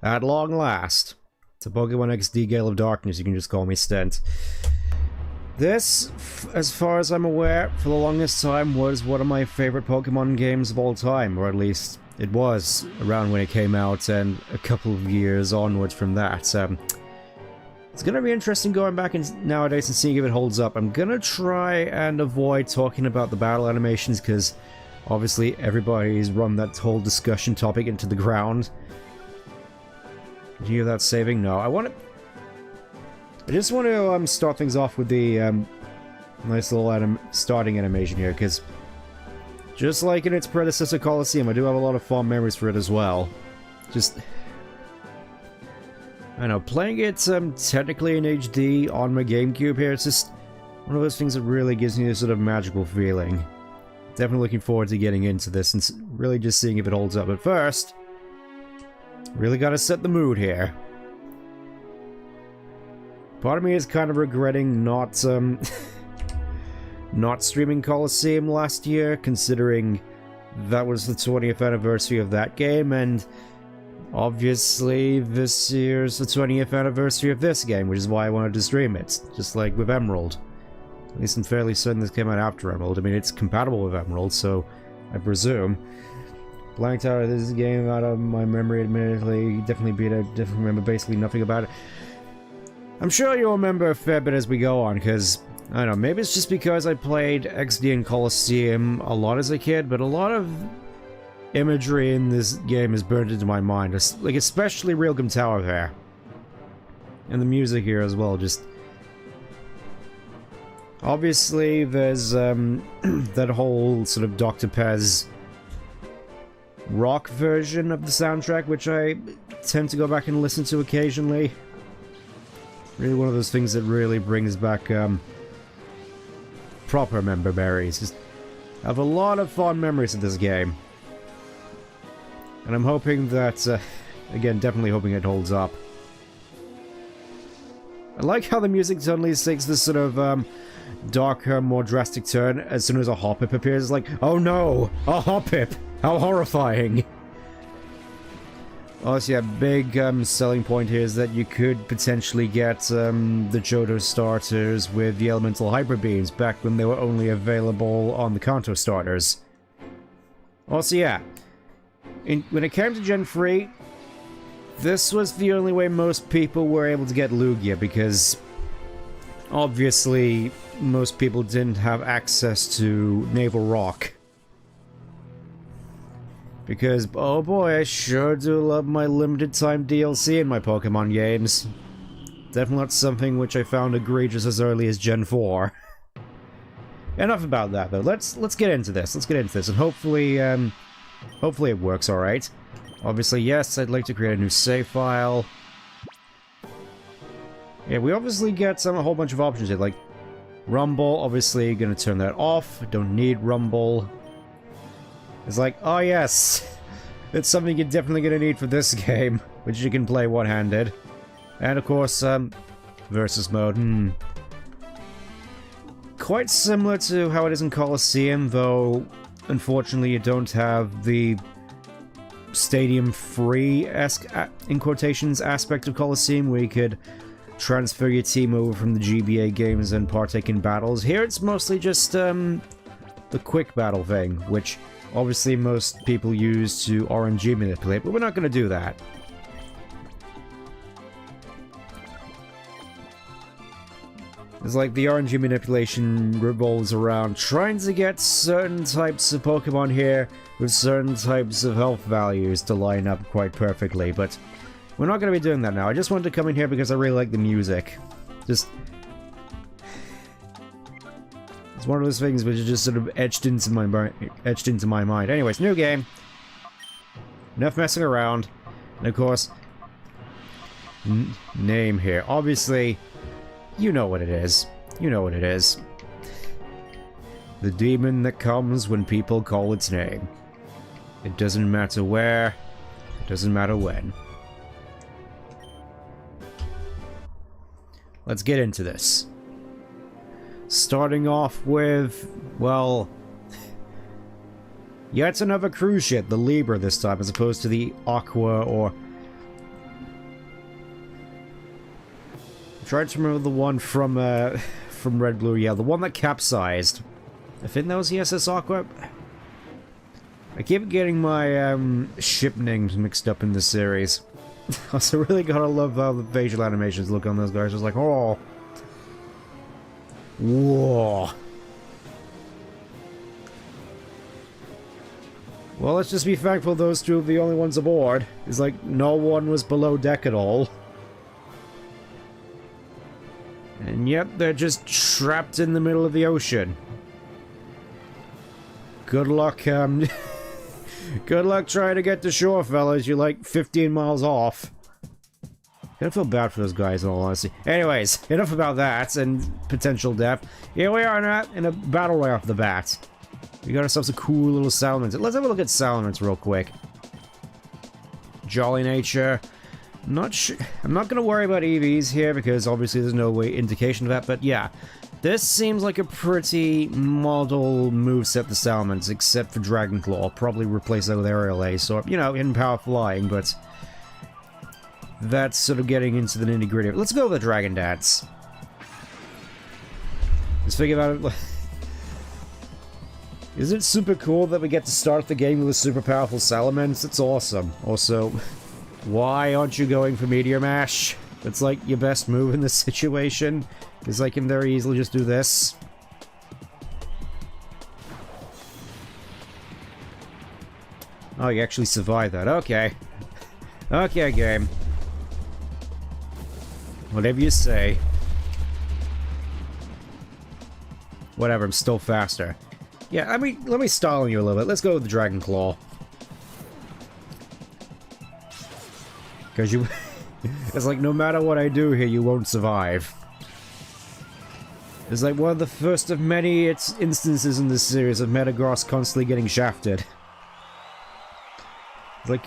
At long last, to Pokemon XD Gale of Darkness, you can just call me Stent. This, as far as I'm aware, for the longest time was one of my favorite Pokemon games of all time, or at least it was around when it came out, and a couple of years onwards from that. It's gonna be interesting going back nowadays and seeing if it holds up. I'm gonna try and avoid talking about the battle animations, because obviously everybody's run that whole discussion topic into the ground. Did you hear that saving? No. I just want to start things off with the nice little starting animation here, because just like in its predecessor Coliseum, I do have a lot of fond memories for it as well. Just, I know, playing it technically in HD on my GameCube here, it's just one of those things that really gives me a sort of magical feeling. Definitely looking forward to getting into this and really just seeing if it holds up. But first, really gotta set the mood here. Part of me is kind of regretting not, not streaming Coliseum last year, considering that was the 20th anniversary of that game, and obviously this year's the 20th anniversary of this game, which is why I wanted to stream it, just like with Emerald. At least I'm fairly certain this came out after Emerald. I mean, it's compatible with Emerald, so I presume. Blank Tower, this is a game out of my memory, admittedly. Definitely beat it, definitely remember basically nothing about it. I'm sure you'll remember a fair bit as we go on, because, I don't know, maybe it's just because I played XD and Coliseum a lot as a kid, but a lot of imagery in this game is burned into my mind, like especially Realgam Tower there. And the music here as well, just... Obviously, there's that whole sort of Dr. Pez rock version of the soundtrack, which I tend to go back and listen to occasionally. Really one of those things that really brings back proper memories. Just I have a lot of fond memories of this game. And I'm hoping that, again, definitely hoping it holds up. I like how the music suddenly takes this sort of darker, more drastic turn as soon as a Hoppip appears. It's like, oh no! A Hoppip! How horrifying! Also, yeah, big selling point here is that you could potentially get the Johto starters with the Elemental Hyper Beams back when they were only available on the Kanto starters. Also, yeah, when it came to Gen 3, this was the only way most people were able to get Lugia, because obviously most people didn't have access to Naval Rock. Because, oh boy, I sure do love my limited time DLC in my Pokemon games. Definitely not something which I found egregious as early as Gen 4. Enough about that, though. Let's get into this. Let's get into this, and hopefully it works alright. Obviously, yes, I'd like to create a new save file. Yeah, we obviously get a whole bunch of options here, like Rumble, obviously gonna turn that off. Don't need Rumble. It's like, oh yes, it's something you're definitely gonna need for this game, which you can play one-handed. And of course, versus mode, quite similar to how it is in Coliseum, though unfortunately you don't have the stadium-free-esque, in quotations, aspect of Coliseum, where you could transfer your team over from the GBA games and partake in battles. Here it's mostly just, the quick battle thing, which obviously most people use to RNG manipulate, but we're not going to do that. It's like the RNG manipulation revolves around trying to get certain types of Pokemon here with certain types of health values to line up quite perfectly, but we're not going to be doing that now. I just wanted to come in here because I really like the music. Just... It's one of those things which is just sort of etched into my mind. Anyways, new game. Enough messing around. And of course, name here. Obviously, you know what it is. You know what it is. The demon that comes when people call its name. It doesn't matter where. It doesn't matter when. Let's get into this. Starting off with, well, yet another cruise ship, the Libra this time, as opposed to the Aqua or Tried to remember the one from Red Blue, yeah, the one that capsized. I think that was the SS Aqua. I keep getting my ship names mixed up in this series. Also, really gotta love how the facial animations look on those guys. Just like, oh, whoa. Well, let's just be thankful those two are the only ones aboard. It's like no one was below deck at all. And yet they're just trapped in the middle of the ocean. Good luck, good luck trying to get to shore, fellas. You're like 15 miles off. I feel bad for those guys, in all honesty. Anyways, enough about that and potential death. Here we are in a battle right off the bat. We got ourselves a cool little salamence. Let's have a look at salamence real quick. Jolly nature. I'm not gonna worry about Eevees here because obviously there's no indication of that, but yeah. This seems like a pretty model moveset to salamence, except for Dragon Claw. Probably replace that with Aerial Ace, or, you know, hidden power flying, but that's sort of getting into the nitty-gritty. Let's go with the Dragon Dance. Let's figure out it. Isn't it super cool that we get to start the game with a super powerful salamence? It's awesome. Also, why aren't you going for Meteor Mash? That's like your best move in this situation. Because I can very easily just do this. Oh, you actually survived that. Okay. Okay, game. Whatever you say. Whatever, I'm still faster. Yeah, I mean, let me style on you a little bit. Let's go with the Dragon Claw. Because you... It's like, no matter what I do here, you won't survive. It's like one of the first of many instances in this series of Metagross constantly getting shafted. Like...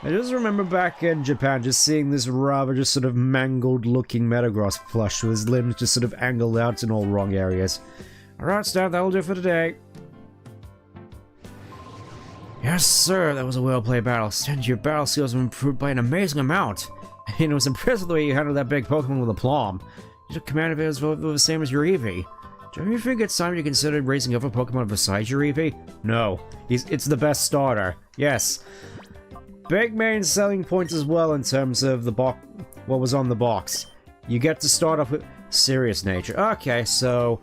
I just remember back in Japan just seeing this rather just sort of mangled looking Metagross plush with his limbs just sort of angled out in all wrong areas. Alright, Stan, that'll do for today. Yes, sir, that was a well-played battle. Stan, your battle skills have improved by an amazing amount. And it was impressive the way you handled that big Pokemon with aplomb. You took command of it as well the same as your Eevee. Do you ever think it's time you considered raising other Pokemon besides your Eevee? No. It's the best starter. Yes. Big main selling point as well in terms of the box, what was on the box. You get to start off with serious nature. Okay, so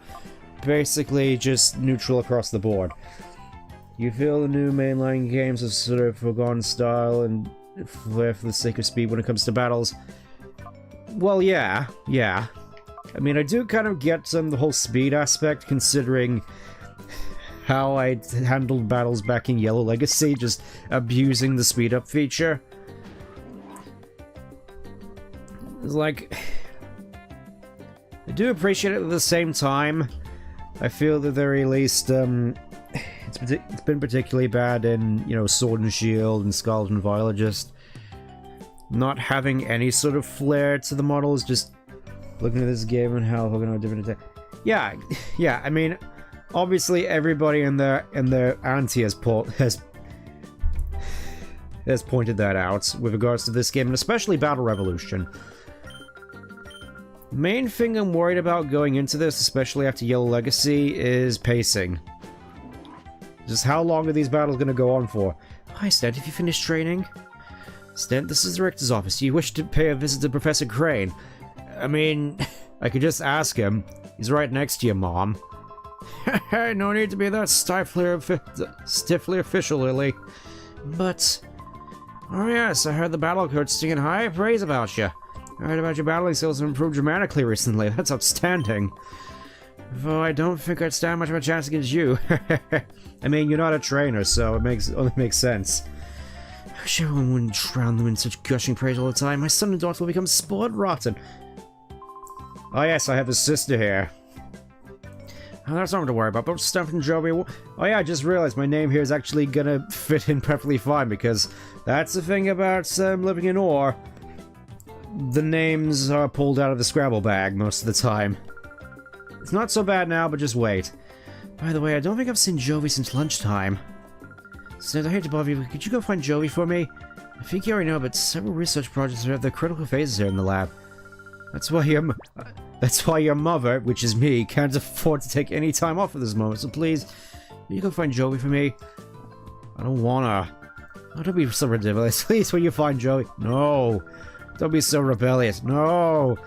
basically just neutral across the board. You feel the new mainline games have sort of forgone style and flair for the sake of speed when it comes to battles? Well, yeah. I mean, I do kind of get the whole speed aspect, considering how I handled battles back in Yellow Legacy, just abusing the speed up feature. It's like... I do appreciate it at the same time. I feel at the very least, it's been particularly bad in, you know, Sword and Shield and Scarlet and Violet, just not having any sort of flair to the models, just looking at this game and how fucking different attack. Yeah, I mean, obviously everybody in their auntie has pointed that out with regards to this game, and especially Battle Revolution. Main thing I'm worried about going into this, especially after Yellow Legacy, is pacing. Just how long are these battles going to go on for? Hi, Stent, have you finished training? Stent, this is the Director's office. Do you wish to pay a visit to Professor Crane? I mean, I could just ask him. He's right next to you, Mom. No need to be that stiffly official, Lily. But... oh yes, I heard the battle coach singing high praise about you. I heard about your battling skills have improved dramatically recently. That's outstanding. Though I don't think I'd stand much of a chance against you. I mean, you're not a trainer, so it only makes sense. I wish everyone wouldn't drown them in such gushing praise all the time. My son and daughter will become sport rotten. Oh yes, I have a sister here. Oh, that's nothing to worry about, but stuff from Joey. Oh yeah, I just realized my name here is actually gonna fit in perfectly fine, because that's the thing about living in ore. The names are pulled out of the Scrabble bag most of the time. It's not so bad now, but just wait. By the way, I don't think I've seen Joey since lunchtime. Sid, I hate to bother you, but could you go find Joey for me? I think you already know, but several research projects are at their critical phases here in the lab. That's why your mother, which is me, can't afford to take any time off at this moment, so please, will you go find Joey for me? I don't wanna. Oh, don't be so ridiculous. Please, will you find Joey? No. Don't be so rebellious. No.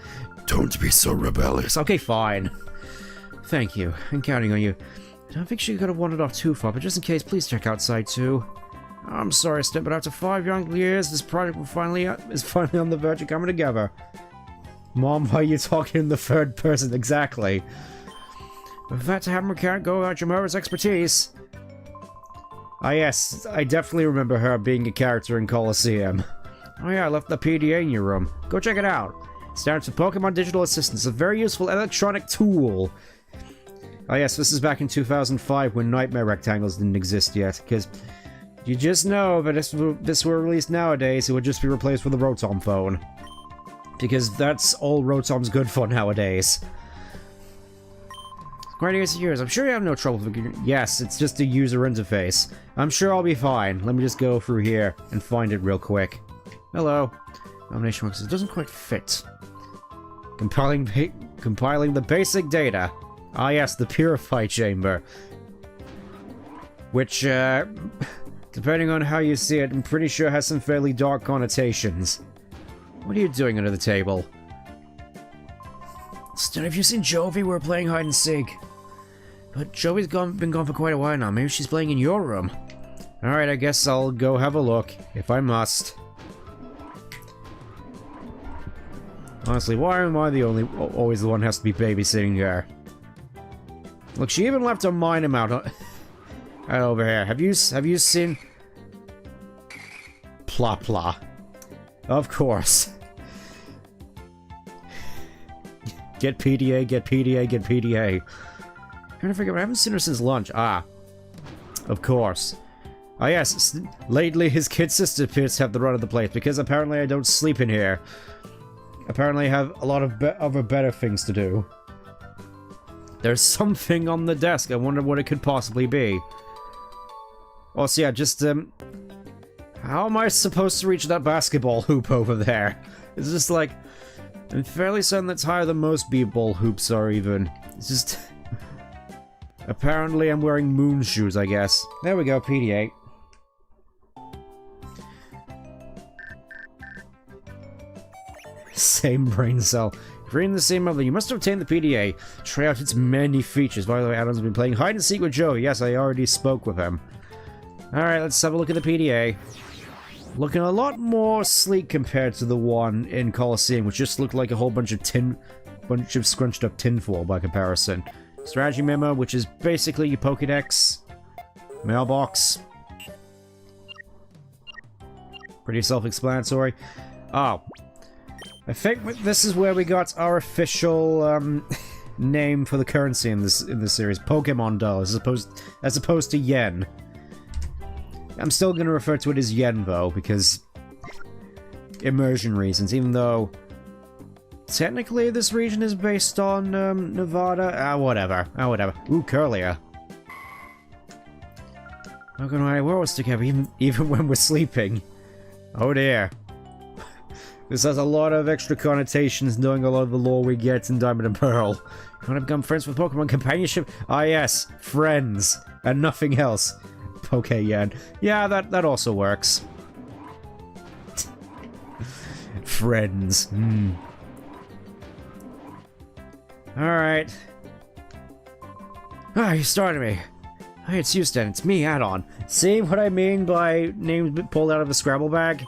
Don't be so rebellious. Okay, fine. Thank you. I'm counting on you. I don't think she could have wandered off too far, but just in case, please check outside too. I'm sorry, Step, but after 5 young years, this project is finally on the verge of coming together. Mom, why are you talking in the third person? Exactly. But that to happen can't go without your mother's expertise. Ah yes, I definitely remember her being a character in Colosseum. Oh yeah, I left the PDA in your room. Go check it out. It stands for Pokemon Digital Assistance, a very useful electronic tool. Oh yes, this is back in 2005 when Nightmare Rectangles didn't exist yet, because you just know that if this were released nowadays, it would just be replaced with a Rotom phone. Because that's all Rotom's good for nowadays. Quite years. I'm sure you have no trouble figuring. Yes, it's just a user interface. I'm sure I'll be fine. Let me just go through here and find it real quick. Hello. Nomination works. It doesn't quite fit. Compiling the basic data. Ah yes, the Purify Chamber. Which, depending on how you see it, I'm pretty sure has some fairly dark connotations. What are you doing under the table? Still, have you seen Jovi? We were playing hide and seek. But Jovi's been gone for quite a while now. Maybe she's playing in your room. Alright, I guess I'll go have a look, if I must. Honestly, why am I always the one who has to be babysitting her? Look, she even left a mine out right over here. Have you seen... Pla. Of course. Get PDA, get PDA, get PDA. I'm trying to figure out, I haven't seen her since lunch. Ah. Of course. Ah yes, lately his kid sister appears to have the run of the place, because apparently I don't sleep in here. Apparently I have a lot of other better things to do. There's something on the desk, I wonder what it could possibly be. Also yeah, just how am I supposed to reach that basketball hoop over there? It's just like... I'm fairly certain that's higher than most b-ball hoops are even. It's just... Apparently I'm wearing moon shoes, I guess. There we go, PDA. Same brain cell. If you're in the same mother, you must obtain the PDA. Try out its many features. By the way, Adam's been playing hide and seek with Joe. Yes, I already spoke with him. Alright, let's have a look at the PDA. Looking a lot more sleek compared to the one in Colosseum, which just looked like a whole bunch of scrunched up tinfoil by comparison. Strategy memo, which is basically your Pokédex. Mailbox. Pretty self-explanatory. Oh. I think this is where we got our official name for the currency in this series. POKéMON dollars, as opposed to yen. I'm still going to refer to it as yen, though, because immersion reasons, even though technically this region is based on Nevada. Whatever. Ooh, Curlia. How can we're always together, even when we're sleeping. Oh dear. This has a lot of extra connotations, knowing a lot of the lore we get in Diamond and Pearl. You want to become friends with Pokemon companionship? Ah yes, friends, and nothing else. Poké-yen. Yeah, that also works. Friends. Alright. Ah, you started me. Hey, it's you, Stan. It's me, Add-on. See what I mean by names pulled out of a Scrabble bag?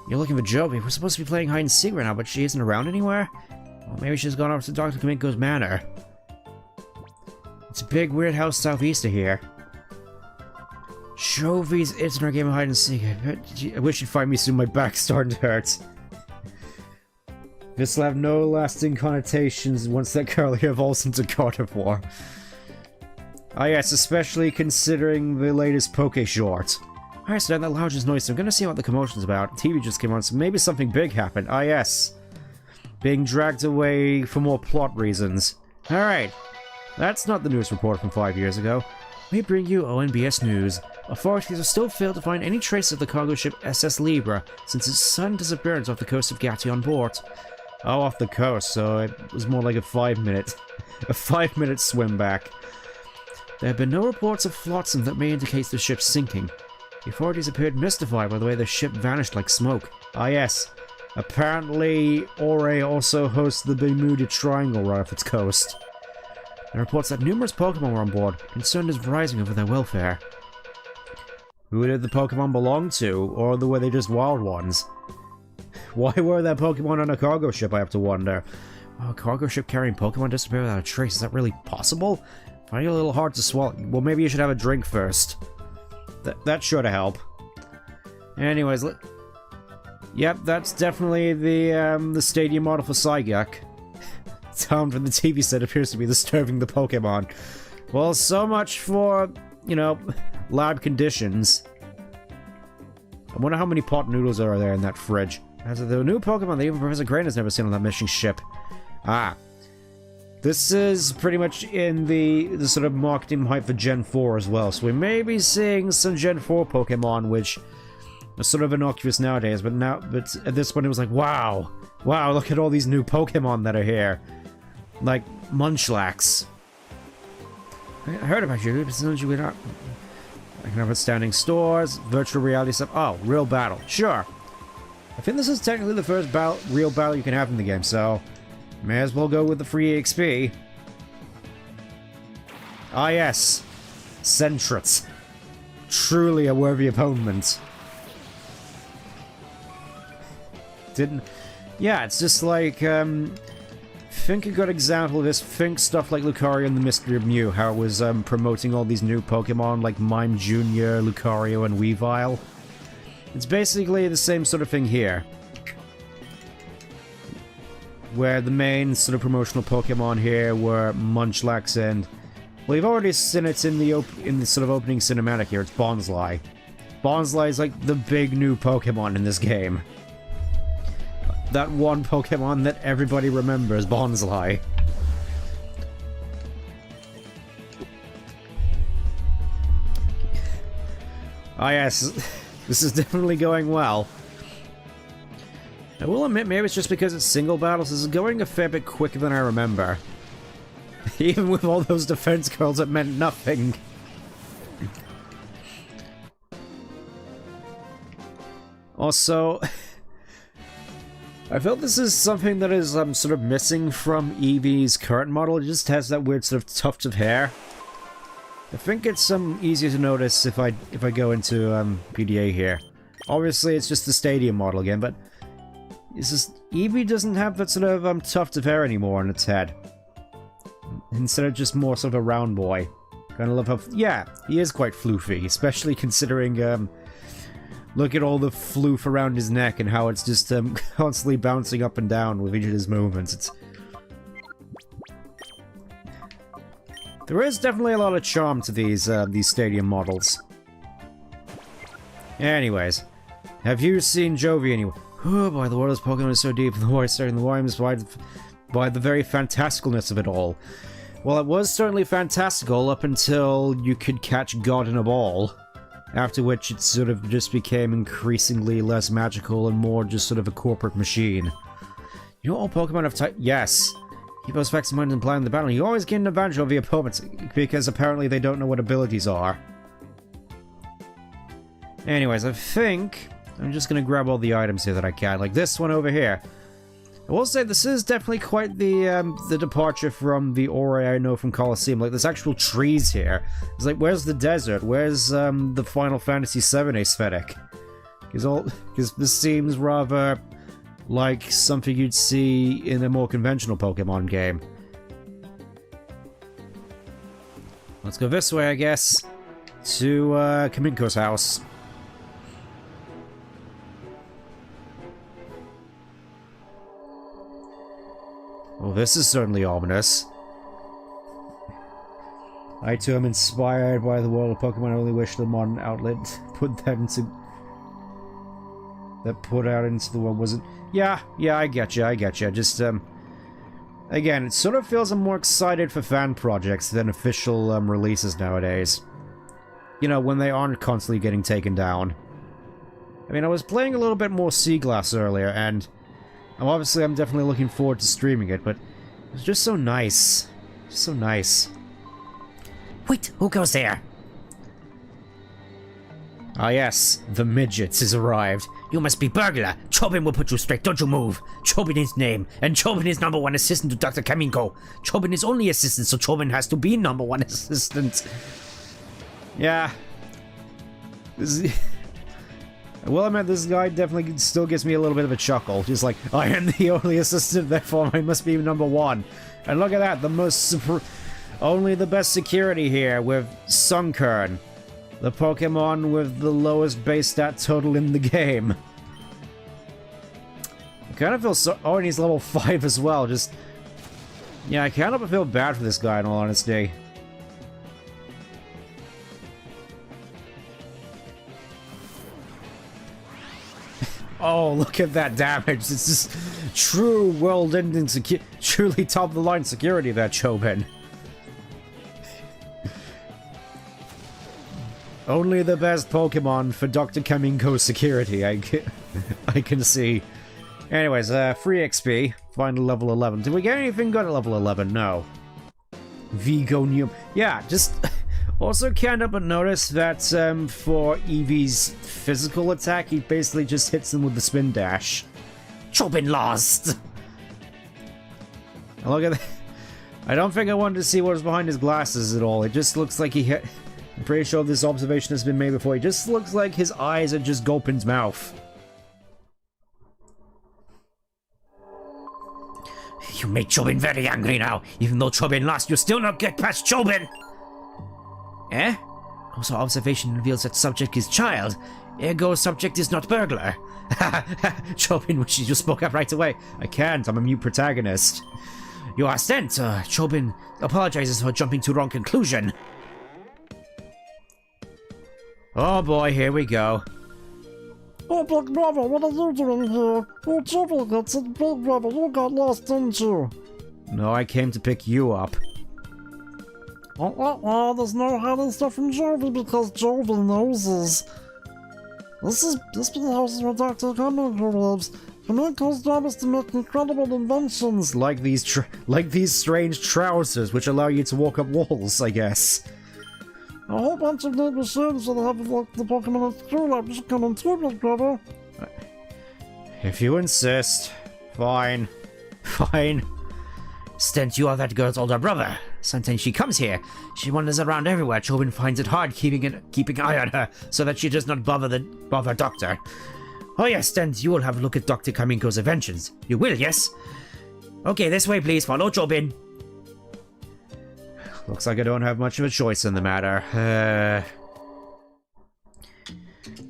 You're looking for Jovi. We're supposed to be playing hide and seek right now, but she isn't around anywhere? Well, maybe she's gone over to Dr. Kaminko's manor. It's a big, weird house southeast of here. Jovi's it's in our game of hide and seek. I wish you'd find me soon. My back's starting to hurt. This will have no lasting connotations once that Curly evolves into God of War. Ah yes, especially considering the latest Poké short. Alright, so that lounge is noisy. I'm gonna see what the commotion's about. TV just came on, so maybe something big happened. Ah yes. Being dragged away for more plot reasons. Alright. That's not the news report from 5 years ago. We bring you ONBS news. Authorities have still failed to find any trace of the cargo ship SS Libra since its sudden disappearance off the coast of Gation port. Oh, off the coast, so it was more like a 5-minute... a 5-minute swim back. There have been no reports of flotsam that may indicate the ship's sinking. The authorities appeared mystified by the way the ship vanished like smoke. Ah yes, apparently Ore also hosts the Bermuda Triangle right off its coast. There are reports that numerous Pokemon were on board, concern is rising over their welfare. Who did the Pokemon belong to, or were they just wild ones? Why were there Pokemon on a cargo ship, I have to wonder? Oh, a cargo ship carrying Pokemon disappear without a trace, is that really possible? I find it a little hard to swallow. Well, maybe you should have a drink first. That should help. Anyways, yep, that's definitely the stadium model for Psyduck. Sound from the TV set appears to be disturbing the Pokemon. Well, so much for, you know, lab conditions. I wonder how many pot noodles are there in that fridge. As of the new Pokemon that even Professor Crane has never seen on that missing ship. Ah. This is pretty much in the sort of marketing hype for Gen 4 as well, so we may be seeing some Gen 4 Pokemon, which are sort of innocuous nowadays, but at this point it was like, wow, look at all these new Pokemon that are here. Like, Munchlax. I heard about you, but since you were not... I can have it standing stores, virtual reality stuff. Oh, real battle. Sure. I think this is technically the first real battle you can have in the game, so... may as well go with the free EXP. Ah yes. Sentret. Truly a worthy opponent. Yeah, it's just like, think a good example of this. Think stuff like Lucario and the Mystery of Mew, how it was promoting all these new Pokemon like Mime Jr., Lucario, and Weavile. It's basically the same sort of thing here. Where the main sort of promotional Pokemon here were Munchlax and... well, you've already seen it in the sort of opening cinematic here, it's Bonsly. Bonsly is like the big new Pokemon in this game. That one Pokemon that everybody remembers, Bonsly. Ah yes, this is definitely going well. I will admit, maybe it's just because it's single battles, this is going a fair bit quicker than I remember. Even with all those defense curls, it meant nothing. Also, I felt this is something that is sort of missing from Eevee's current model. It just has that weird sort of tuft of hair. I think it's easier to notice if I go into PDA here. Obviously, it's just the stadium model again, but it's just Eevee doesn't have that sort of tuft of hair anymore on its head. Instead of just more sort of a round boy. Kind of love how... yeah, he is quite floofy, especially considering look at all the floof around his neck and how it's just constantly bouncing up and down with each of his movements. There is definitely a lot of charm to these stadium models. Anyways, have you seen Jovi anywhere? Oh boy, the water's Pokemon is so deep, and the water is starting the worms by the very fantasticalness of it all. Well, it was certainly fantastical up until you could catch God in a ball. After which it sort of just became increasingly less magical and more just sort of a corporate machine. You know all Pokemon have type... yes. Keep those facts in mind and plan the battle. You always gain an advantage over your opponents, because apparently they don't know what abilities are. Anyways, I think I'm just gonna grab all the items here that I can, like this one over here. I will say this is definitely quite the departure from the Ore I know from Colosseum. Like, there's actual trees here. It's like, where's the desert? Where's the Final Fantasy VII aesthetic? Because this seems rather like something you'd see in a more conventional Pokemon game. Let's go this way, I guess, to Kaminko's house. Well, this is certainly ominous. I too am inspired by the world of Pokemon. I only wish the modern outlet put out into the world wasn't... yeah, I get you. Just, again, it sort of feels I'm more excited for fan projects than official releases nowadays. You know, when they aren't constantly getting taken down. I mean, I was playing a little bit more Sea Glass earlier, and I'm definitely looking forward to streaming it, but it's just so nice. Just so nice. Wait, who goes there? Ah yes, the midgets has arrived. You must be burglar. Chobin will put you straight, don't you move. Chobin is name, and Chobin is #1 assistant to Dr. Kaminko. Chobin is only assistant, so Chobin has to be #1 assistant. Yeah. I will admit, this guy definitely still gives me a little bit of a chuckle. Just like, I am the only assistant, therefore I must be #1. And look at that, only the best security here with Sunkern, the Pokemon with the lowest base stat total in the game. I kind of feel so... Oh, and he's level 5 as well, just... Yeah, I kind of feel bad for this guy, in all honesty. Oh, look at that damage. It's just true world-ending truly top-of-the-line security there, Chobin. Only the best Pokemon for Dr. Kaminko security, I can see. Anyways, free XP, final level 11. Did we get anything good at level 11? No. Vigo Neum. Yeah, just... Also can't help but notice that for Eevee's physical attack, he basically just hits them with the spin dash. Chobin lost! And look at that. I don't think I wanted to see what was behind his glasses at all. It just looks like he hit... I'm pretty sure this observation has been made before. It just looks like his eyes are just Gulpin's mouth. You made Chobin very angry now. Even though Chobin lost, you still not get past Chobin! Eh? Also, observation reveals that subject is child. Ergo, subject is not burglar. Chobin wishes you spoke up right away. I can't, I'm a mute protagonist. You are sent. Chobin apologizes for jumping to wrong conclusion. Oh boy, here we go. Oh, Big Brother, what are you doing here? Oh, Chobin gets it, Big Brother, you got lost, didn't you? No, I came to pick you up. There's no hiding stuff from Jovi because Jovi noses. This behaves where Dr. Kaminko lives. Kaminko's job is to make incredible inventions. Like these strange trousers which allow you to walk up walls, I guess. A whole bunch of new machines that have like the Pokemon at school lab should come in too, Big Brother. If you insist. Fine. Fine. Stent, you are that girl's older brother. Sometimes she comes here. She wanders around everywhere. Chobin finds it hard keeping an eye on her so that she does not bother Doctor. Oh yes, Stent, you will have a look at Dr. Kaminko's inventions. You will, yes? Okay, this way please. Follow Chobin. Looks like I don't have much of a choice in the matter.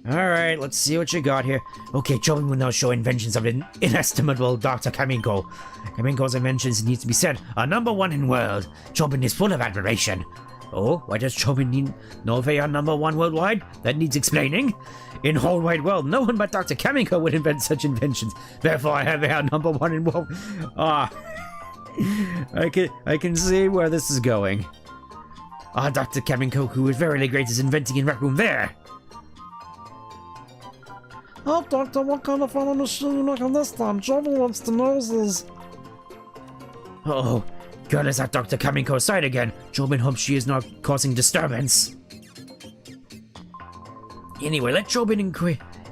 Alright, let's see what you got here. Okay, Chobin will now show inventions of an inestimable Dr. Kaminko. Kaminko's inventions, needs to be said, are #1 in world. Chobin is full of admiration. Oh, why does Chobin know they are #1 worldwide? That needs explaining. In whole wide world, no one but Dr. Kaminko would invent such inventions. Therefore, they are #1 in world. Ah, I can see where this is going. Ah, Dr. Kaminko, who is verily great, is inventing in Rec Room there. Oh, Doctor, what kind of funny machine you making this time? Jovi wants the noses. Oh, girl is at Dr. Kaminko's side again. Chobin hopes she is not causing disturbance. Anyway, let Chobin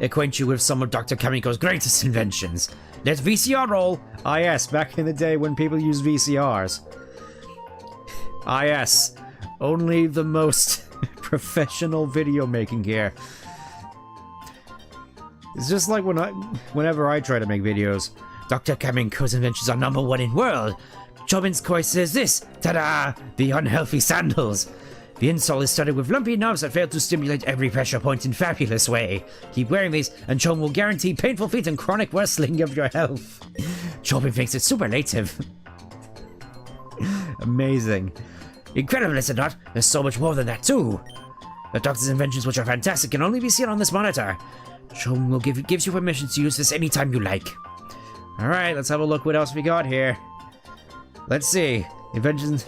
acquaint you with some of Dr. Kaminko's greatest inventions. Let VCR roll. Ah yes, back in the day when people used VCRs. Ah yes, only the most professional video making here. It's just like whenever I try to make videos. Dr. Kaminko's inventions are #1 in world. Chobin's koi says this. Ta-da! The unhealthy sandals. The insole is studded with lumpy knobs that fail to stimulate every pressure point in fabulous way. Keep wearing these, and Chobin will guarantee painful feet and chronic worsening of your health. Chobin thinks it's superlative. Amazing. Incredible, is it not? There's so much more than that, too. The doctor's inventions, which are fantastic, can only be seen on this monitor. Chobin will gives you permission to use this anytime you like. Alright, let's have a look what else we got here. Let's see. Inventions.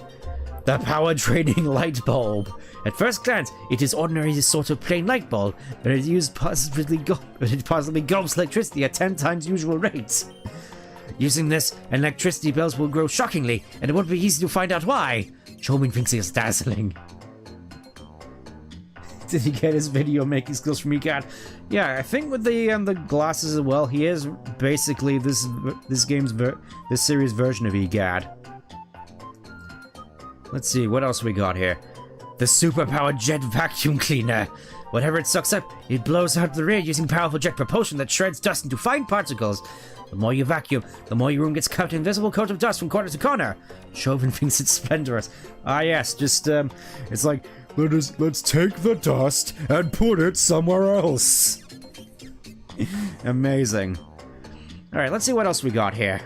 The power draining light bulb. At first glance, it is ordinary sort of plain light bulb, but it possibly gulps electricity at 10 times usual rates. Using this, electricity bills will grow shockingly, and it won't be easy to find out why. Chobin thinks he is dazzling. Did he get his video making skills from EGAD? Yeah, I think with the glasses as well, he is basically this series version of EGAD. Let's see, what else we got here? The superpowered jet vacuum cleaner. Whatever it sucks up, it blows out the rear using powerful jet propulsion that shreds dust into fine particles. The more you vacuum, the more your room gets covered in an invisible coat of dust from corner to corner. Chauvin thinks it's splendorous. Ah yes, just, it's like, let's take the dust and put it somewhere else. Amazing. Alright, let's see what else we got here.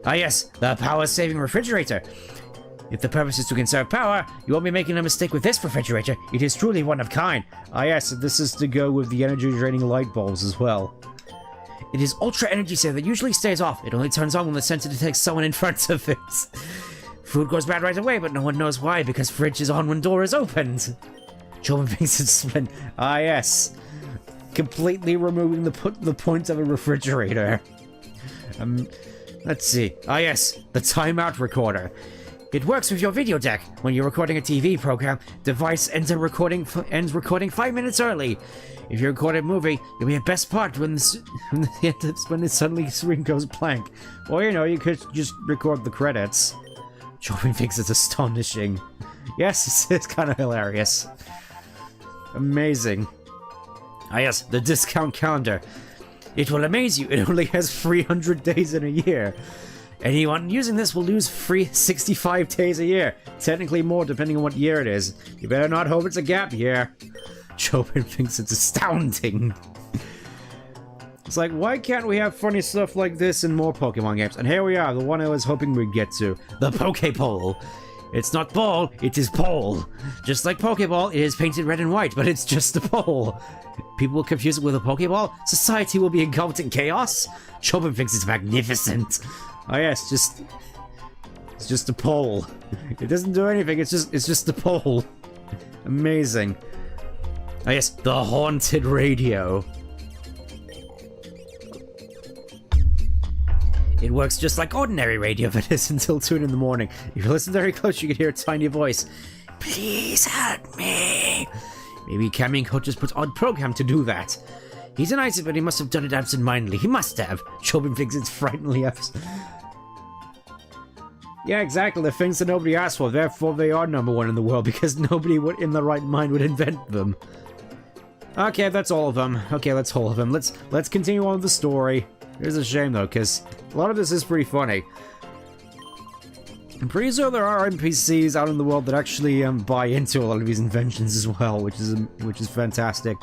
Ah yes, the power-saving refrigerator. If the purpose is to conserve power, you won't be making a mistake with this refrigerator. It is truly one of kind. Ah yes, this is to go with the energy-draining light bulbs as well. It is ultra energy saver that usually stays off. It only turns on when the sensor detects someone in front of it. Food goes bad right away, but no one knows why, because fridge is on when door is opened. Chauvin thinks it's splendid. Ah yes. Completely removing the point of a refrigerator. Let's see. Ah yes, the timeout recorder. It works with your video deck. When you're recording a TV program, device ends recording 5 minutes early. If you record a movie, you'll be at best part when the suddenly screen goes blank. Or you know, you could just record the credits. Chauvin thinks it's astonishing. Yes, it's kind of hilarious. Amazing. Ah yes, the discount calendar. It will amaze you. It only has 300 days in a year. Anyone using this will lose free 65 days a year. Technically more depending on what year it is. You better not hope it's a gap year. Chauvin thinks it's astounding. It's like, why can't we have funny stuff like this in more Pokemon games? And here we are, the one I was hoping we'd get to. The Pokepole. It's not ball, it is pole. Just like Pokeball, it is painted red and white, but it's just a pole. People will confuse it with a Pokeball. Society will be engulfed in chaos. Chauvin thinks it's magnificent. Oh yes, it's just a pole. It doesn't do anything, it's just a pole. Amazing. Oh yes, the haunted radio. It works just like ordinary radio, but it's until 2 in the morning. If you listen very close, you can hear a tiny voice. Please help me. Maybe Kamenko just put on program to do that. He's an icy, but he must have done it absent-mindedly. He must have. Chauvin thinks it's frighteningly absent. Yeah, exactly. They're things that nobody asked for. Therefore, they are #1 in the world because nobody in the right mind would invent them. Okay, that's all of them. Okay, that's all of them. Let's continue on with the story. It's a shame though, because a lot of this is pretty funny. I'm pretty sure there are NPCs out in the world that actually buy into a lot of these inventions as well, which is fantastic.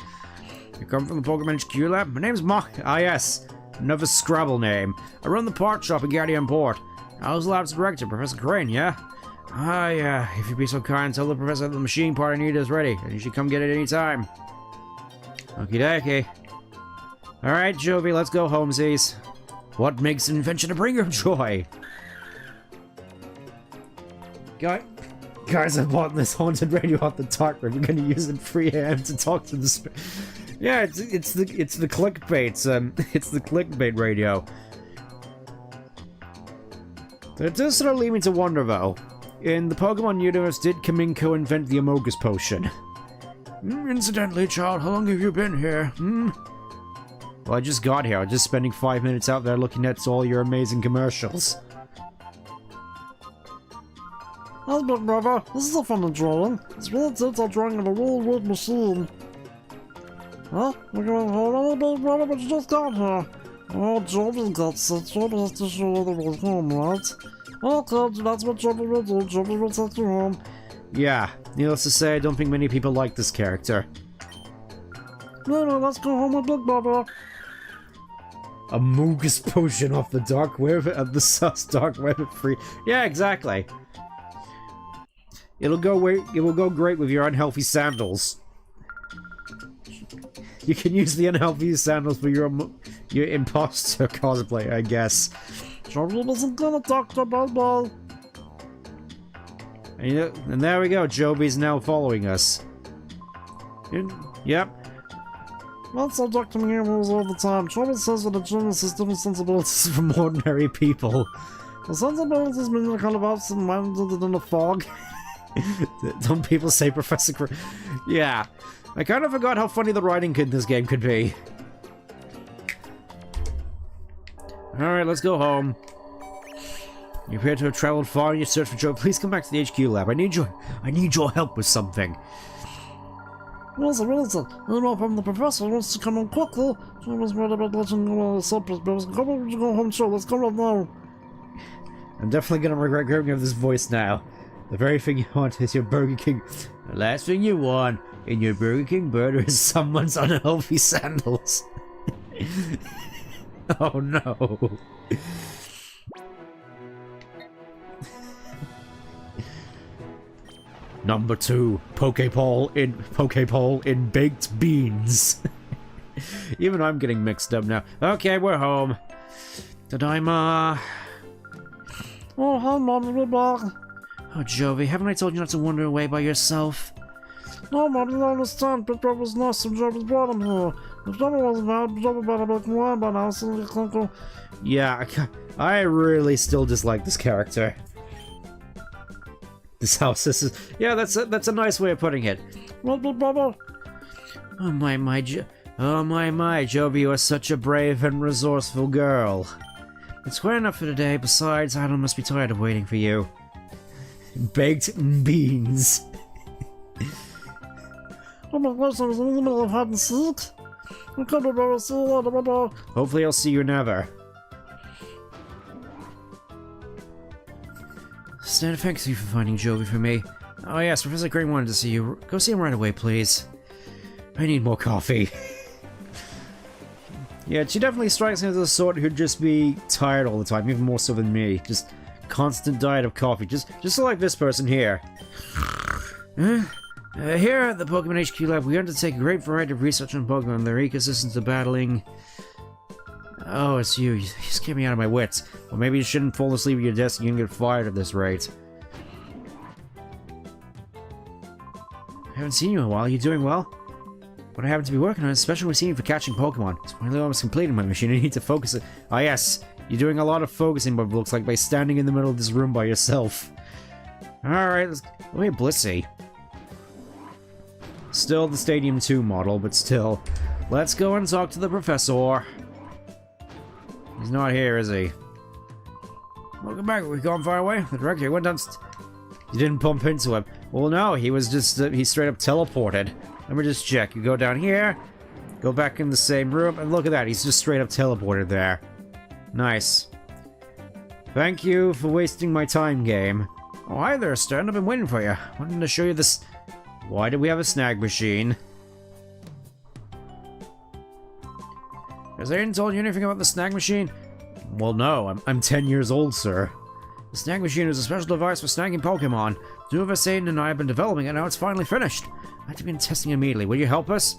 You come from the Pokemon HQ lab? My name's Mark. Ah yes, another Scrabble name. I run the part shop in Guardian Port. I was lab's director, Professor Crane, yeah? Ah yeah, if you'd be so kind, tell the professor that the machine part I need is ready, and you should come get it any time. Okie dokie. Alright, Jovi, let's go homesies. What makes an invention a bringer of joy? Guys, I bought this haunted radio off the dark web. We're gonna use it 3 AM to talk to the yeah, it's the clickbait, it's the clickbait radio. It does sort of lead me to wonder though. In the Pokemon universe, did Kamenko invent the Amogus potion? Incidentally, child, how long have you been here? Well, I just got here. I was just spending 5 minutes out there looking at all your amazing commercials. Hey, big brother, this is a funny drawing. It's really detailed drawing of a really weird machine. Huh? We're going hold on, big brother, but you just got here. Oh, Jovi gets it. Jovi has to show you the way home, right? Okay, that's what Jovi will do. Jovi will take you home. Yeah, needless to say, I don't think many people like this character. No, let's go home with Big Brother. A Amogus potion off the dark web of the sus dark web of free. Yeah, exactly. It will go great with your unhealthy sandals. You can use the unhealthy sandals for your imposter cosplay, I guess. Jovi wasn't gonna Dr. Bye-bye. And there we go, Jovi's now following us. Yep. That's how Dr. McGee rules all the time. Trouble says that a genius has different sensibilities. From ordinary people. The sensibilities mean you're kind of absent-minded in a fog. Don't people say Professor Yeah. I kind of forgot how funny the writing in this game could be. Alright, let's go home. You appear to have traveled far in your search for Joe. Please come back to the HQ lab. I need your help with something. Yes, it is. Email from the professor wants to come in quickly. She was worried about letting you know the subject, but come on, you go home too. Let's go right now. I'm definitely gonna regret hearing of this voice now. The very thing you want is your Burger King. The last thing you want in your Burger King burger is someone's unhealthy sandals. Oh no. Number 2, Pokeball in baked beans. Even I'm getting mixed up now. Okay, we're home. Tadaima. Oh, hi, Mom, we're back. Oh, Jovi, haven't I told you not to wander away by yourself? No, Mom, you don't understand. Pippa was nice and Joe was brought him here. If Joe wasn't bad, Joe better be quiet by now, so you can't go. Yeah, I really still dislike this character. This house, this is... Yeah, that's a nice way of putting it. What, big brother? Oh my, Jovi, you are such a brave and resourceful girl. It's quite enough for today. Besides, Idle must be tired of waiting for you. Baked beans. Oh my gosh, I was in the middle of hide and seek. Okay, brother, see you later, brother. Hopefully I'll see you never. Stan, thank you for finding Jovi for me. Oh yes, Professor Green wanted to see you. Go see him right away, please. I need more coffee. Yeah, she definitely strikes me as the sort who'd just be tired all the time, even more so than me. Just constant diet of coffee, just like this person here. Here at the Pokemon HQ Lab, we undertake a great variety of research on Pokemon and their ecosystems to battling... Oh, it's you. You just get me out of my wits. Well, maybe you shouldn't fall asleep at your desk and you can get fired at this rate. I haven't seen you in a while. Are you doing well? What I happen to be working on is a special routine for catching Pokemon. It's finally almost completed my machine. I need to focus it. Ah, yes. You're doing a lot of focusing, but it looks like by standing in the middle of this room by yourself. Alright, let's... Wait, Blissey. Still the Stadium 2 model, but still. Let's go and talk to the Professor. He's not here, is he? Welcome back. We've gone far away. The director went down... You didn't bump into him. Well, no, he was just... he straight up teleported. Let me just check. You go down here, go back in the same room, and look at that. He's just straight up teleported there. Nice. Thank you for wasting my time, game. Oh, hi there, Stern. I've been waiting for you. Wanted to show you this... Why do we have a snag machine? Has Aiden told you anything about the snag machine? Well, no. I'm 10 years old, sir. The snag machine is a special device for snagging Pokemon. Two of us, Aiden and I, have been developing it, and now it's finally finished. I have to begin testing immediately. Will you help us?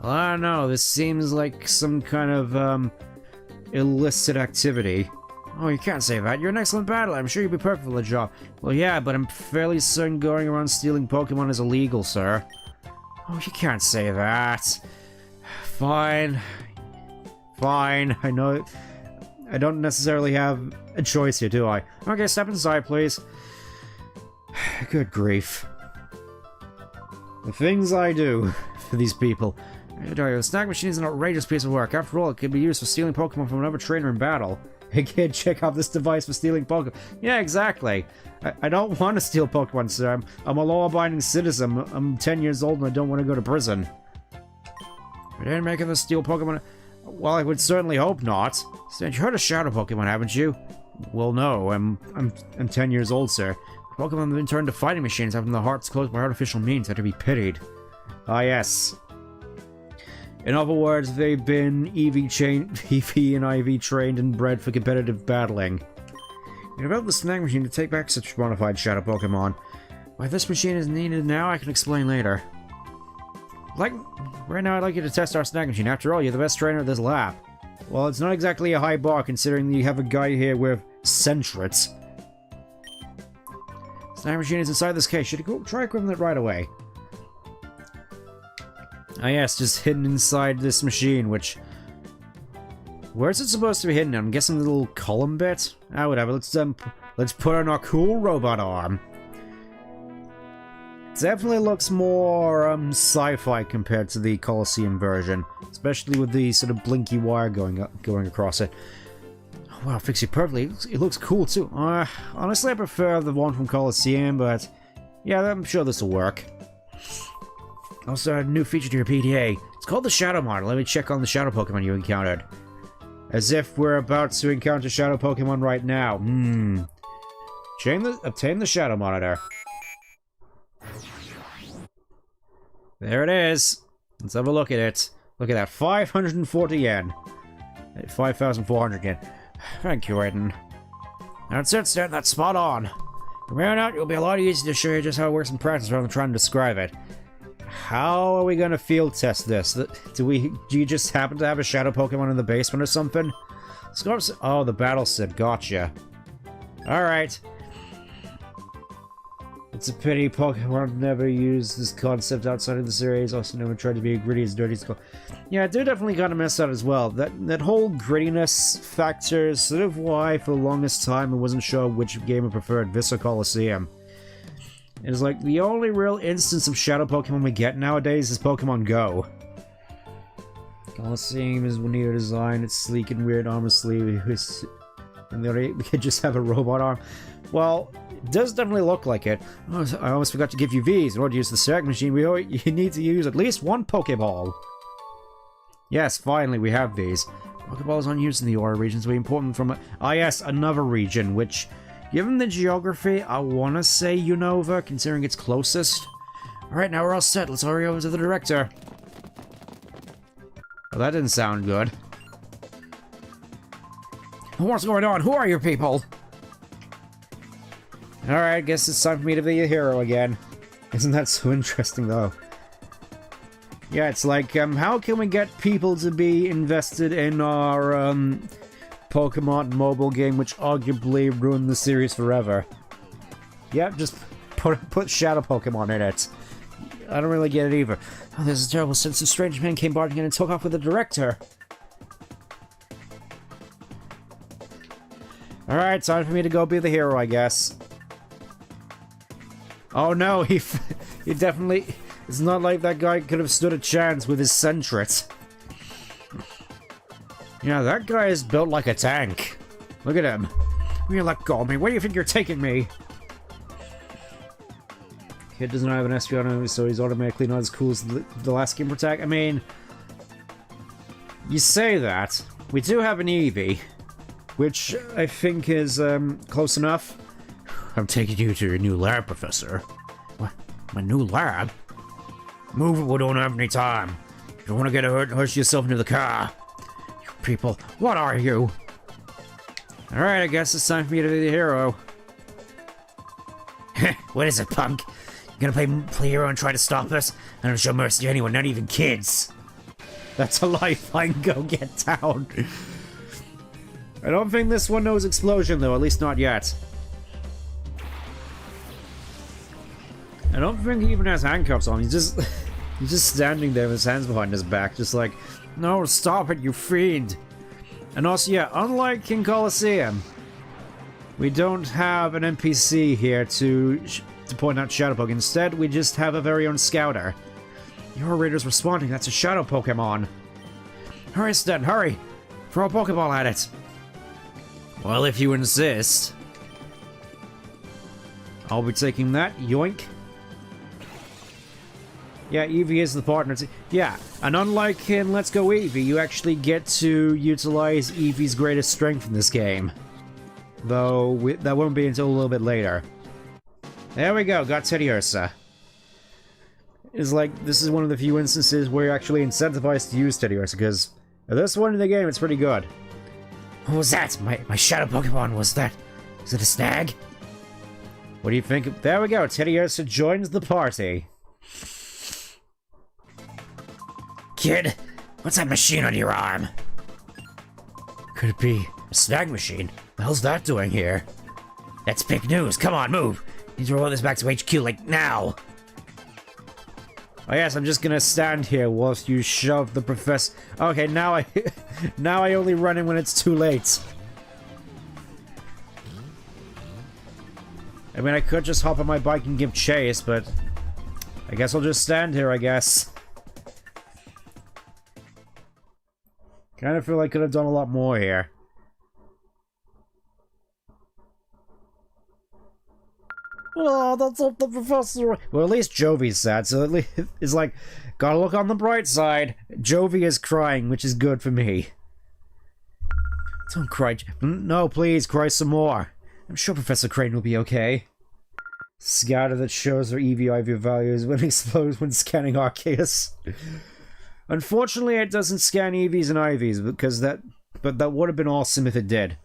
Well, I don't know. This seems like some kind of, illicit activity. Oh, you can't say that. You're an excellent battler. I'm sure you'd be perfect for the job. Well, yeah, but I'm fairly certain going around stealing Pokemon is illegal, sir. Oh, you can't say that. Fine. Fine. I know... I don't necessarily have a choice here, do I? Okay, step inside, please. Good grief. The things I do for these people. I tell you, the snag machine is an outrageous piece of work. After all, it can be used for stealing Pokemon from another trainer in battle. Hey kid, check out this device for stealing Pokemon. Yeah, exactly. I don't want to steal Pokemon, sir. I'm a law-abiding citizen. I'm 10 years old and I don't want to go to prison. I didn't make this steal Pokemon... Well, I would certainly hope not. Stan, you heard of Shadow Pokemon, haven't you? Well, no. I'm 10 years old, sir. Pokemon have been turned to fighting machines, having their hearts closed by artificial means. Are to be pitied. Ah, yes. In other words, they've been Eevee and IV trained and bred for competitive battling. You developed the snag machine to take back such bona fide Shadow Pokemon. Why this machine is needed now, I can explain later. Right now I'd like you to test our snag machine. After all, you're the best trainer at this lab. Well, it's not exactly a high bar considering that you have a guy here with Centrets. Snag machine is inside this case. Should you go try equipping it right away? Ah yes, just hidden inside this machine, which... Where's it supposed to be hidden? I'm guessing the little column bit? Ah, whatever, let's put on our cool robot arm. Definitely looks more sci-fi compared to the Colosseum version, especially with the sort of blinky wire going across it. Oh, wow, fits you perfectly. It looks cool too. Honestly, I prefer the one from Colosseum, but yeah, I'm sure this will work. Also, a new feature to your PDA. It's called the Shadow Model. Let me check on the Shadow Pokemon you encountered. As if we're about to encounter Shadow Pokemon right now. Obtain the Shadow Monitor. There it is. Let's have a look at it. Look at that, 540 yen. 5,400 yen. Thank you, Aiden. That's it, Stan. That's spot on. From here on out, it'll be a lot easier to show you just how it works in practice rather than trying to describe it. How are we gonna field test this? Do you just happen to have a Shadow Pokemon in the basement or something? Oh, the Battle Sim. Gotcha. Alright. It's a pity Pokemon never used this concept outside of the series. Also, no one tried to be gritty as dirty as... Yeah, I do definitely kind of miss that as well. That whole grittiness factor is sort of why, for the longest time, I wasn't sure which game I preferred, this or Colosseum. It's like, the only real instance of Shadow Pokemon we get nowadays is Pokemon Go. Colosseum is neat design, it's sleek and weird armor sleeve, and we could just have a robot arm. Well, it does definitely look like it. Oh, I almost forgot to give you these. In order to use the Select Machine, you need to use at least one Pokeball. Yes, finally, we have these. Pokeballs aren't used in the Aura regions. We import them from yes, another region, which, given the geography, I want to say Unova, considering it's closest. Alright, now we're all set. Let's hurry over to the director. Well, that didn't sound good. What's going on? Who are you people? Alright, guess it's time for me to be a hero again. Isn't that so interesting, though? Yeah, it's like, how can we get people to be invested in our, Pokemon mobile game, which arguably ruined the series forever? Yep, just put Shadow Pokemon in it. I don't really get it either. Oh, there's a terrible sense of strange man came barging in and took off with the director. Alright, time for me to go be the hero, I guess. Oh no, he definitely... It's not like that guy could have stood a chance with his Sentret. Yeah, that guy is built like a tank. Look at him. Will you let go of me? Where do you think you're taking me? Kid doesn't have an SP on him, so he's automatically not as cool as the last Game Protect. I mean... You say that. We do have an Eevee, which I think is close enough. I'm taking you to your new lab, Professor. What? My new lab? Move it, we don't have any time. You don't want to get hurt and hush yourself into the car. You people, what are you? Alright, I guess it's time for me to be the hero. What is it, punk? You gonna play hero and try to stop us? I don't show mercy to anyone, not even kids. That's a lie, fine, go get down. I don't think this one knows explosion, though, at least not yet. I don't think he even has handcuffs on. He's just standing there with his hands behind his back, just like, no, stop it, you fiend. And also, yeah, unlike in Colosseum, we don't have an NPC here to point out Shadow Pokemon. Instead, we just have a very own Scouter. Your Raider's responding. That's a Shadow Pokemon. Hurry, Stan, hurry! Throw a Pokeball at it. Well, if you insist. I'll be taking that. Yoink. Yeah, Eevee is the partner. Yeah, and unlike in Let's Go Eevee, you actually get to utilize Eevee's greatest strength in this game. Though, that won't be until a little bit later. There we go, got Teddiursa. It's like, this is one of the few instances where you're actually incentivized to use Teddiursa, because at this one in the game, it's pretty good. What was that? My Shadow Pokemon, was that? Is it a snag? What do you think? There we go, Teddiursa joins the party. Kid, what's that machine on your arm? Could it be a snag machine? The hell's that doing here? That's big news. Come on, move. Need to roll this back to HQ, like, now. Oh yes, I'm just gonna stand here whilst you shove the professor. Okay, now I now I only run in when it's too late. I mean, I could just hop on my bike and give chase, but I guess I'll just stand here, I guess. Kind of feel like I could have done a lot more here. Oh, that's up the professor. Well, at least Jovie's sad, so at least it's like, gotta look on the bright side. Jovie is crying, which is good for me. Don't cry. No, please, cry some more. I'm sure Professor Crane will be okay. Scatter that shows her Eevee IV values when it explodes when scanning Arceus. Unfortunately, it doesn't scan EVs and IVs, but that would have been awesome if it did.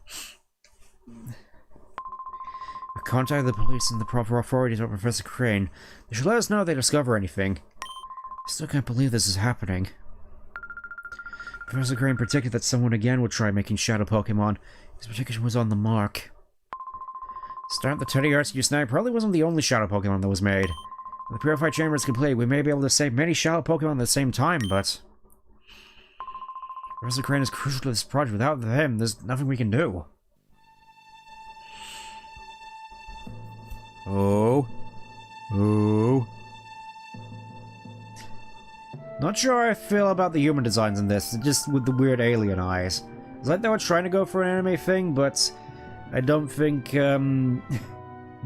We contacted the police and the proper authorities about Professor Crane. They should let us know if they discover anything. I still can't believe this is happening. Professor Crane predicted that someone again would try making shadow Pokemon. His prediction was on the mark. Start the Teddy Arts you snagged probably wasn't the only shadow Pokemon that was made. When the Purified Chamber is complete, we may be able to save many shadow Pokemon at the same time, but Professor Crane is crucial to this project. Without him, there's nothing we can do. Oh. Oh. Not sure how I feel about the human designs in this, just with the weird alien eyes. It's like they were trying to go for an anime thing, but I don't think, the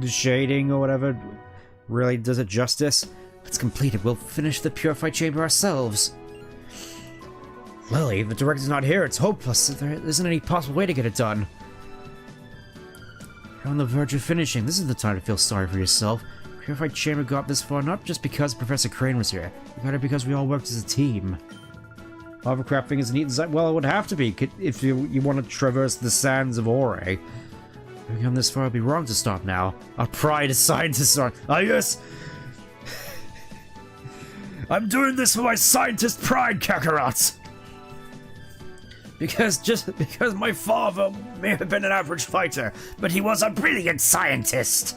shading or whatever really does it justice. It's completed. We'll finish the Purified Chamber ourselves. Lily, the director's not here. It's hopeless. There isn't any possible way to get it done. You're on the verge of finishing. This is the time to feel sorry for yourself. Purified Chamber got this far not just because Professor Crane was here. We got it because we all worked as a team. Hovercraft thing is a neat design. Well, it would have to be if you want to traverse the sands of Ore. We've come this far, it'd be wrong to stop now. Our pride as scientists are. Ah, yes! I'm doing this for my scientist pride, Kakarot! Because my father may have been an average fighter, but he was a brilliant scientist!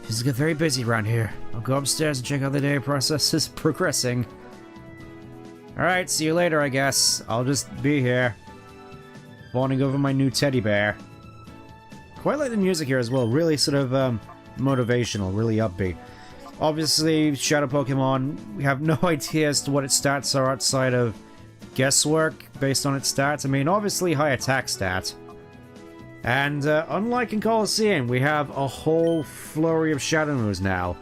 Things get very busy around here. I'll go upstairs and check how the day process is progressing. Alright, see you later, I guess. I'll just be here. Bonding over my new teddy bear. Quite like the music here as well. Really sort of motivational, really upbeat. Obviously, Shadow Pokemon, we have no idea as to what its stats are outside of guesswork based on its stats. I mean, obviously high attack stat. And unlike in Colosseum, we have a whole flurry of Shadow moves now.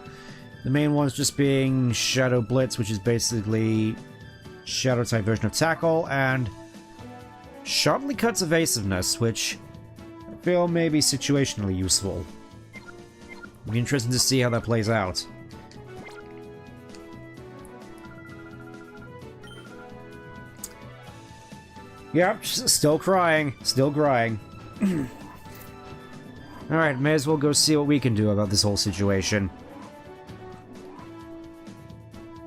The main ones just being Shadow Blitz, which is basically Shadow type version of Tackle, and Sharply Cut's Evasiveness, which I feel may be situationally useful. It'll be interesting to see how that plays out. Yep, still crying. Still crying. Alright, may as well go see what we can do about this whole situation.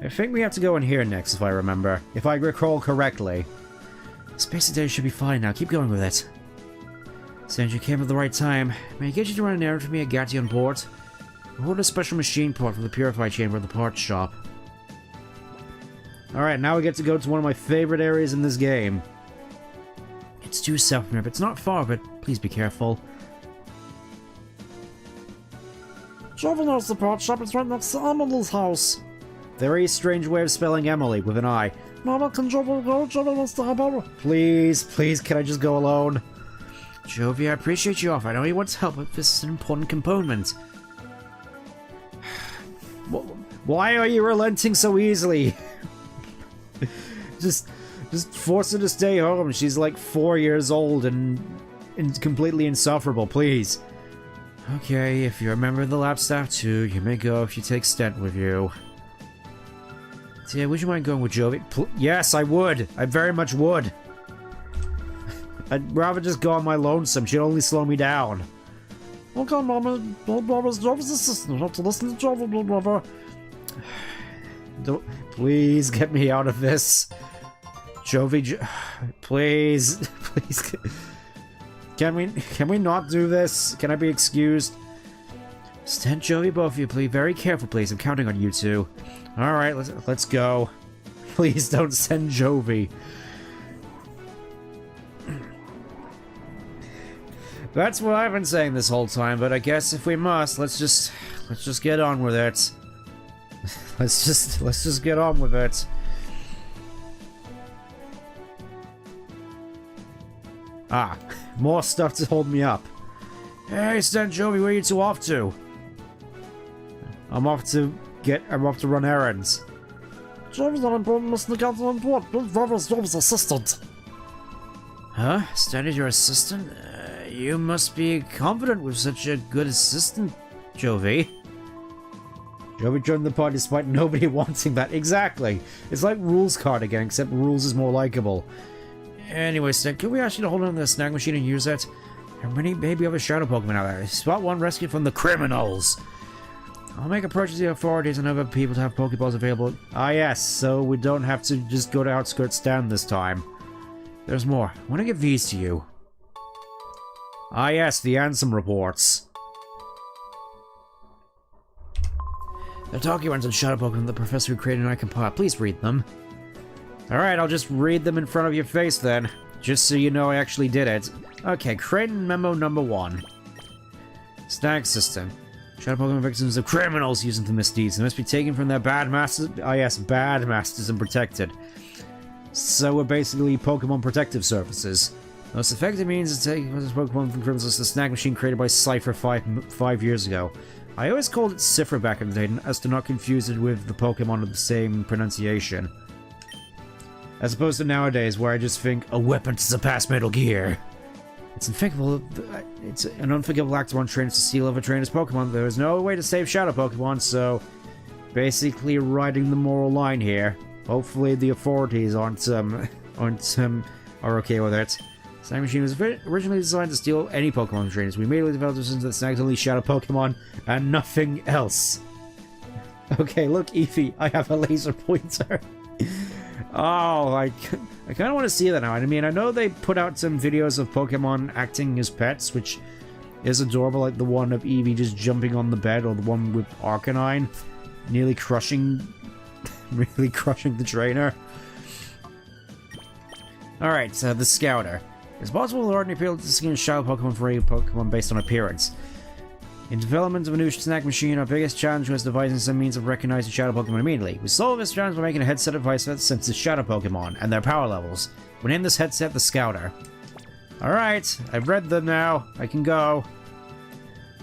I think we have to go in here next, if I remember. If I recall correctly. Space Day should be fine now. Keep going with it. Since you came at the right time, may I get you to run an errand for me at Gation Port? I ordered a special machine part for the Purified Chamber at the parts shop. Alright, now we get to go to one of my favorite areas in this game. It's due south from here, but it's not far, but please be careful. Jovie knows the part shop is right next to Emily's house. Very strange way of spelling Emily, with an I. Mama, can Jovie go? Jovie wants to help out. Please, please, can I just go alone? Jovie, I appreciate you offer. I know you want to help, but this is an important component. Why are you relenting so easily? Just force her to stay home. She's like 4 years old and completely insufferable, please. Okay, if you're a member of the lab staff too, you may go if you take Stent with you. Yeah, would you mind going with Jovie? Yes, I would. I very much would. I'd rather just go on my lonesome. She'd only slow me down. Okay, Mama. Big Brother's Jovie's assistant. You have to listen to Jovie, Big Brother. Don't, please get me out of this. Jovie, please. Please. Can we not do this? Can I be excused? Stand Joey, both of you, please. Very careful, please. I'm counting on you two. Alright, let's go. Please don't send Jovi. That's what I've been saying this whole time, but I guess if we must, let's just get on with it. let's just get on with it. Ah, more stuff to hold me up. Hey, Stan Jovi, where are you two off to? I'm off to run errands. Jovi's not important, Mr. Captain, important. Big Brother's Jovi's assistant. Huh? Stan is your assistant? You must be confident with such a good assistant, Jovi. Jovi joined the party despite nobody wanting that. Exactly. It's like Rules card again, except Rules is more likable. Anyway, Stan, can we ask you to hold on to the snack machine and use it? There are many maybe other shadow Pokemon out there. Spot one rescued from the criminals. I'll make a purchase to the authorities and other people to have Pokeballs available. Ah yes, so we don't have to just go to Outskirts Stand this time. There's more. I want to give these to you. Ah yes, the Ansem reports. The documents on Shadow Pokemon the professor who created and I compiled. Please read them. Alright, I'll just read them in front of your face then. Just so you know I actually did it. Okay, Creighton Memo number 1. Snag System. Shadow Pokemon victims of criminals using the misdeeds. They must be taken from their bad masters. Ah yes, bad masters and protected. So we're basically Pokemon protective services. The most effective means to take Pokemon from criminals is the snag machine created by Cypher five years ago. I always called it Cypher back in the day, as to not confuse it with the Pokemon of the same pronunciation. As opposed to nowadays, where I just think, a weapon to surpass Metal Gear. It's an unforgivable act to one trainer to steal other trainers' Pokemon. There is no way to save Shadow Pokemon, so basically riding the moral line here. Hopefully the authorities are okay with it. Snag Machine was originally designed to steal any Pokemon trainers. We immediately developed this into the snags only Shadow Pokemon and nothing else. Okay, look, Eevee, I have a laser pointer. Oh, I kind of want to see that now. I mean, I know they put out some videos of Pokemon acting as pets, which is adorable, like the one of Eevee just jumping on the bed, or the one with Arcanine nearly crushing the trainer. Alright, the Scouter. It's possible for ordinary people to skin Shadow Pokemon for any Pokemon based on appearance. In development of a new snack machine, our biggest challenge was devising some means of recognizing Shadow Pokemon immediately. We solved this challenge by making a headset device that senses Shadow Pokemon and their power levels. We named this headset the Scouter. Alright, I've read them now. I can go.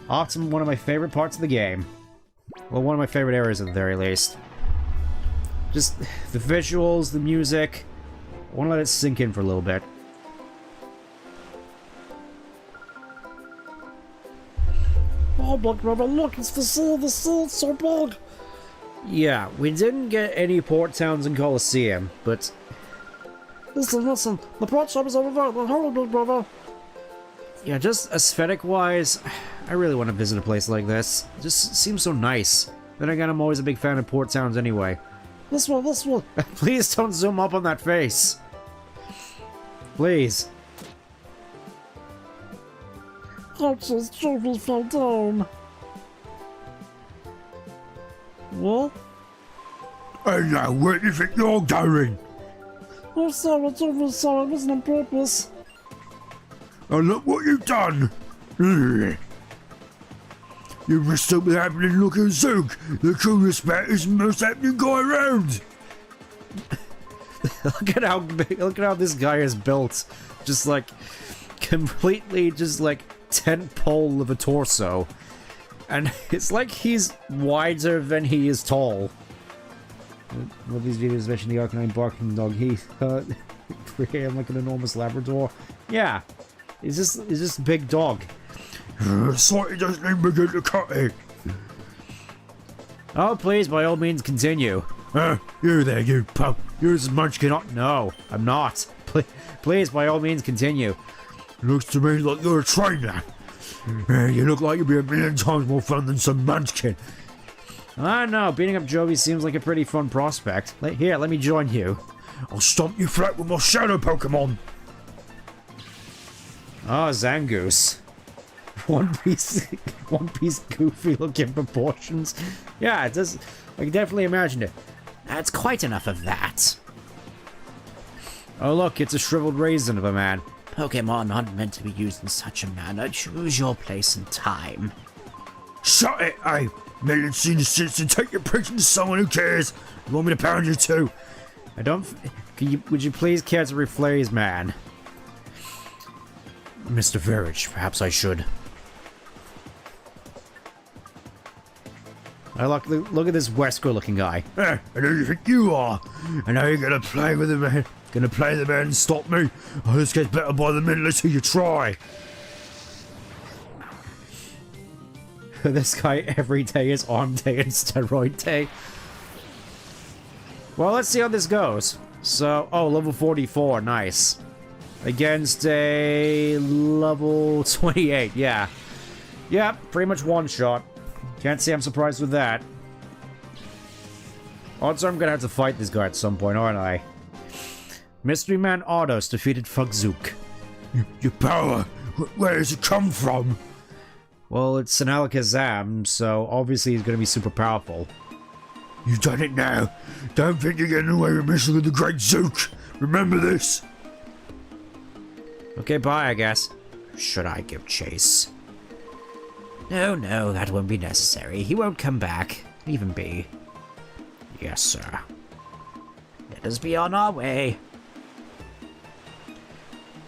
Off to one of my favorite parts of the game. Well, one of my favorite areas at the very least. Just the visuals, the music. I want to let it sink in for a little bit. Oh, big brother, look, it's the sea, it's so big. Yeah, we didn't get any port towns in Colosseum, but... Listen, the port shop is over there, hurry, big brother. Yeah, just aesthetic-wise, I really want to visit a place like this. It just seems so nice. Then again, I'm always a big fan of port towns anyway. This one. Please don't zoom up on that face. Please. Ouch's Jovi fell down. What? And now, where do you think you're going? Oh, sorry, Jovi, sorry, it wasn't on purpose. And look what you've done! You must stop the happening looking Zook, the coolest, baddest, most happening guy around! Look at how this guy is built. Just like, completely just like tent pole of a torso. And it's like he's wider than he is tall. One of these videos mentioned the Arcanine barking dog. He created like an enormous Labrador. Yeah. He's just a big dog. Sorry, doesn't even begin to cut it. Oh, please, by all means, continue. You there, you pup. You're this munchkin. No, I'm not. Please, by all means, continue. Looks to me like you're a trainer. You look like you'd be a million times more fun than some munchkin. I don't know, beating up Jovi seems like a pretty fun prospect. Here, let me join you. I'll stomp you flat with my shadow Pokemon. Oh, Zangoose. One Piece goofy looking proportions. Yeah, it does. I can definitely imagine it. That's quite enough of that. Oh look, it's a shriveled raisin of a man. Pokemon aren't meant to be used in such a manner. Choose your place and time. Shut it, hey! Million senior citizen, take your preaching to someone who cares. You want me to pound you too? I don't. Would you please care to rephrase, man? Mr. Verge, perhaps I should. Look at this Wesker-looking guy. And who do you think you are? And now you're gonna play with the man? Gonna play the man and stop me? Oh, this gets better by the minute. Let's see you try. This guy every day is arm day and steroid day. Well, let's see how this goes. So, oh, level 44, nice. Against a level 28, yeah. Yeah, pretty much one shot. Can't say I'm surprised with that. Odds are I'm gonna have to fight this guy at some point, aren't I? Mystery Man Autos defeated Fugzook. Your power, where does it come from? Well, it's an Alakazam, so obviously he's gonna be super powerful. You've done it now. Don't think you're getting away with messing with the Great Zook. Remember this. Okay, bye, I guess. Should I give chase? No, that won't be necessary. He won't come back. Leave him be. Yes, sir. Let us be on our way.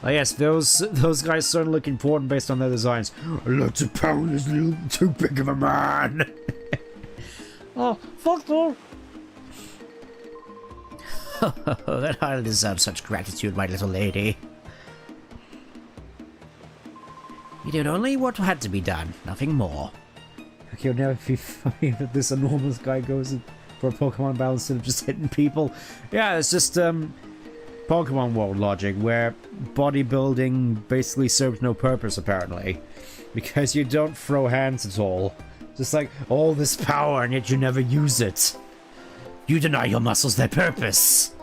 Oh yes, those guys certainly look important based on their designs. Lots of power, this little too big of a man. Oh, fuck you! That hardly deserves such gratitude, my little lady. You did only what had to be done, nothing more. Okay, it'll never be funny that this enormous guy goes for a Pokemon battle instead of just hitting people. Yeah, it's just Pokemon World logic, where bodybuilding basically serves no purpose, apparently. Because you don't throw hands at all. Just like, all this power, and yet you never use it. You deny your muscles their purpose.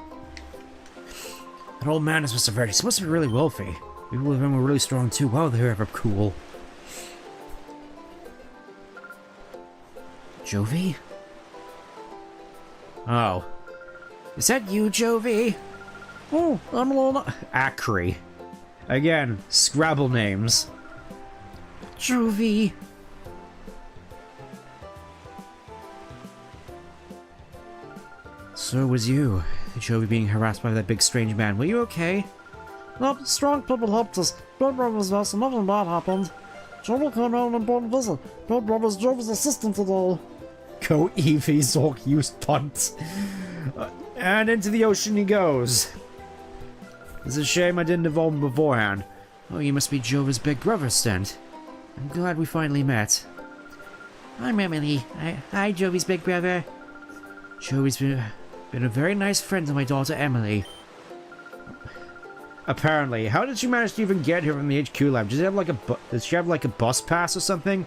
That old man is Mr. Verdi. He's supposed to be really wealthy. People with him were really strong too. Wow, they're ever cool. Jovie? Oh. Is that you, Jovie? Oh, I'm alone. Acri. Again, Scrabble names. Jovie. So it was you, Joey, being harassed by that big strange man. Were you okay? Nope, strong people helped us. Blood Brothers there, so nothing bad happened. Jovi came out on an important visit. Blood Brothers Jovi's assistant today. Go Eevee, Zork, use punt. And into the ocean he goes. It's a shame I didn't evolve him beforehand. Oh, you must be Jovi's big brother, Stent. I'm glad we finally met. I'm Emily. Hi, Jovi's big brother. Jovi's been a very nice friend to my daughter, Emily. Apparently. How did she manage to even get here from the HQ lab? Does she have like a bus pass or something?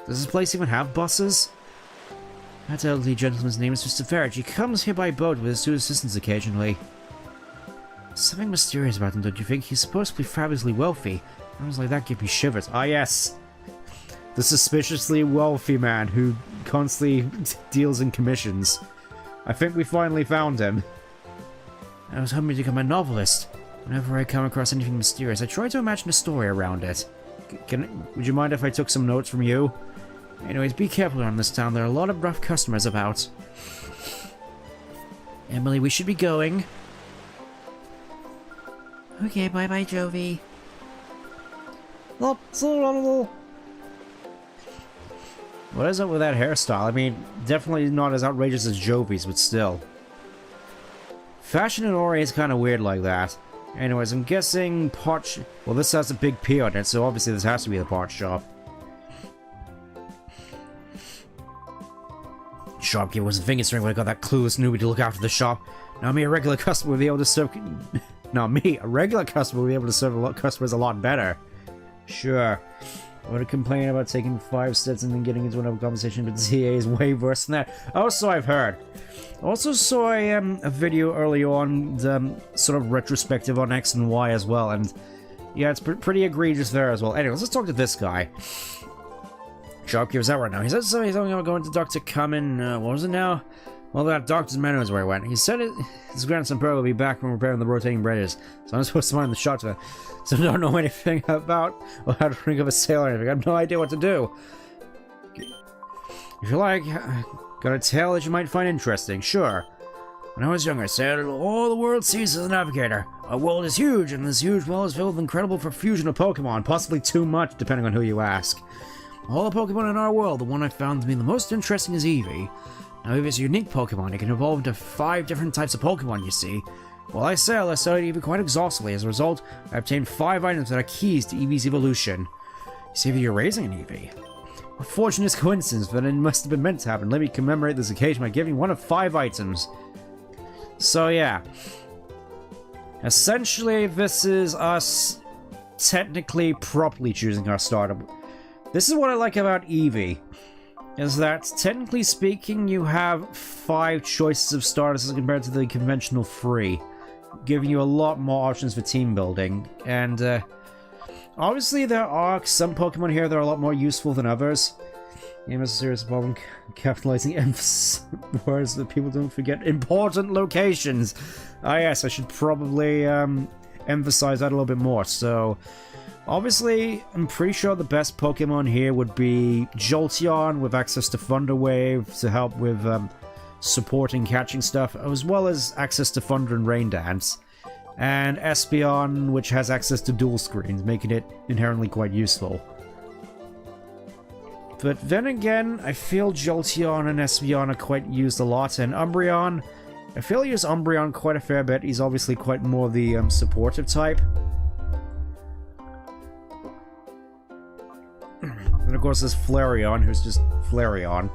Does this place even have buses? That elderly gentleman's name is Mr. Farage. He comes here by boat with his two assistants occasionally. Something mysterious about him, don't you think? He's supposed to be fabulously wealthy. Sounds like that give me shivers. Ah, yes. The suspiciously wealthy man who constantly deals in commissions. I think we finally found him. I was hoping to become a novelist. Whenever I come across anything mysterious, I try to imagine a story around it. Would you mind if I took some notes from you? Anyways, be careful around this town. There are a lot of rough customers about. Emily, we should be going. Okay, bye-bye, Jovie. Nope, see you, Emily. What is up with that hairstyle? I mean, definitely not as outrageous as Jovie's, but still. Fashion in Ori is kind of weird like that. Anyways, I'm guessing pot... Well, this has a big P on it, so obviously this has to be the pot shop. Shopkeeper was a finger string when I got that clueless newbie to look after the shop. Now me, a regular customer, would be able to serve... Not me, a regular customer would be able to serve customers a lot better. Sure. I would complain about taking 5 steps and then getting into another conversation, but TA is way worse than that. Also, I've heard. Also saw a video early on, sort of retrospective on X and Y as well, and Yeah, it's pretty egregious there as well. Anyways, let's talk to this guy. Shopkeeper's out right now. He said something about going to Dr. Cumming, what was it now? Well, that doctor's man knows where he went. He said his grandson Pearl will be back from repairing the rotating bridges. So I'm supposed to mind the shot to so I don't know anything about or how to ring of a sail or anything. I have no idea what to do. If you like, got a tale that you might find interesting. Sure. When I was younger, I said, all the world sees as a navigator. Our world is huge, and this huge world is filled with incredible profusion of Pokemon, possibly too much, depending on who you ask. All the Pokemon in our world, the one I found to be the most interesting is Eevee. Now, Eevee is a unique Pokemon. It can evolve into 5 different types of Pokemon, you see. While I sail, I studied Eevee quite exhaustively. As a result, I obtained 5 items that are keys to Eevee's evolution. You see, you're raising an Eevee. A fortunate coincidence, but it must have been meant to happen. Let me commemorate this occasion by giving one of 5 items. So, yeah. Essentially, this is us technically properly choosing our starter. This is what I like about Eevee. Is that, technically speaking, you have 5 choices of starters as compared to the conventional 3, giving you a lot more options for team building. And obviously there are some Pokemon here that are a lot more useful than others. Game has a serious problem capitalizing emphasis words that people don't forget important locations. Ah yes, I should probably emphasize that a little bit more. So obviously, I'm pretty sure the best Pokemon here would be Jolteon with access to Thunder Wave to help with supporting catching stuff, as well as access to Thunder and Rain Dance. And Espeon, which has access to dual screens, making it inherently quite useful. But then again, I feel Jolteon and Espeon are quite used a lot, and Umbreon, I feel I use Umbreon quite a fair bit. He's obviously quite more the supportive type. And of course there's Flareon, who's just Flareon.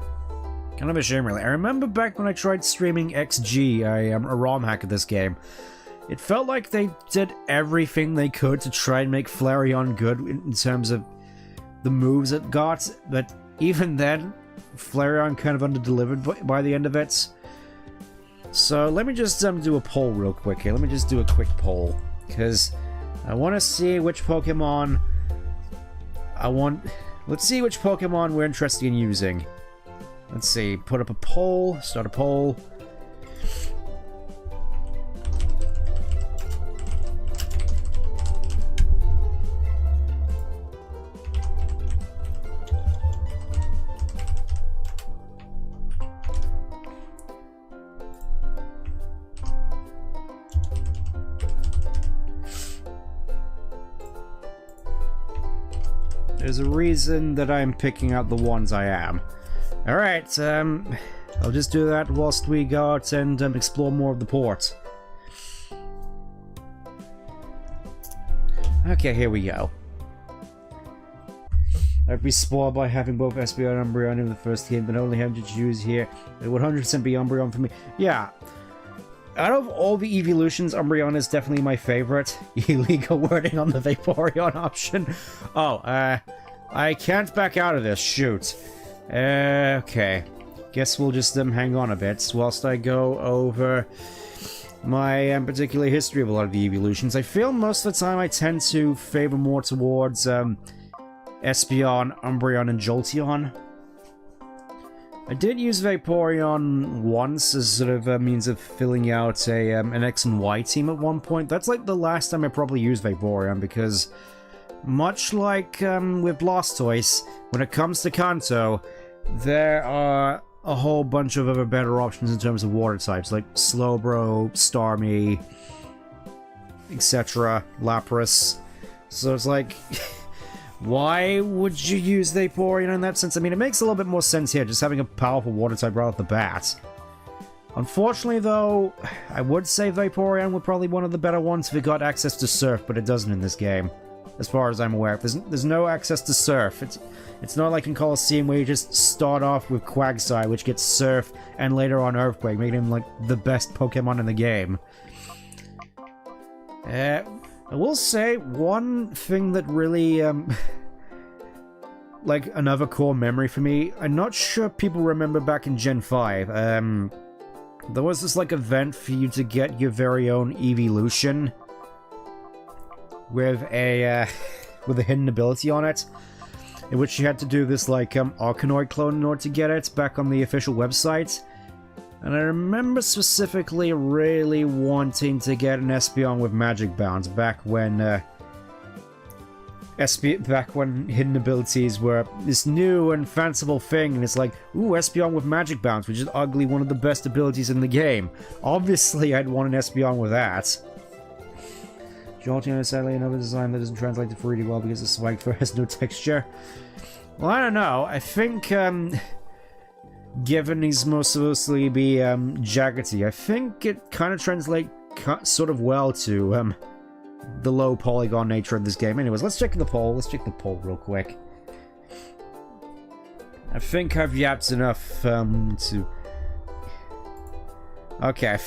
Kind of a shame, really. I remember back when I tried streaming XG, a ROM hack of this game. It felt like they did everything they could to try and make Flareon good in terms of the moves it got, but even then, Flareon kind of under-delivered by the end of it. So let me just do a poll real quick here. Let me just do a quick poll, because I want to see which Pokemon let's see which Pokemon we're interested in using. Let's see, put up a poll, start a poll. There's a reason that I'm picking out the ones I am. Alright, I'll just do that whilst we go out and explore more of the port. Okay, here we go. I'd be spoiled by having both Espeon and Umbreon in the first game, but only having to choose here. It would 100% be Umbreon for me. Yeah. Out of all the evolutions, Umbreon is definitely my favorite. Illegal wording on the Vaporeon option. Oh, I can't back out of this. Shoot. Okay. Guess we'll just hang on a bit whilst I go over my particular history of a lot of the evolutions. I feel most of the time I tend to favor more towards Espeon, Umbreon, and Jolteon. I did use Vaporeon once as sort of a means of filling out an X and Y team at one point. That's like the last time I probably used Vaporeon, because much like with Blastoise, when it comes to Kanto, there are a whole bunch of other better options in terms of water types, like Slowbro, Starmie, etc., Lapras. So it's like... why would you use Vaporeon in that sense? I mean, it makes a little bit more sense here, just having a powerful water type right off the bat. Unfortunately, though, I would say Vaporeon would probably be one of the better ones if it got access to Surf, but it doesn't in this game, as far as I'm aware. There's no access to Surf. It's not like in Colosseum where you just start off with Quagsire, which gets Surf, and later on Earthquake, making him, like, the best Pokemon in the game. I will say, one thing that really, like, another core memory for me, I'm not sure people remember back in Gen 5, there was this, like, event for you to get your very own evolution, with a with a hidden ability on it, in which you had to do this like Arkanoid clone in order to get it back on the official website. And I remember specifically really wanting to get an Espeon with Magic Bounce back when hidden abilities were this new and fanciful thing, and it's like, ooh, Espeon with Magic Bounce, which is ugly one of the best abilities in the game. Obviously, I'd want an Espeon with that. Jolteon is sadly another design that doesn't translate to Furry well because the spike fur has no texture. Well, I don't know. I think, given he's most supposedly be jaggedy, I think it kind of translates sort of well to the low polygon nature of this game. Anyways, let's check the poll. Let's check the poll real quick. I think I've yapped enough to... Okay,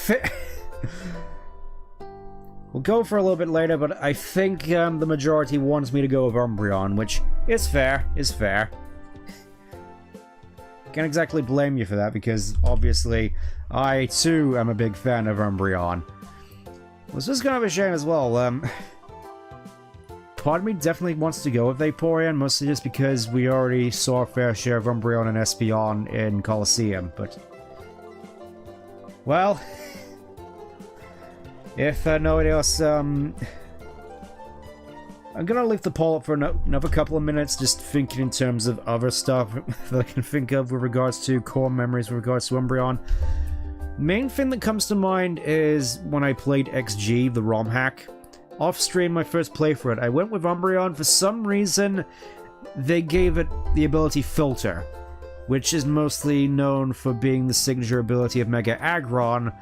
we'll go for a little bit later, but I think the majority wants me to go with Umbreon, which is fair, Can't exactly blame you for that, because obviously I too am a big fan of Umbreon. Well, it's just kind of a shame as well. Part of me definitely wants to go with Vaporeon, mostly just because we already saw a fair share of Umbreon and Espeon in Colosseum, but... Well... If nobody else, I'm gonna leave the poll up for another couple of minutes, just thinking in terms of other stuff that I can think of with regards to core memories with regards to Umbreon. Main thing that comes to mind is when I played XG, the ROM hack. Off stream, my first playthrough, I went with Umbreon. For some reason, they gave it the ability Filter, which is mostly known for being the signature ability of Mega Aggron,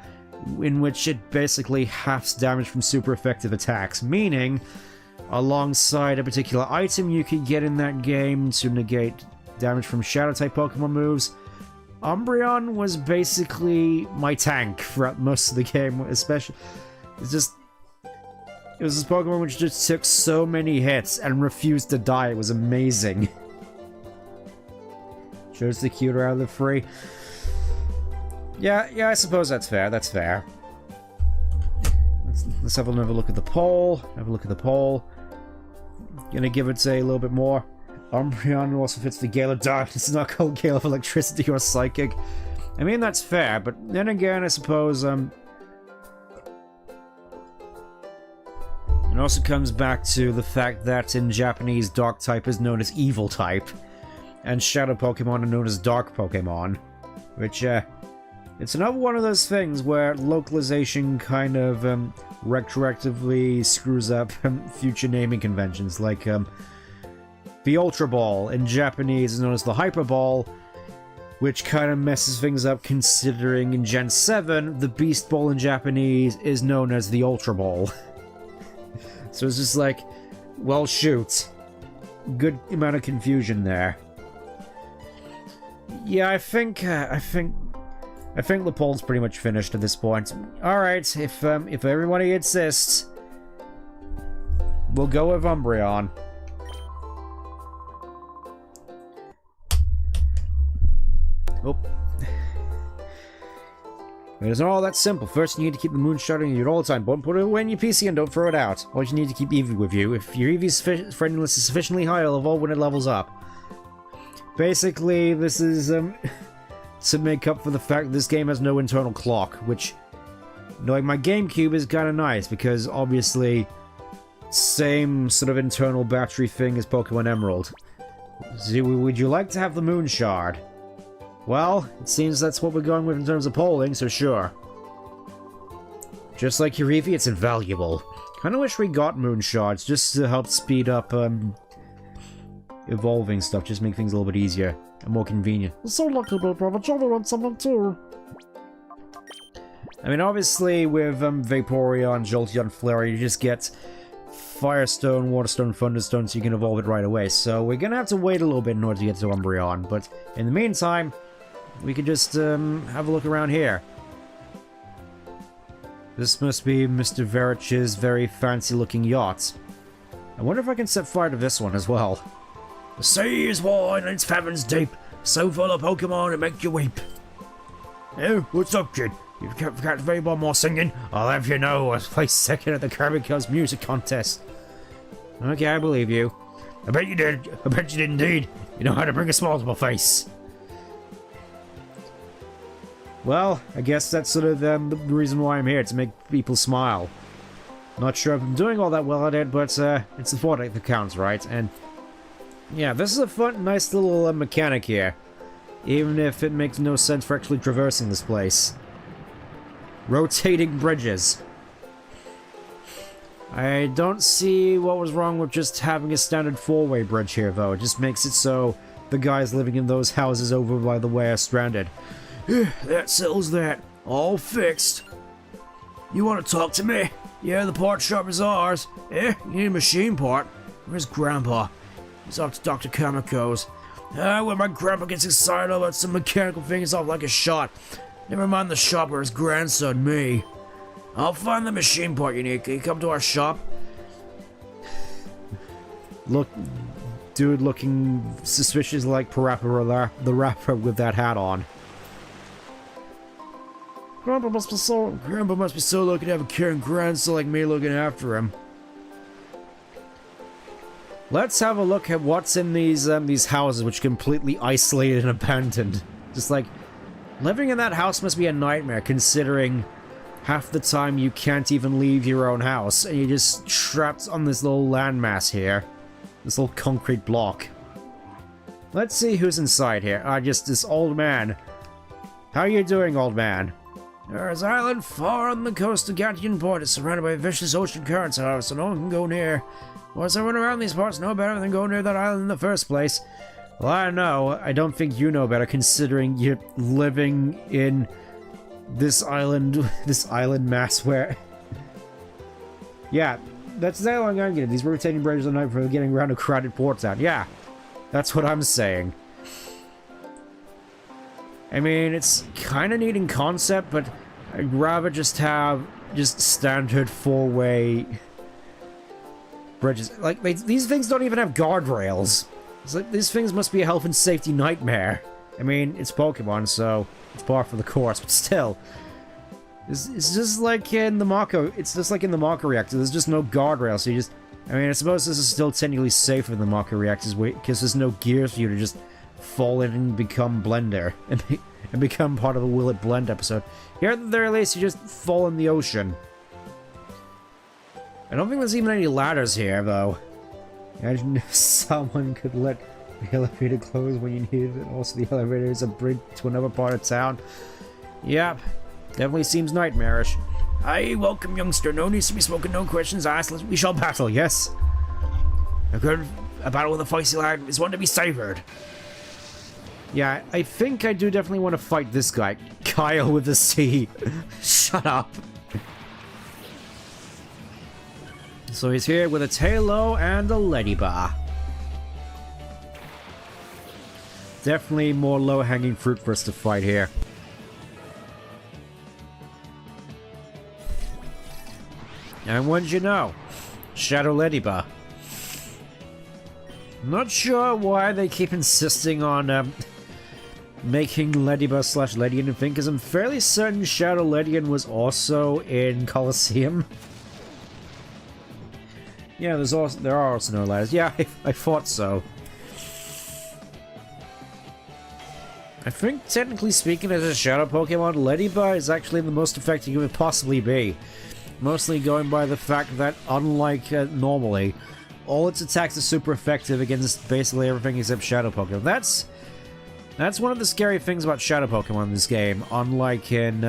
in which it basically halves damage from super effective attacks, meaning alongside a particular item you could get in that game to negate damage from Shadow-type Pokemon moves, Umbreon was basically my tank throughout most of the game, especially... It was this Pokemon which just took so many hits and refused to die. It was amazing. Chose the cuter out of the three. Yeah, I suppose that's fair, Let's have another look at the poll. Gonna give it a little bit more. Umbreon also fits the Gale of Darkness. It's not called Gale of Electricity or Psychic. I mean, that's fair, but then again, I suppose, it also comes back to the fact that in Japanese, Dark type is known as Evil type, and Shadow Pokemon are known as Dark Pokemon, which, it's another one of those things where localization kind of retroactively screws up future naming conventions, like the Ultra Ball in Japanese is known as the Hyper Ball, which kind of messes things up considering in Gen 7 the Beast Ball in Japanese is known as the Ultra Ball. So it's just like, well, shoot. Good amount of confusion there. Yeah, I think the poll's pretty much finished at this point. Alright, if everybody insists, we'll go with Umbreon. Oh. It isn't all that simple. First, you need to keep the moon shard in you all the time. Don't put it away in your PC and don't throw it out. Or you need to keep Eevee with you. If your Eevee's friendliness is sufficiently high, it'll evolve when it levels up. Basically, this is, to make up for the fact that this game has no internal clock, which, like, my GameCube is kind of nice, because obviously, same sort of internal battery thing as Pokemon Emerald. So, would you like to have the Moon Shard? Well, it seems that's what we're going with in terms of polling, so sure. Just like your Eevee, it's invaluable. Kinda wish we got Moon Shards, just to help speed up, evolving stuff, just make things a little bit easier. And more convenient. You're so lucky, big brother. Johnny wants something too. I mean, obviously, with Vaporeon, Jolteon, Flurry, you just get Firestone, Waterstone, Thunderstone, so you can evolve it right away. So we're gonna have to wait a little bit in order to get to Umbreon. But in the meantime, we could just have a look around here. This must be Mr. Verich's very fancy-looking yacht. I wonder if I can set fire to this one as well. The sea is wide and its fathoms deep, so full of Pokemon it makes you weep. Oh, what's up, kid? You forgot to play one more singing? I'll have you know I placed second at the Kirby Girls music contest. Okay, I believe you. I bet you did. I bet you did indeed. You know how to bring a smile to my face. Well, I guess that's sort of the reason why I'm here, to make people smile. Not sure if I'm doing all that well at it, but it's the thought that counts, right? And yeah, this is a fun, nice little mechanic here. Even if it makes no sense for actually traversing this place. Rotating bridges. I don't see what was wrong with just having a standard four-way bridge here, though. It just makes it so the guys living in those houses over by the way are stranded. That settles that. All fixed. You want to talk to me? Yeah, the part shop is ours. You need a machine part. Where's Grandpa? He's off to Dr. Kamiko's. When my grandpa gets excited about some mechanical thing, he's off like a shot. Never mind the shop or his grandson, me. I'll find the machine part you need. Can you come to our shop? Look, dude looking suspicious like Parappa the rapper with that hat on. Grandpa must be so lucky to have a caring grandson like me looking after him. Let's have a look at what's in these houses, which are completely isolated and abandoned. Just like, living in that house must be a nightmare, considering half the time you can't even leave your own house, and you're just trapped on this little landmass here. This little concrete block. Let's see who's inside here. Just this old man. How you doing, old man? There's an island far on the coast of Gattian Port. It's surrounded by vicious ocean currents, however, so no one can go near. What's everyone around these parts know better than go near that island in the first place? Well, I don't know. I don't think you know better, considering you're living in this island mass where... Yeah, that's the island I'm getting. These rotating bridges are known for getting around a crowded port town. Yeah, that's what I'm saying. I mean, it's kind of neat in concept, but I'd rather just have standard four-way bridges. Like, these things don't even have guardrails. It's like, these things must be a health and safety nightmare. I mean, it's Pokemon, so it's par for the course, but still. It's just like in the Mako. It's just like in the Mako reactor. There's just no guardrails, so you just... I mean, I suppose this is still technically safer than the Mako reactors, because there's no gears for you to just fall in and become Blender. And become part of a Will It Blend episode. Here at the very least, you just fall in the ocean. I don't think there's even any ladders here, though. Imagine if someone could let the elevator close when you need it, and also the elevator is a bridge to another part of town. Yep, definitely seems nightmarish. Hi, welcome, youngster. No needs to be spoken, no questions asked. We shall battle, yes? A battle with a feisty lad is one to be savoured. Yeah, I think I do definitely want to fight this guy. Kyle with the C. Shut up. So he's here with a Tailo and a Ladybug. Definitely more low-hanging fruit for us to fight here. And what did you know? Shadow Ladybug. Not sure why they keep insisting on making Ladybug / Ledian a thing, because I'm fairly certain Shadow Ledian was also in Colosseum. Yeah, there are also no ladders. Yeah, I thought so. I think, technically speaking, as a Shadow Pokemon, Ladybug is actually the most effective it could possibly be. Mostly going by the fact that, unlike normally, all its attacks are super effective against basically everything except Shadow Pokemon. That's one of the scary things about Shadow Pokemon in this game, unlike in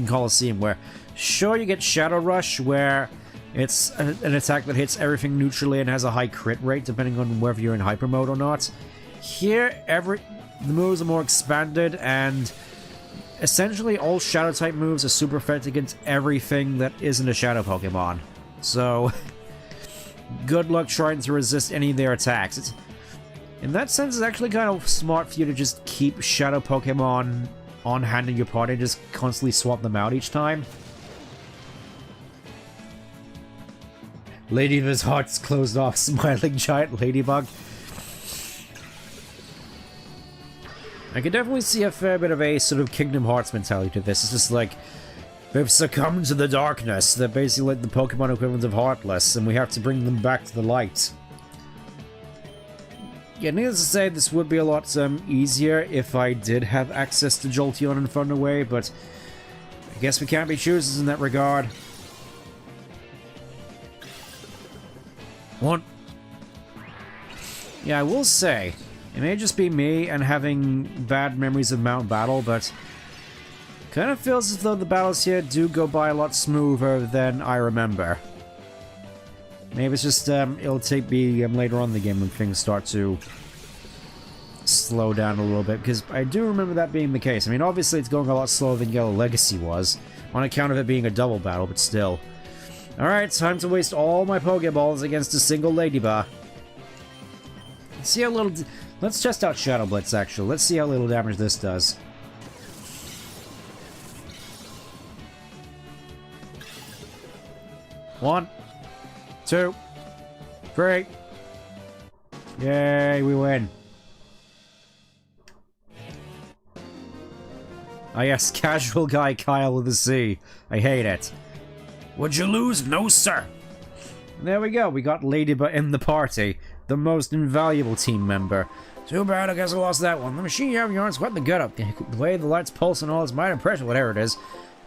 Colosseum, where sure you get Shadow Rush, where it's an attack that hits everything neutrally and has a high crit rate depending on whether you're in hyper mode or not. Here, the moves are more expanded, and essentially all Shadow type moves are super effective against everything that isn't a Shadow Pokemon. So, good luck trying to resist any of their attacks. In that sense, it's actually kind of smart for you to just keep Shadow Pokemon on hand in your party and just constantly swap them out each time. Ladybug's heart's closed off, smiling giant Ladybug. I can definitely see a fair bit of a sort of Kingdom Hearts mentality to this. It's just like, They've succumbed to the darkness. They're basically like the Pokemon equivalent of Heartless, and we have to bring them back to the light. Yeah, needless to say, this would be a lot easier if I did have access to Jolteon and Thunderwave, but I guess we can't be choosers in that regard. What? Yeah, I will say, it may just be me and having bad memories of Mount Battle, but kind of feels as though the battles here do go by a lot smoother than I remember. Maybe it's just, it'll take me later on in the game when things start to slow down a little bit, because I do remember that being the case. I mean, obviously it's going a lot slower than Yellow Legacy was, on account of it being a double battle, but still. Alright, time to waste all my Pokeballs against a single Ladybug. Let's see how little... Let's test out Shadow Blitz, actually. Let's see how little damage this does. One, 2, 3. Yay, we win. Ah yes, casual guy Kyle with a C. I hate it. Would you lose? No, sir. There we go, we got Ladybug in the party. The most invaluable team member. Too bad, I guess I lost that one. The machine you have in your arms sweating the gut up. The way the lights pulse and all is my impression, whatever it is.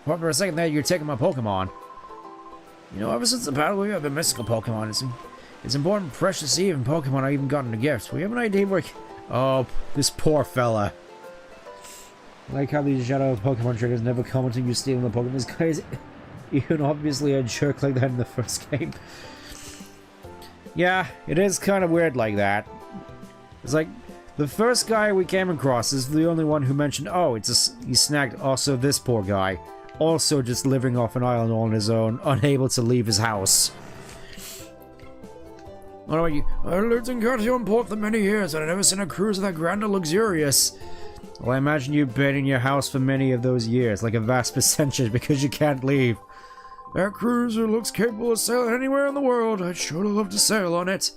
Thought for a second there you're taking my Pokemon. You know, ever since the battle, we have been mystical Pokemon. It's important, precious Eve and Pokemon I even gotten a gift. We have an idea where... Oh, this poor fella. I like how these shadow Pokemon trainers never comment on you stealing the Pokemon. This guy is even obviously a jerk like that in the first game. Yeah, it is kind of weird like that. It's like, the first guy we came across is the only one who mentioned, oh, he snagged also this poor guy. Also just living off an island on his own, unable to leave his house. What about you? I lived in Cartillon Port for many years, and I've never seen a cruiser that grand or luxurious. Well, I imagine you've been in your house for many of those years, like a vast percentage, because you can't leave. That cruiser looks capable of sailing anywhere in the world. I'd sure love to sail on it.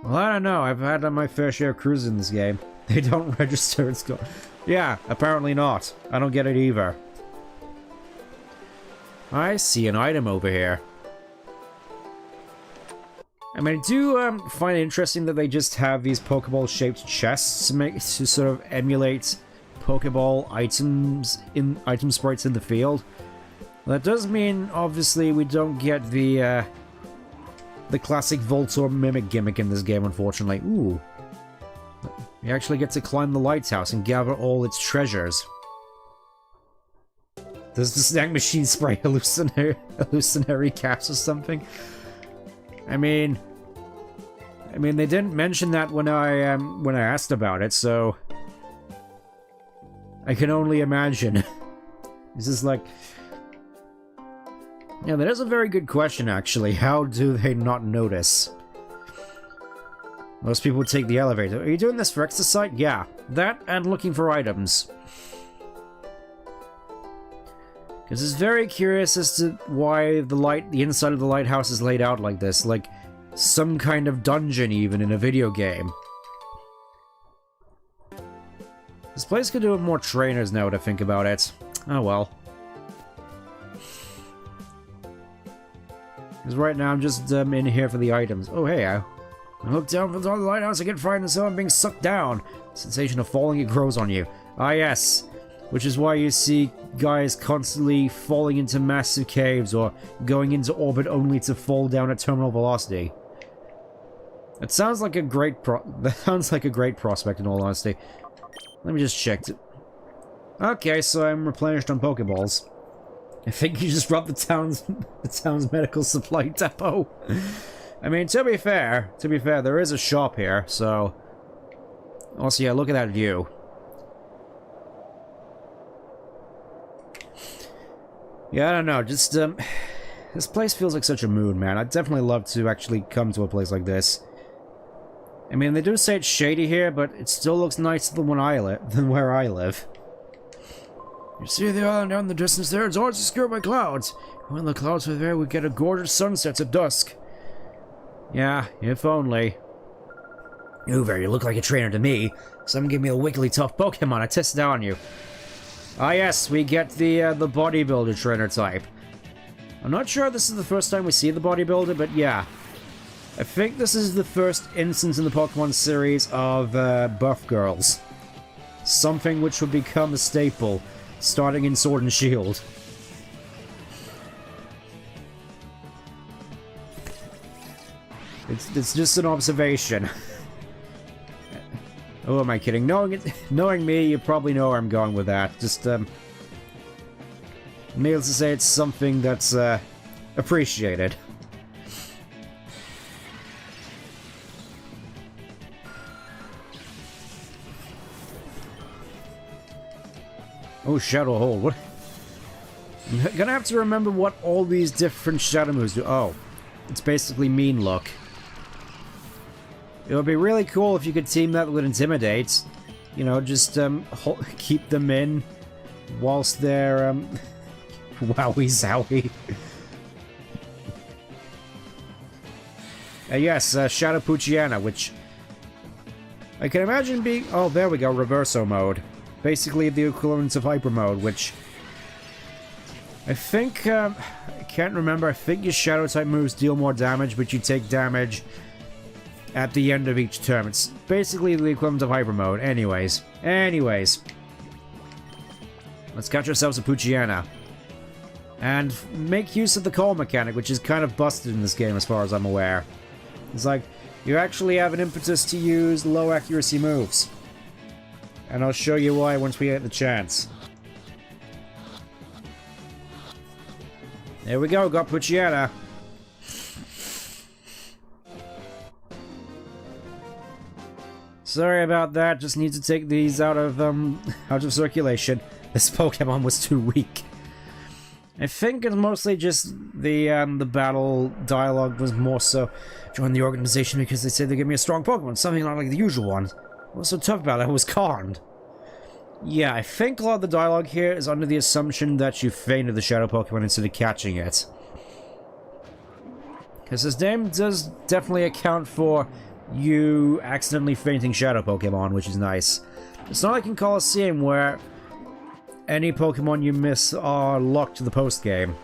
Well, I don't know. I've had my fair share of cruises in this game. They don't register. It's go. Yeah, apparently not. I don't get it either. I see an item over here. I mean, I do find it interesting that they just have these Pokeball-shaped chests to sort of emulate Pokeball items item sprites in the field. That does mean, obviously, we don't get the classic Voltorb mimic gimmick in this game, unfortunately. Ooh. You actually get to climb the lighthouse and gather all its treasures. Does the snack machine spray hallucinatory caps or something? I mean, they didn't mention that when I asked about it, so I can only imagine. This is like, yeah, that is a very good question, actually. How do they not notice? Most people take the elevator. Are you doing this for exercise? Yeah, that and looking for items. Because it's very curious as to why the inside of the lighthouse is laid out like this, like some kind of dungeon even in a video game. This place could do with more trainers now to think about it. Oh well. Because right now I'm just in here for the items. Oh hey, I look down from the top of the lighthouse, I get frightened as though I'm being sucked down. The sensation of falling, it grows on you. Ah yes. Which is why you see guys constantly falling into massive caves or going into orbit only to fall down at terminal velocity. It sounds like a great prospect in all honesty. Let me just check. Okay, so I'm replenished on Pokeballs. I think you just robbed the town's medical supply depot. I mean, to be fair, there is a shop here, so also yeah, look at that view. Yeah, I don't know, just, this place feels like such a mood, man. I'd definitely love to actually come to a place like this. I mean, they do say it's shady here, but it still looks nicer than where I live. You see the island down in the distance there? It's all obscured by clouds. When the clouds were there, we get a gorgeous sunset at dusk. Yeah, if only. Eevee, you look like a trainer to me. Someone give me a wiggly tough Pokemon, I test it out on you. Ah yes, we get the bodybuilder trainer type. I'm not sure this is the first time we see the bodybuilder, but yeah. I think this is the first instance in the Pokemon series of buff girls. Something which would become a staple, starting in Sword and Shield. It's just an observation. Oh, am I kidding? Knowing me, you probably know where I'm going with that. Just, needless to say, it's something that's, appreciated. Oh, Shadow Hold. What? I'm gonna have to remember what all these different Shadow moves do. Oh, it's basically Mean Look. It would be really cool if you could team that with Intimidate. You know, just keep them in whilst they're wowie zowie. Yes, Shadow Poochyena, which I can imagine being... Oh, there we go, Reverso mode. Basically the equivalent of Hyper mode, which I think, I can't remember, I think your Shadow type moves deal more damage, but you take damage at the end of each turn. It's basically the equivalent of Hyper mode. Anyways. Let's catch ourselves a Poochyena. And make use of the call mechanic, which is kind of busted in this game as far as I'm aware. It's like, you actually have an impetus to use low accuracy moves. And I'll show you why once we get the chance. There we go, got Poochyena. Sorry about that, just need to take these out of circulation. This Pokemon was too weak. I think it's mostly just the battle dialogue was more so join the organization because they said they give me a strong Pokemon, something not like the usual one. What's so tough about it? I was calmed. Yeah, I think a lot of the dialogue here is under the assumption that you fainted the Shadow Pokemon instead of catching it. Because this game does definitely account for you accidentally fainting Shadow Pokemon, which is nice. It's not like in Colosseum where any Pokemon you miss are locked to the post-game.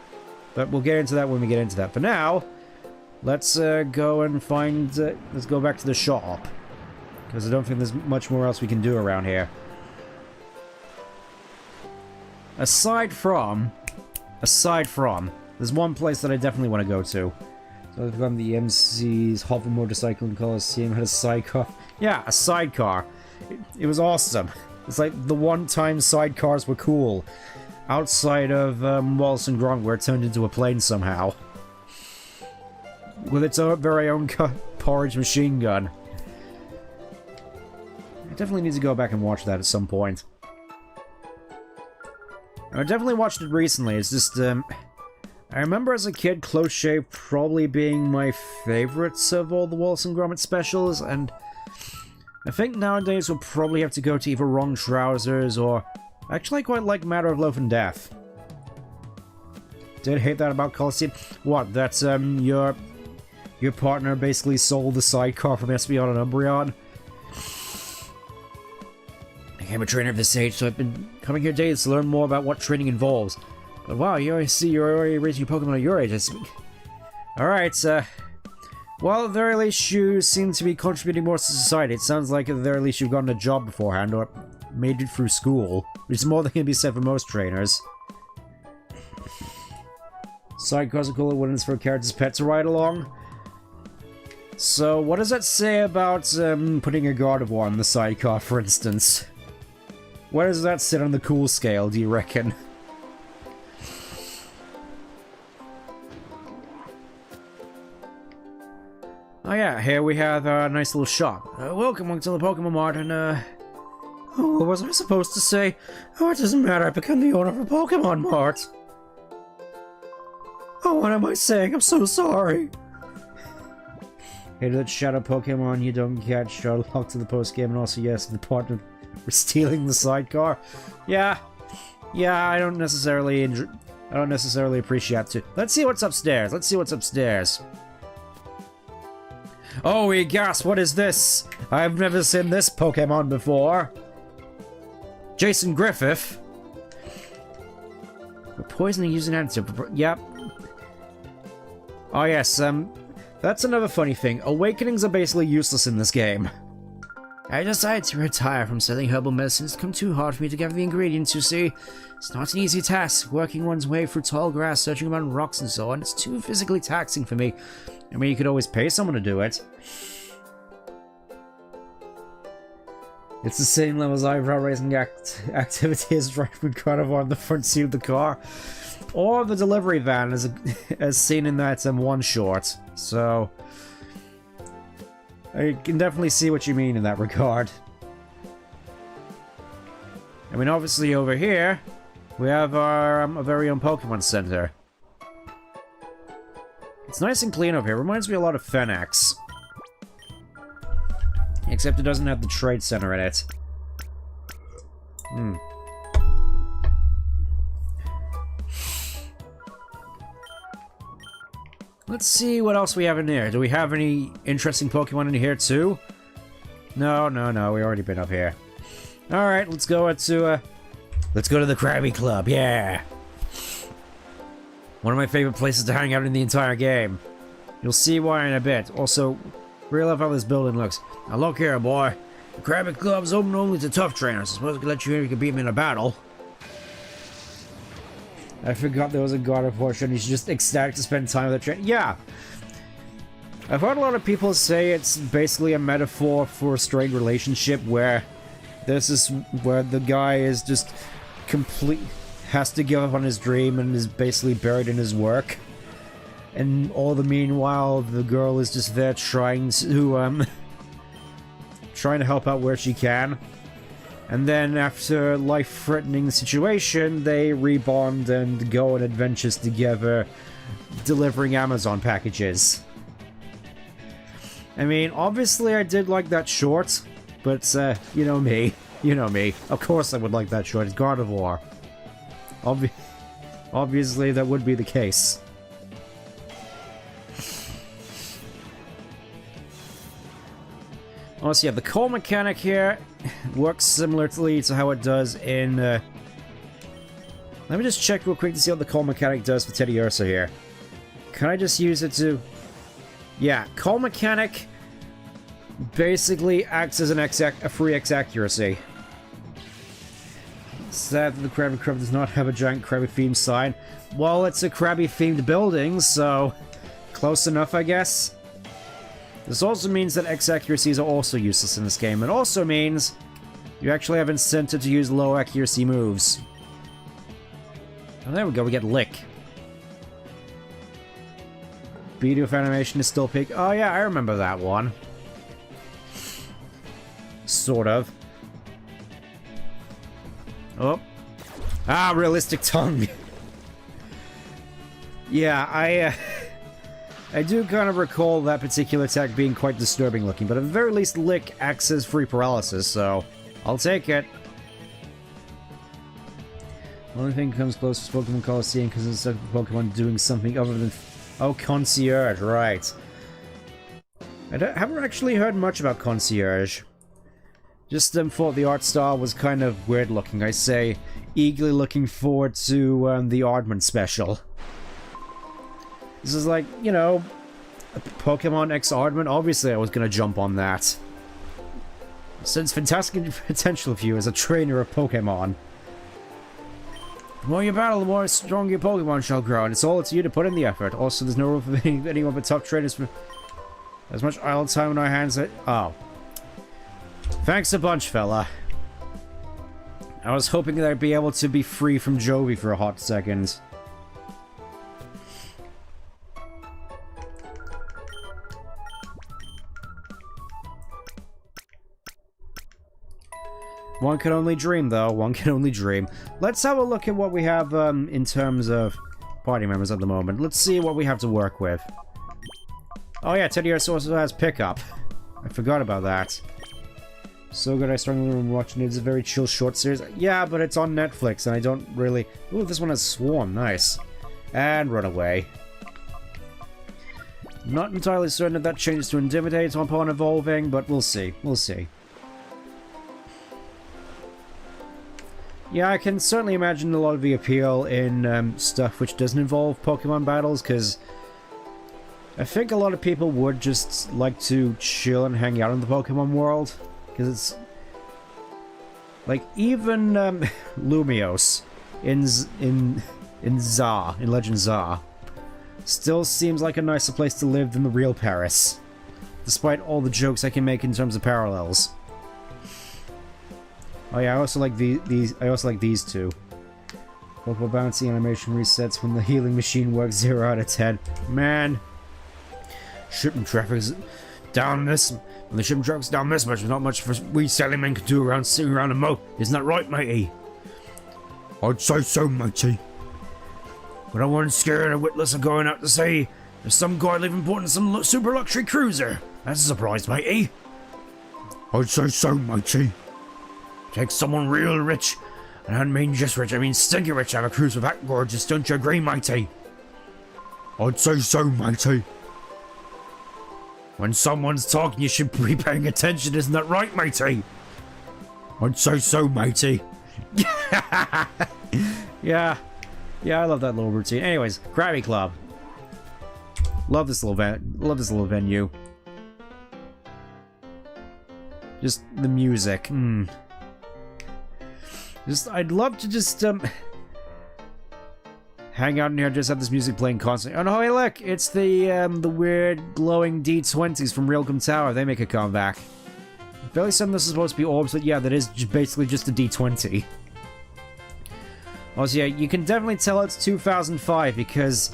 But we'll get into that when we get into that. For now, let's go and find... let's go back to the shop. Because I don't think there's much more else we can do around here. Aside from, there's one place that I definitely want to go to. So I've gone the MC's Hover Motorcycle in Colosseum, had a sidecar. Yeah, a sidecar. It was awesome. It's like the one time sidecars were cool. Outside of Wallace and Gromit, where it turned into a plane somehow. With its own, very own porridge machine gun. I definitely need to go back and watch that at some point. I definitely watched it recently, it's just, I remember as a kid, Close Shave probably being my favorites of all the Wallace and Gromit specials, and I think nowadays we'll probably have to go to either Wrong Trousers or... Actually, I quite like Matter of Life and Death. Did hate that about Colosseum. What, that's, your partner basically sold the sidecar from Espeon and Umbreon? I became a trainer of this age, so I've been coming here daily to learn more about what training involves. But wow, I see you're already raising your Pokemon at your age. Alright, well, at the very least you seem to be contributing more to society. It sounds like at the very least you've gotten a job beforehand, or made it through school. Which is more than can be said for most trainers. Sidecars are cooler when it's for characters' pets to ride along. So, what does that say about putting a Gardevoir on the sidecar, for instance? Where does that sit on the cool scale, do you reckon? Oh yeah, here we have a nice little shop. Welcome to the Pokemon Mart, and oh, what was I supposed to say? Oh, it doesn't matter, I become the owner of a Pokemon Mart. Oh, what am I saying? I'm so sorry. Hey, that Shadow Pokemon you don't catch are locked to the post-game, and also, yes, the partner for stealing the sidecar. Yeah, I don't necessarily appreciate it. Let's see what's upstairs. Oh, egas, what is this? I've never seen this Pokemon before. Jason Griffith. poisoning using antidote. Yep. Oh yes, that's another funny thing. Awakenings are basically useless in this game. I decided to retire from selling herbal medicines. It's become too hard for me to gather the ingredients, you see. It's not an easy task, working one's way through tall grass, searching around rocks and so on. It's too physically taxing for me. I mean, you could always pay someone to do it. It's the same level as eyebrow-raising activity as driving Carnivore on the front seat of the car. Or the delivery van, as seen in that one short. So I can definitely see what you mean in that regard. I mean, obviously over here, we have our very own Pokemon Center. It's nice and clean over here. Reminds me a lot of Fenex. Except it doesn't have the Trade Center in it. Let's see what else we have in here. Do we have any interesting Pokemon in here too? No, we already been up here. Alright, let's go to the Krabby Club, yeah! One of my favorite places to hang out in the entire game. You'll see why in a bit. Also, really love how this building looks. Now look here, boy. The Krabby Club's open only to tough trainers. I suppose I could let you in if you could beat me in a battle. I forgot there was a God of War and he's just ecstatic to spend time with the train. Yeah! I've heard a lot of people say it's basically a metaphor for a strained relationship where this is where the guy is just has to give up on his dream and is basically buried in his work. And all the meanwhile, the girl is just there trying to help out where she can. And then after a life-threatening situation, they rebond and go on adventures together, delivering Amazon packages. I mean, obviously I did like that short, but, you know me. You know me. Of course I would like that short. It's God of War. Obviously that would be the case. Also, yeah, the call mechanic here works similarly to how it does in, Let me just check real quick to see what the call mechanic does for Teddy Ursa here. Can I just use it to... Yeah, call mechanic basically acts as a free X accuracy. Sad that the Krabby Club does not have a giant Krabby-themed sign. Well, it's a Krabby-themed building, so... close enough, I guess. This also means that X accuracies are also useless in this game. It also means you actually have incentive to use low accuracy moves. Oh, there we go, we get Lick. Bidoof animation is still peak. Oh yeah, I remember that one. Sort of. Oh. Ah, realistic tongue. Yeah, I do kind of recall that particular attack being quite disturbing looking, but at the very least Lick acts as free paralysis, so I'll take it. Only thing comes close to Pokemon Coliseum because it's a Pokemon doing something other than... Oh, Concierge, right. I haven't actually heard much about Concierge. Just thought the art style was kind of weird looking. I say, eagerly looking forward to the Aardman special. This is like, you know, a Pokemon X Aardman. Obviously I was gonna jump on that. Since fantastic potential for you as a trainer of Pokemon. The more you battle, the more strong your Pokemon shall grow, and it's all up to you to put in the effort. Also, there's no room for anyone but top trainers for as much idle time in our hands. Oh. Thanks a bunch, fella. I was hoping that I'd be able to be free from Jovi for a hot second. One can only dream, though. One can only dream. Let's have a look at what we have in terms of party members at the moment. Let's see what we have to work with. Oh yeah, Teddy also has pickup. I forgot about that. So good, I strongly remember watching it. It's a very chill short series. Yeah, but it's on Netflix, and I don't really... Ooh, this one has Swarm. Nice. And Runaway. Not entirely certain if that changes to Intimidate upon evolving, but we'll see. We'll see. Yeah, I can certainly imagine a lot of the appeal in stuff which doesn't involve Pokemon battles, because I think a lot of people would just like to chill and hang out in the Pokemon world, because it's... Like, even Lumios in Legend Zar still seems like a nicer place to live than the real Paris, despite all the jokes I can make in terms of parallels. Oh yeah, I also like these two. Pokemon bouncy animation resets when the healing machine works 0 out of 10. Man, shipment traffic is down this. When the shipment traffic's down this much, there's not much for we selling men can do around sitting around a moat. Isn't that right, matey? I'd say so, matey. But I wasn't scared or witless of going out to sea. There's some guy living port in some super luxury cruiser. That's a surprise, matey. I'd say so, matey. Take someone real rich. And I don't mean just rich, I mean stinky rich to have a cruise with that gorgeous, don't you agree, matey? I'd say so, matey. When someone's talking, you should be paying attention, isn't that right, matey? I'd say so, matey. Yeah, I love that little routine. Anyways, Krabby Club. Love this little venue. Just the music. I'd love to just hang out in here and just have this music playing constantly. Oh no, hey look, it's the weird glowing D20s from Realcom Tower. They make a comeback. I'm fairly certain this is supposed to be orbs, but yeah, that is basically just a D20. Also, yeah, you can definitely tell it's 2005 because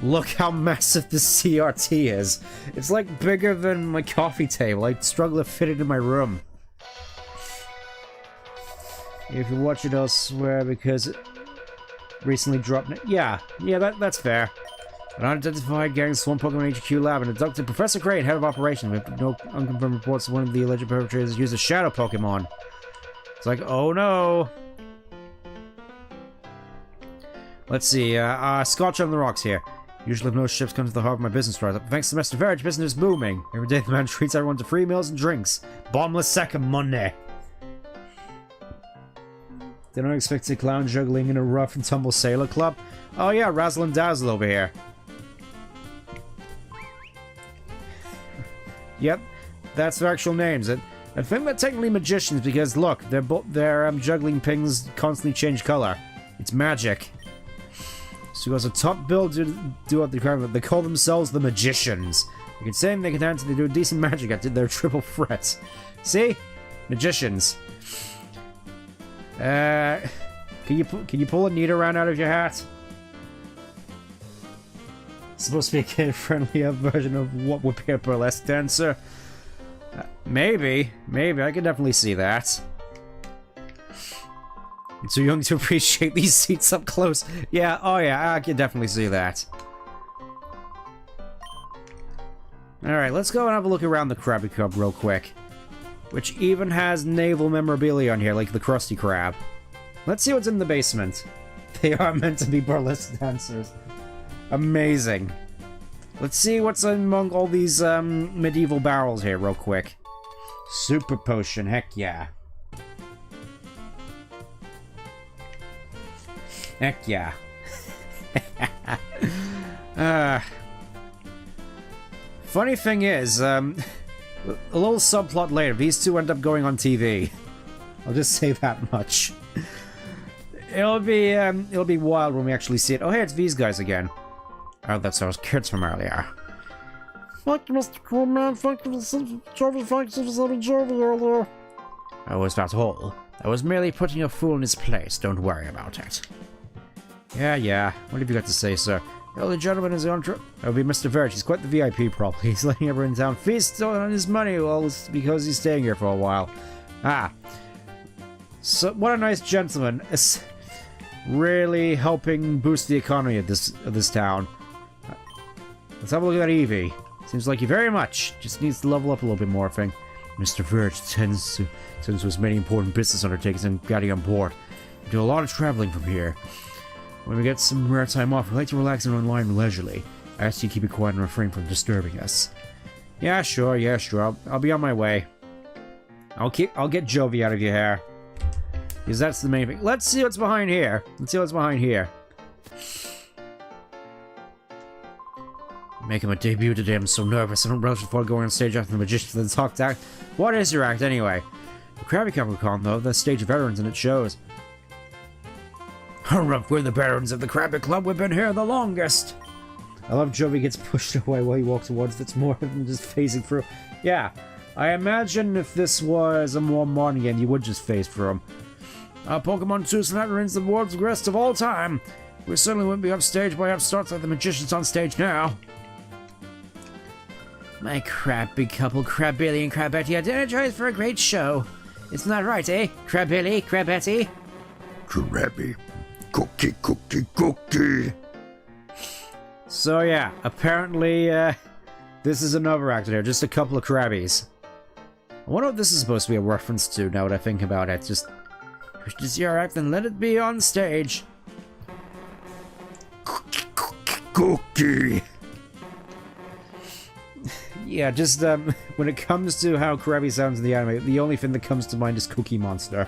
look how massive the CRT is. It's like bigger than my coffee table. I struggle to fit it in my room. If you watch it elsewhere because it recently dropped... Yeah, that's fair. An unidentified gang swarm Pokemon HQ lab and abducted Professor Crane, head of operations, with no unconfirmed reports of one of the alleged perpetrators used a shadow Pokemon. It's like, oh no. Let's see, Scotch on the rocks here. Usually if no ships come to the harbor, my business dries up. Thanks to Mr. Verge, business is booming. Every day the man treats everyone to free meals and drinks. Bombless second Monday. Did not expect a clown juggling in a rough and tumble sailor club. Oh yeah, Razzle and Dazzle over here. Yep, that's their actual names. I think they're technically magicians because look, their juggling pings constantly change color. It's magic. So as a top build do what they can. They call themselves the Magicians. You can say they can dance and they do decent magic at their triple threat. See? Magicians. Can you pull a Nidoran out of your hat? It's supposed to be a kid-friendly version of what would be a burlesque dancer. Maybe. I can definitely see that. I'm too young to appreciate these seats up close. Yeah, oh yeah, I can definitely see that. Alright, let's go and have a look around the Krabby Club real quick. Which even has naval memorabilia on here, like the Krusty Krab. Let's see what's in the basement. They are meant to be burlesque dancers. Amazing. Let's see what's among all these medieval barrels here real quick. Super potion, heck yeah. Heck yeah. Funny thing is, a little subplot later, these two end up going on TV. I'll just say that much. It'll be wild when we actually see it. Oh hey, it's these guys again. Oh, that's those kids from earlier. Thank you, Mr. Coolman. Thank you for Jovi. Thank you for saving Jovi earlier. Oh, was that all? I was merely putting a fool in his place. Don't worry about it. Yeah. What have you got to say, sir? The other gentleman is on trip. That'll be Mr. Verge. He's quite the VIP, probably. He's letting everyone in town feast on his money, well, it's because he's staying here for a while. Ah. So, what a nice gentleman. It's really helping boost the economy of this town. Let's have a look at that Eevee. Seems like you very much. Just needs to level up a little bit more, I think. Mr. Verge tends to his many important business undertakings and getting on board. We do a lot of traveling from here. When we get some rare time off, we like to relax and unwind leisurely. I ask you to keep it quiet and refrain from disturbing us. Yeah, sure. I'll be on my way. I'll get Jovi out of your hair. Because that's the main thing. Let's see what's behind here. Let's see what's behind here. Making my debut today, I'm so nervous. I don't relish before going on stage after the magicians and the talk act. What is your act, anyway? The Krabby Con, though, the stage of veterans, and it shows. Hurrah, we're the veterans of the Krabby Club. We've been here the longest. I love Jovi gets pushed away while he walks towards it. It's more than just phasing through. Yeah, I imagine if this was a more modern game, you would just phase through him. Our Pokemon 2 Snap remains the world's greatest of all time. We certainly wouldn't be upstaged by upstarts like the magicians on stage now. My Krabby couple, Crabbilly and Crabetty, are energized for a great show. Isn't that right, eh? Crabbilly, Crabetty? Krabby. Cookie, cookie, cookie. So yeah, apparently this is another actor here, just a couple of Krabbies. I wonder what this is supposed to be a reference to now that I think about it. Just push to see our act and let it be on stage. Cookie, cookie, cookie. Yeah, just when it comes to how Krabby sounds in the anime, the only thing that comes to mind is Cookie Monster.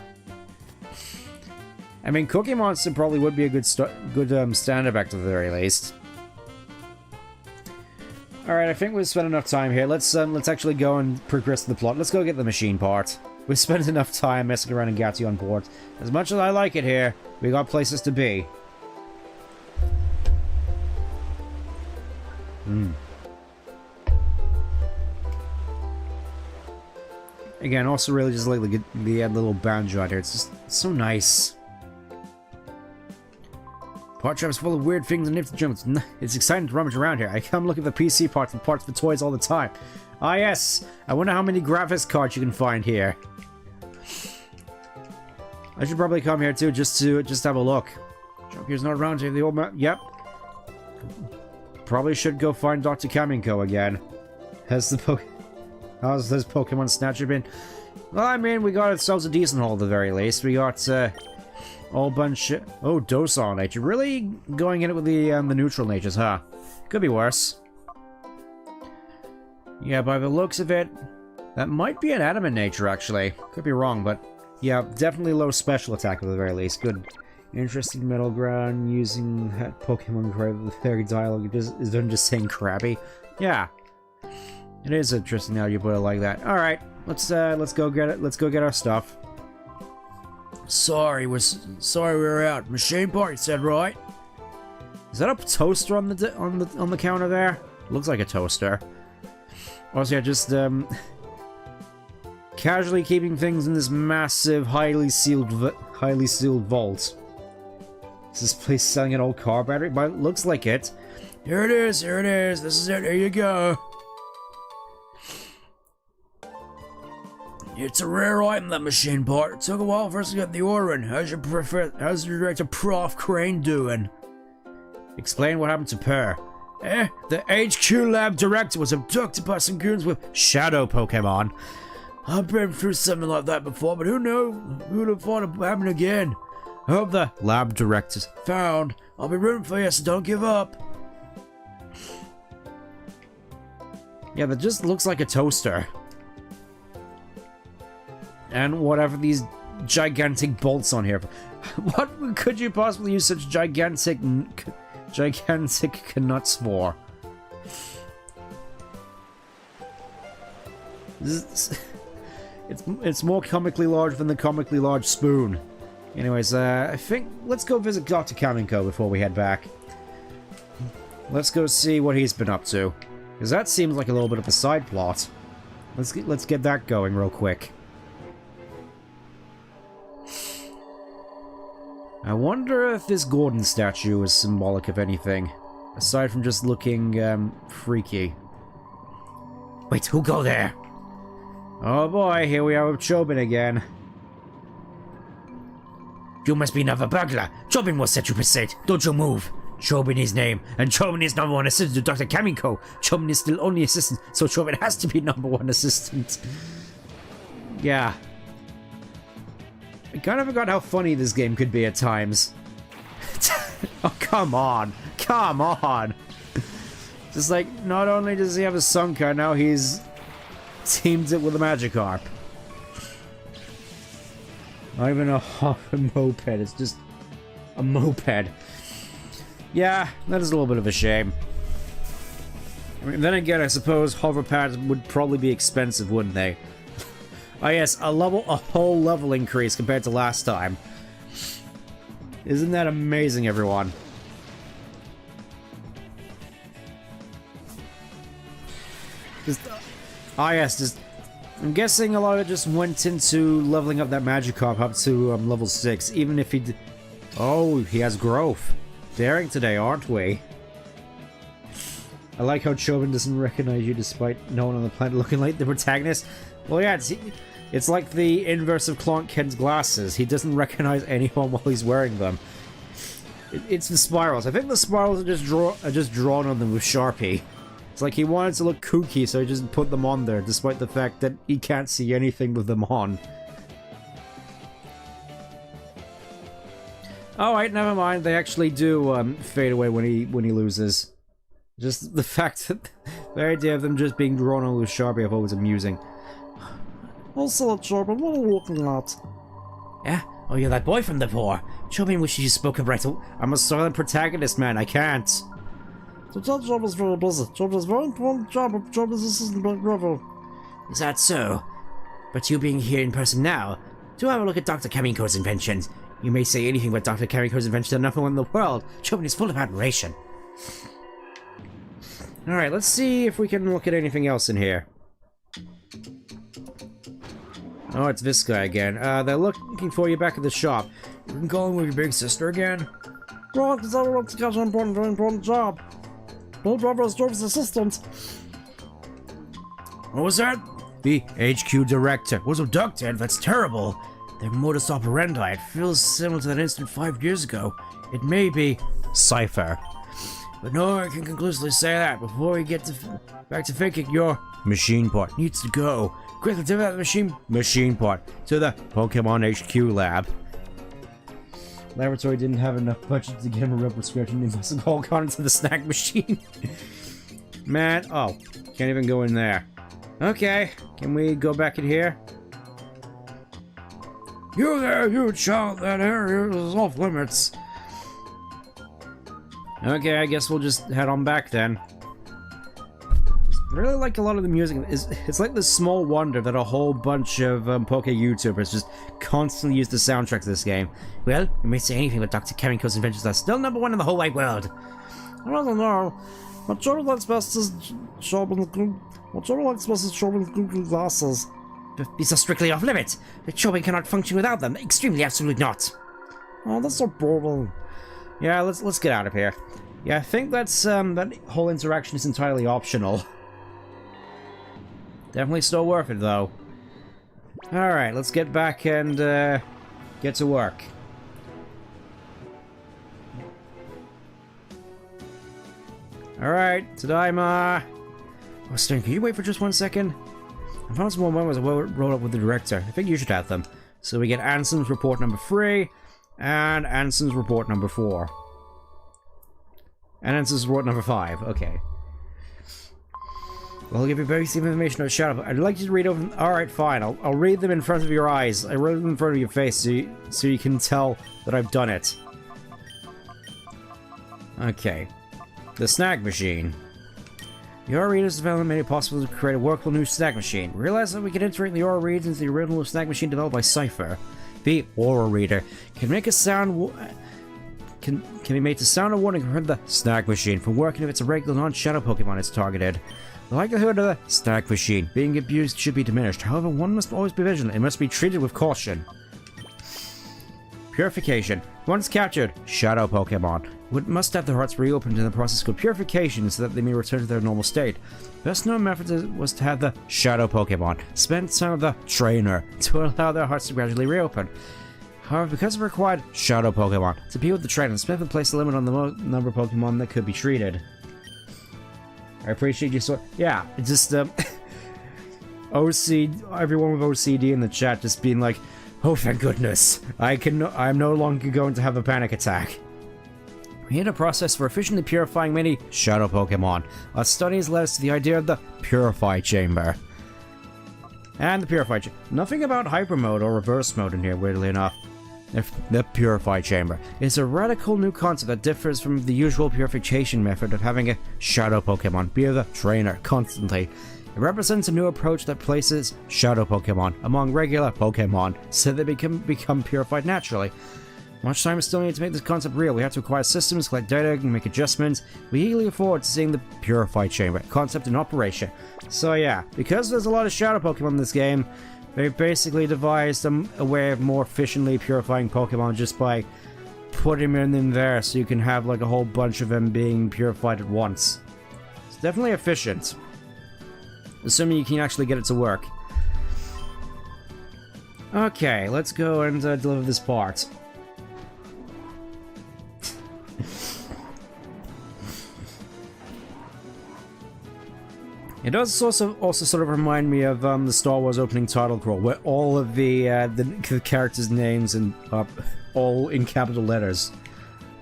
I mean, Cookie Monster probably would be a good stand-up act at the very least. Alright, I think we've spent enough time here. Let's actually go and progress the plot. Let's go get the machine part. We've spent enough time messing around in Gation Port. As much as I like it here, we got places to be. Again, also really just like the little banjo out here. It's just so nice. Part shop is full of weird things and nifty jumps. It's exciting to rummage around here. I come looking for PC parts and parts for toys all the time. Ah yes! I wonder how many graphics cards you can find here. I should probably come here too, just have a look. Shop here's not around here. The old man. Yep. Probably should go find Dr. Kamiko again. How's this Pokemon Snatcher been? Well, I mean, we got ourselves a decent haul at the very least. We got a whole bunch of... Oh, docile nature. Really going in it with the neutral natures, huh? Could be worse. Yeah, by the looks of it, that might be an adamant nature, actually. Could be wrong, but yeah, definitely low special attack at the very least. Good. Interesting middle ground using that Pokemon Crab. The fairy dialogue is done just saying Krabby. Yeah. It is interesting now you put it like that. Alright, let's go get it. Let's go get our stuff. Sorry we were out. Machine part, you said, right? Is that a toaster on the counter there? Looks like a toaster. Also, yeah, just casually keeping things in this massive, highly sealed vault. Is this place selling an old car battery? But it looks like it. Here it is. This is it. Here you go. It's a rare item, that machine part. It took a while for us to get the order in. How's your director, Prof. Crane, doing? Explain what happened to Per. The HQ lab director was abducted by some goons with shadow Pokemon. I've been through something like that before, but who would have thought it would happen again? I hope the lab director's found. I'll be rooting for you, so don't give up. Yeah, that just looks like a toaster. And whatever these gigantic bolts on here. What could you possibly use such gigantic nuts for? It's more comically large than the comically large spoon. Anyways, I think let's go visit Dr. Kamiko before we head back. Let's go see what he's been up to, because that seems like a little bit of a side plot. Let's get that going real quick. I wonder if this Gordon statue is symbolic of anything, aside from just looking, freaky. Wait, who go there? Oh boy, here we are with Chobin again. You must be another burglar. Chobin will set you straight. Don't you move. Chobin is name, and Chobin is number one assistant to Dr. Kamiko. Chobin is still only assistant, so Chobin has to be number one assistant. Yeah. I kind of forgot how funny this game could be at times. Oh, come on. Come on. Just like, not only does he have a Suncar, now he's teamed it with a Magikarp. Not even a moped, it's just a moped. Yeah, that is a little bit of a shame. I mean, then again, I suppose hover pads would probably be expensive, wouldn't they? Oh yes, a whole level increase compared to last time. Isn't that amazing, everyone? I'm guessing a lot of it just went into leveling up that Magikarp up to level 6, even if he oh, he has growth. Daring today, aren't we? I like how Chobin doesn't recognize you despite no one on the planet looking like the protagonist. Well, yeah, it's like the inverse of Clark Kent's glasses. He doesn't recognize anyone while he's wearing them. It's the spirals. I think the spirals are just drawn on them with Sharpie. It's like he wanted to look kooky, so he just put them on there, despite the fact that he can't see anything with them on. Alright, never mind. They actually do fade away when he loses. Just the fact that the idea of them just being drawn on with Sharpie I thought was amusing. Also, Chobin, what are you looking at? Yeah? Oh, you're that boy from the before. Chobin wishes you spoke up right. I'm a silent protagonist, man. I can't. So that job is very busy. Job is a very important job. Job is assistant by Gravel. Is that so? But you being here in person now, do have a look at Dr. Kamiko's inventions. You may say anything about Dr. Kamiko's invention, the number one in the world. Chobin is full of admiration. Alright, let's see if we can look at anything else in here. Oh, it's this guy again. They're looking for you back at the shop. You can call him with your big sister again? Right, because I want to catch an important job. Big Brother is Job's assistant. What was that? The HQ director was abducted. That's terrible. Their modus operandi, it feels similar to that incident 5 years ago. It may be Cypher. But no one can conclusively say that. Before we get back to thinking, your machine part needs to go. Quickly to that machine part to the Pokemon HQ lab. Laboratory didn't have enough budget to get him a real prescription. He must have all gone into the snack machine. Man, oh, can't even go in there. Okay, can we go back in here? You there, you child, that area is off limits. Okay, I guess we'll just head on back then. I really like a lot of the music. It's like the small wonder that a whole bunch of Poke YouTubers just constantly use the soundtrack to this game. Well, you may say anything, but Dr. Kamiko's inventions are still number one in the whole wide world. I don't know. What Chobin likes best is Chobin's Google glasses. But these are strictly off limits. The Chobin cannot function without them. Extremely, absolutely not. Oh, that's so boring. Yeah, let's get out of here. Yeah, I think that's that whole interaction is entirely optional. Definitely still worth it, though. Alright, let's get back and get to work. Alright, Tadaima! Oh, Sting, can you wait for just 1 second? I found some more memos I wrote up with the director. I think you should have them. So we get Anson's report number 3, and Anson's report number 4. And Anson's report number 5, okay. Well, I'll give you basic information about Shadow. I'd like you to read over them. Alright, fine. I'll read them in front of your eyes. I read them in front of your face so you can tell that I've done it. Okay. The snack machine. The aura readers development made it possible to create a workable new snack machine. Realize that we can integrate the aura readers into the original snack machine developed by Cypher. The aura reader can make a sound can be made to sound a warning from the snack machine from working if it's a regular non-shadow Pokemon it's targeted. The likelihood of the snack machine being abused should be diminished. However, one must always be vigilant. It must be treated with caution. Purification. Once captured, shadow Pokemon must have their hearts reopened in the process called purification so that they may return to their normal state. Best known method was to have the shadow Pokemon spend time with the trainer to allow their hearts to gradually reopen. However, because it required shadow Pokemon to be with the trainer, Smith had placed a limit on the number of Pokemon that could be treated. I appreciate you yeah, it's just everyone with OCD in the chat just being like, oh thank goodness, I'm no longer going to have a panic attack. We had a process for efficiently purifying many shadow Pokemon. Our studies led us to the idea of the Purify Chamber. And the Purify Chamber. Nothing about Hyper Mode or Reverse Mode in here, weirdly enough. The Purify Chamber is a radical new concept that differs from the usual purification method of having a shadow Pokemon be the trainer constantly. It represents a new approach that places shadow Pokemon among regular Pokemon so they become purified naturally. Much time is still needed to make this concept real. We have to acquire systems, collect data, and make adjustments. We eagerly look forward to seeing the Purify Chamber concept in operation. So yeah, because there's a lot of shadow Pokemon in this game, they basically devised a way of more efficiently purifying Pokemon just by putting them in there so you can have like a whole bunch of them being purified at once. It's definitely efficient. Assuming you can actually get it to work. Okay, let's go and deliver this part. It does also sort of remind me of the Star Wars opening title crawl, where all of the characters' names and all in capital letters,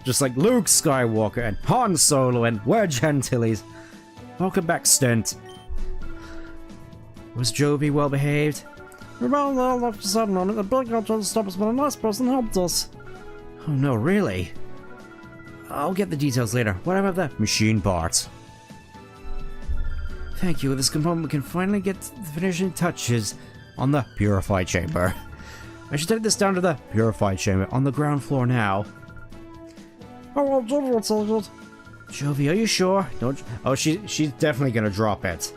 just like Luke Skywalker and Han Solo and Wedge Antilles. Welcome back, Stent. Was Jovi well behaved? We ran there left for 7 on it. The big guy tried to stop us, but a nice person helped us. Oh no, really? I'll get the details later. What about the machine parts? Thank you. With this component, we can finally get the finishing touches on the Purify Chamber. I should take this down to the Purify Chamber on the ground floor now. Oh, well, Jovi will take it. Jovi, are you sure? Don't. Oh, she's definitely gonna drop it.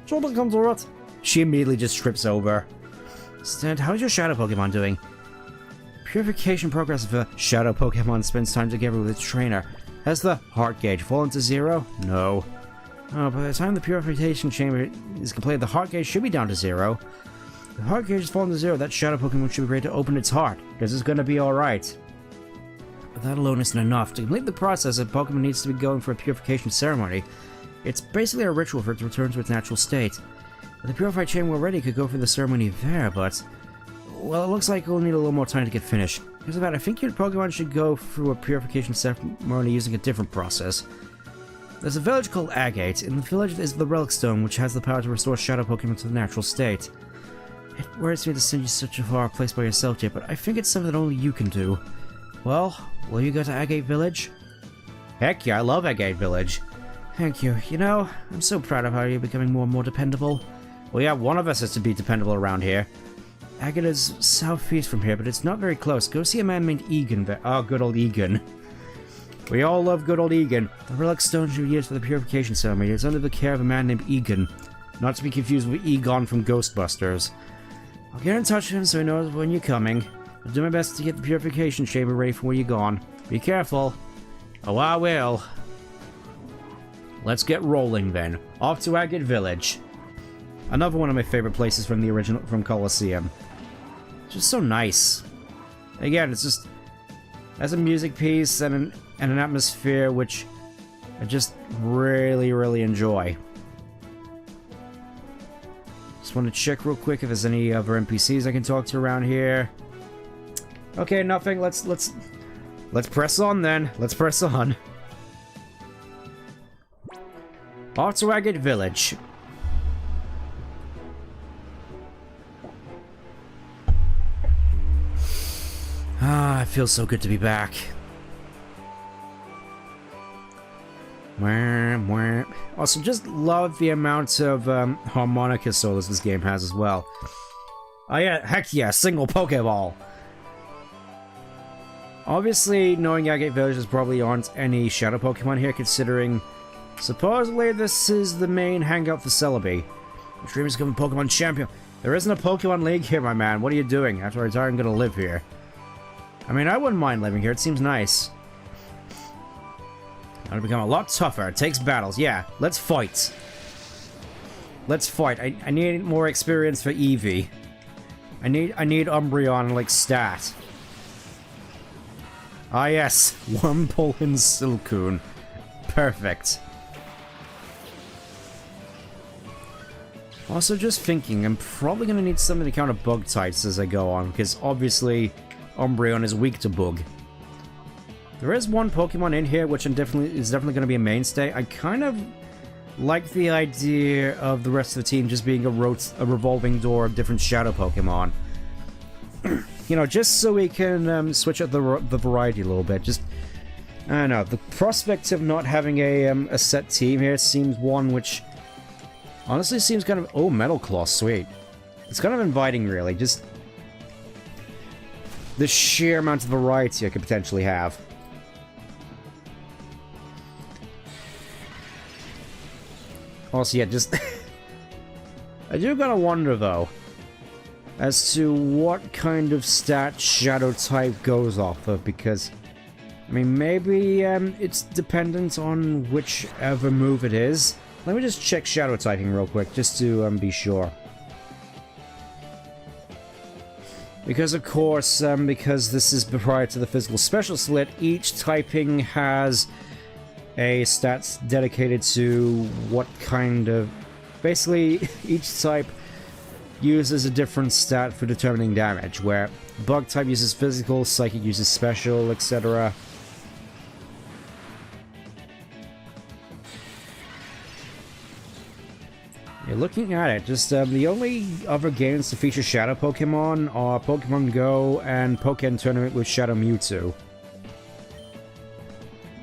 Jovi can do it. She immediately just trips over. Stant, how's your shadow Pokemon doing? Purification progress of a shadow Pokemon spends time together with its trainer. Has the heart gauge fallen to 0? No. Oh, by the time the purification chamber is completed, the heart gauge should be down to 0. If the heart gauge has fallen to 0, that shadow Pokemon should be ready to open its heart, because it's gonna be alright. But that alone isn't enough. To complete the process, a Pokemon needs to be going for a purification ceremony. It's basically a ritual for it to return to its natural state. If the Purified Chamber already could go for the ceremony there, but... well, it looks like we'll need a little more time to get finished. Because of that, I think your Pokemon should go through a purification ceremony using a different process. There's a village called Agate. In the village is the Relic Stone, which has the power to restore shadow Pokemon to the natural state. It worries me to send you such a far place by yourself, Jay, but I think it's something that only you can do. Well, will you go to Agate Village? Heck yeah, I love Agate Village. Thank you. You know, I'm so proud of how you're becoming more and more dependable. Well, yeah, one of us has to be dependable around here. Agate is southeast from here, but it's not very close. Go see a man named Egan there. Oh, good old Egan. We all love good old Egan. The Relic Stone you used for the purification ceremony is under the care of a man named Egan. Not to be confused with Egon from Ghostbusters. I'll get in touch with him so he knows when you're coming. I'll do my best to get the purification chamber ready for when you're gone. Be careful. Oh, I will. Let's get rolling then. Off to Agate Village. Another one of my favorite places from the original, from Colosseum. It's just so nice. Again, it's just has a music piece and an atmosphere which I just really, really enjoy. Just want to check real quick if there's any other NPCs I can talk to around here. Okay, nothing. Let's press on then. Let's press on. Off to Agate Village. Ah, it feels so good to be back. Also, just love the amount of harmonica solos this game has as well. Oh yeah, heck yeah, single Pokeball! Obviously, knowing Agate Village, there probably aren't any Shadow Pokemon here, considering supposedly this is the main hangout for Celebi. My dream is to become a Pokemon champion. There isn't a Pokemon League here, my man. What are you doing? After I retire, I'm gonna live here. I mean, I wouldn't mind living here. It seems nice. I'll become a lot tougher. It takes battles. Yeah, let's fight. Let's fight. I need more experience for Eevee. I need Umbreon like stat. Ah yes, Wurmple and Silcoon. Perfect. Also, just thinking, I'm probably going to need something to counter bug types as I go on, because obviously Umbreon is weak to bug. There is one Pokemon in here which is definitely going to be a mainstay. I kind of like the idea of the rest of the team just being a revolving door of different shadow Pokemon. You know, just so we can switch up the variety a little bit. Just, I don't know, the prospect of not having a set team here seems one which honestly seems kind of... Oh, Metal Claw, sweet. It's kind of inviting, really. Just the sheer amount of variety I could potentially have. Also, yeah, just... I do gotta wonder, though, as to what kind of stat Shadow type goes off of, because, I mean, maybe it's dependent on whichever move it is. Let me just check Shadow typing real quick, just to be sure. Because, of course, because this is prior to the physical special split, each typing has a stats dedicated to what kind of... Basically, each type uses a different stat for determining damage, where Bug type uses physical, Psychic uses special, etc. Yeah, looking at it, just the only other games to feature Shadow Pokemon are Pokemon Go and Pokken Tournament with Shadow Mewtwo.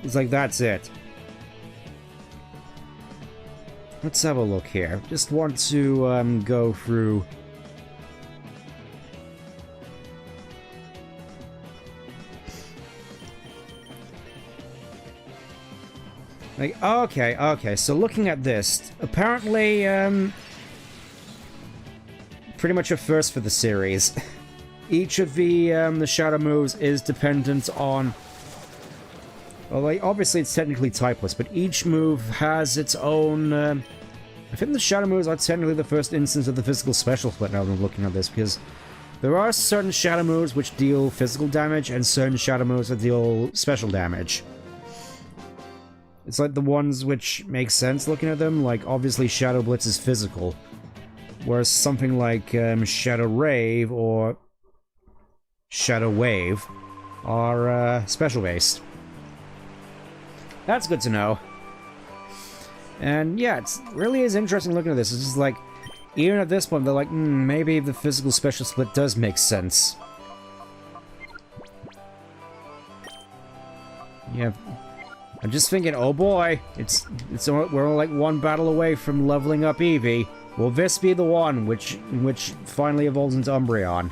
It's like, that's it. Let's have a look here. Just want to go through... Like, okay, so looking at this, apparently, pretty much a first for the series. Each of the Shadow moves is dependent on... Well, like, obviously it's technically typeless, but each move has its own... I think the Shadow moves are technically the first instance of the physical special split now that I'm looking at this, because there are certain Shadow moves which deal physical damage, and certain Shadow moves that deal special damage. It's like the ones which make sense looking at them, like obviously Shadow Blitz is physical, whereas something like Shadow Rave or Shadow Wave are special based. That's good to know. And yeah, it really is interesting looking at this. It's just like, even at this point, they're like, maybe the physical special split does make sense. Yeah, I'm just thinking, oh boy, we're only like one battle away from leveling up Eevee. Will this be the one which finally evolves into Umbreon?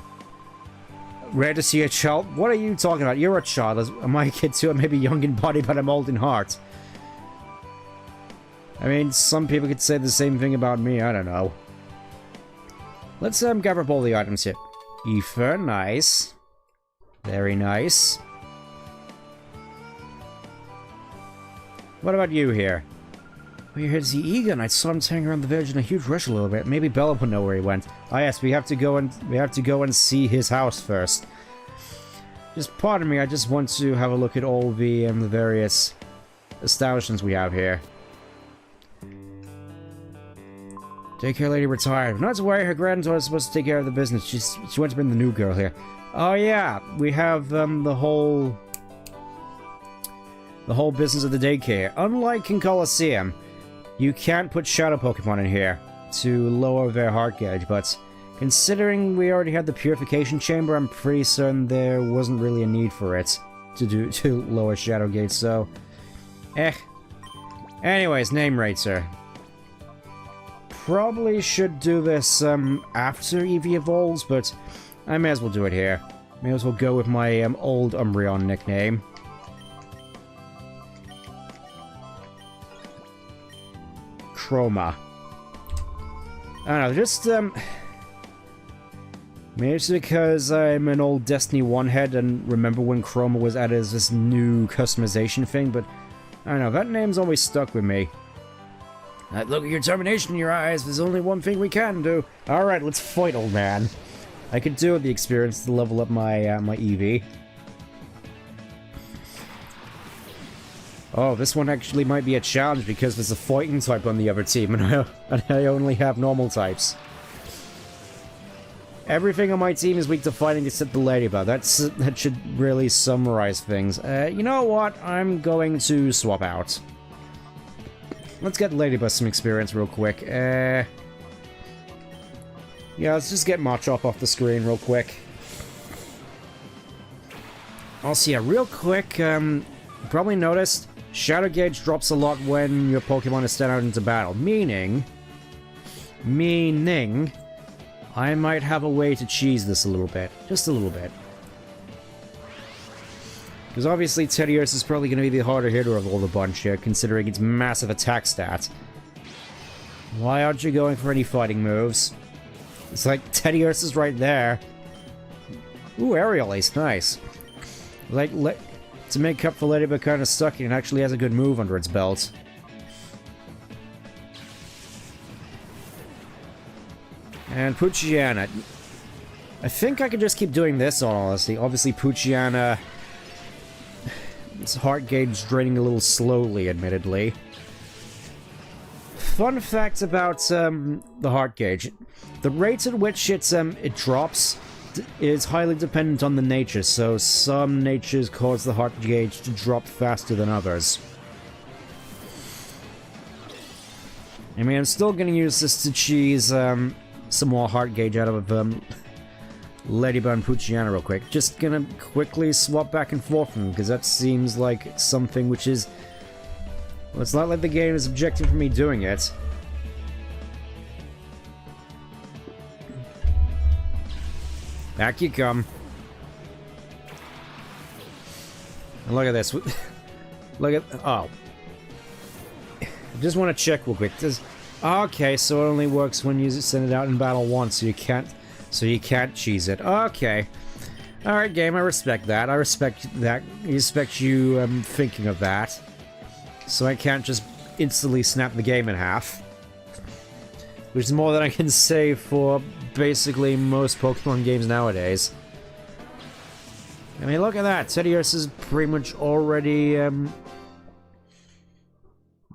Rare to see a child? What are you talking about? You're a child. Am I a kid too? I may be young in body, but I'm old in heart. I mean, some people could say the same thing about me. I don't know. Let's gather up all the items here. Ether, nice. Very nice. What about you here? Well, you're here to see Egan. I saw him tearing around the village in a huge rush a little bit. Maybe Bella would know where he went. Ah, yes, we have to go and see his house first. Just pardon me. I just want to have a look at all the various establishments we have here. Daycare lady retired. Not to worry, her granddaughter's supposed to take care of the business. She went to bring the new girl here. Oh yeah, we have the whole business of the daycare. Unlike in Colosseum, you can't put shadow Pokemon in here to lower their heart gauge, but considering we already had the purification chamber, I'm pretty certain there wasn't really a need for it to lower shadow gauge, so Anyways, name rater. Probably should do this after Eevee evolves, but I may as well do it here. May as well go with my old Umbreon nickname. Chroma. I don't know, just maybe it's because I'm an old Destiny 1 head and remember when Chroma was added as this new customization thing, but I don't know, that name's always stuck with me. Look at your determination in your eyes. There's only one thing we can do. Alright, let's fight, old man. I could do with the experience to level up my my Eevee. Oh, this one actually might be a challenge because there's a fighting type on the other team, and I only have normal types. Everything on my team is weak to fighting except the Ladybug. That should really summarize things. You know what? I'm going to swap out. Let's get Ladybug some experience real quick. Yeah, let's just get Machop off the screen real quick. Also, yeah, real quick, you probably noticed Shadow Gauge drops a lot when your Pokemon is sent out into battle, meaning I might have a way to cheese this a little bit. Just a little bit. Because obviously Teddiursa is probably going to be the harder hitter of all the bunch here, considering its massive attack stat. Why aren't you going for any fighting moves? It's like Teddiursa's right there. Ooh, Aerial Ace, nice. Like, to make up for Ladybug kind of stuck, it actually has a good move under its belt. And Poochyena. I think I could just keep doing this, honestly. Obviously, Poochyena... its heart gauge draining a little slowly, admittedly. Fun fact about the heart gauge. The rate at which it drops is highly dependent on the nature, so some natures cause the heart gauge to drop faster than others. I mean, I'm still going to use this to cheese some more heart gauge out of Ladybug and Poochyena real quick. Just gonna quickly swap back and forth from them, because that seems like something which is... well, it's not like the game is objecting for me doing it. Back you come. And look at this. Look at... oh. I just want to check real quick. Okay, so it only works when you send it out in battle once, so you can't cheese it. Okay. Alright, game, I respect that. I respect that. I respect you thinking of that. So I can't just instantly snap the game in half. Which is more than I can say for basically most Pokemon games nowadays. I mean, look at that. Teddiursa is pretty much already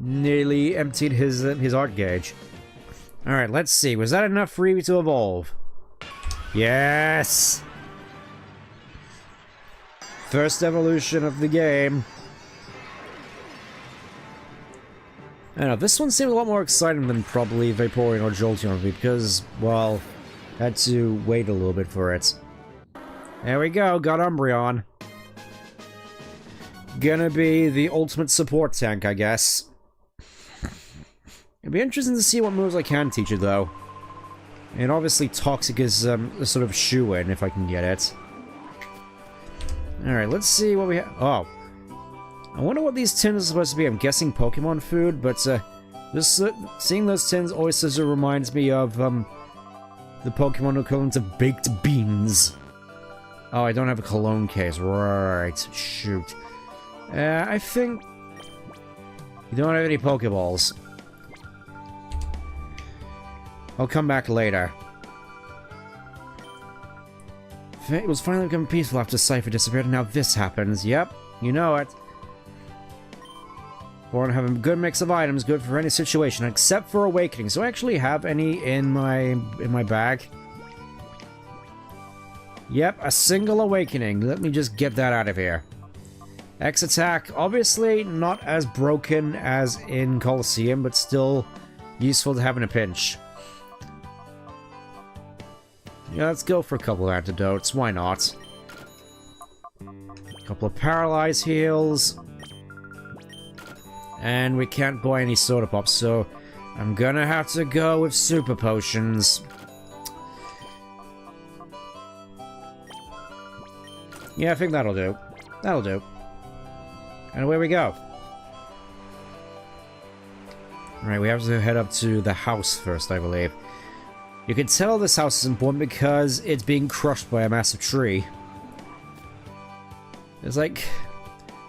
nearly emptied his art gauge. Alright, let's see. Was that enough for Eevee to evolve? Yes! First evolution of the game. I don't know, this one seemed a lot more exciting than probably Vaporeon or Jolteon because, well, had to wait a little bit for it. There we go, got Umbreon. Gonna be the ultimate support tank, I guess. It'd be interesting to see what moves I can teach it, though. And obviously Toxic is a sort of shoo-in, if I can get it. Alright, let's see what we have. Oh. I wonder what these tins are supposed to be. I'm guessing Pokemon food, but just seeing those tins always sort of reminds me of the Pokemon equivalent of baked beans. Oh, I don't have a cologne case. Right. Shoot. I think... you don't have any Pokeballs. I'll come back later. It was finally becoming peaceful after Cypher disappeared, and now this happens. Yep, you know it. I want to have a good mix of items, good for any situation, except for Awakening. So I actually have any in my bag. Yep, a single Awakening. Let me just get that out of here. X attack, obviously not as broken as in Colosseum, but still useful to have in a pinch. Yeah, let's go for a couple of antidotes. Why not? A couple of paralyze heals. And we can't buy any soda pops, so I'm gonna have to go with super potions. Yeah, I think that'll do. That'll do. And away we go. Alright, we have to head up to the house first, I believe. You can tell this house is important because it's being crushed by a massive tree. It's like...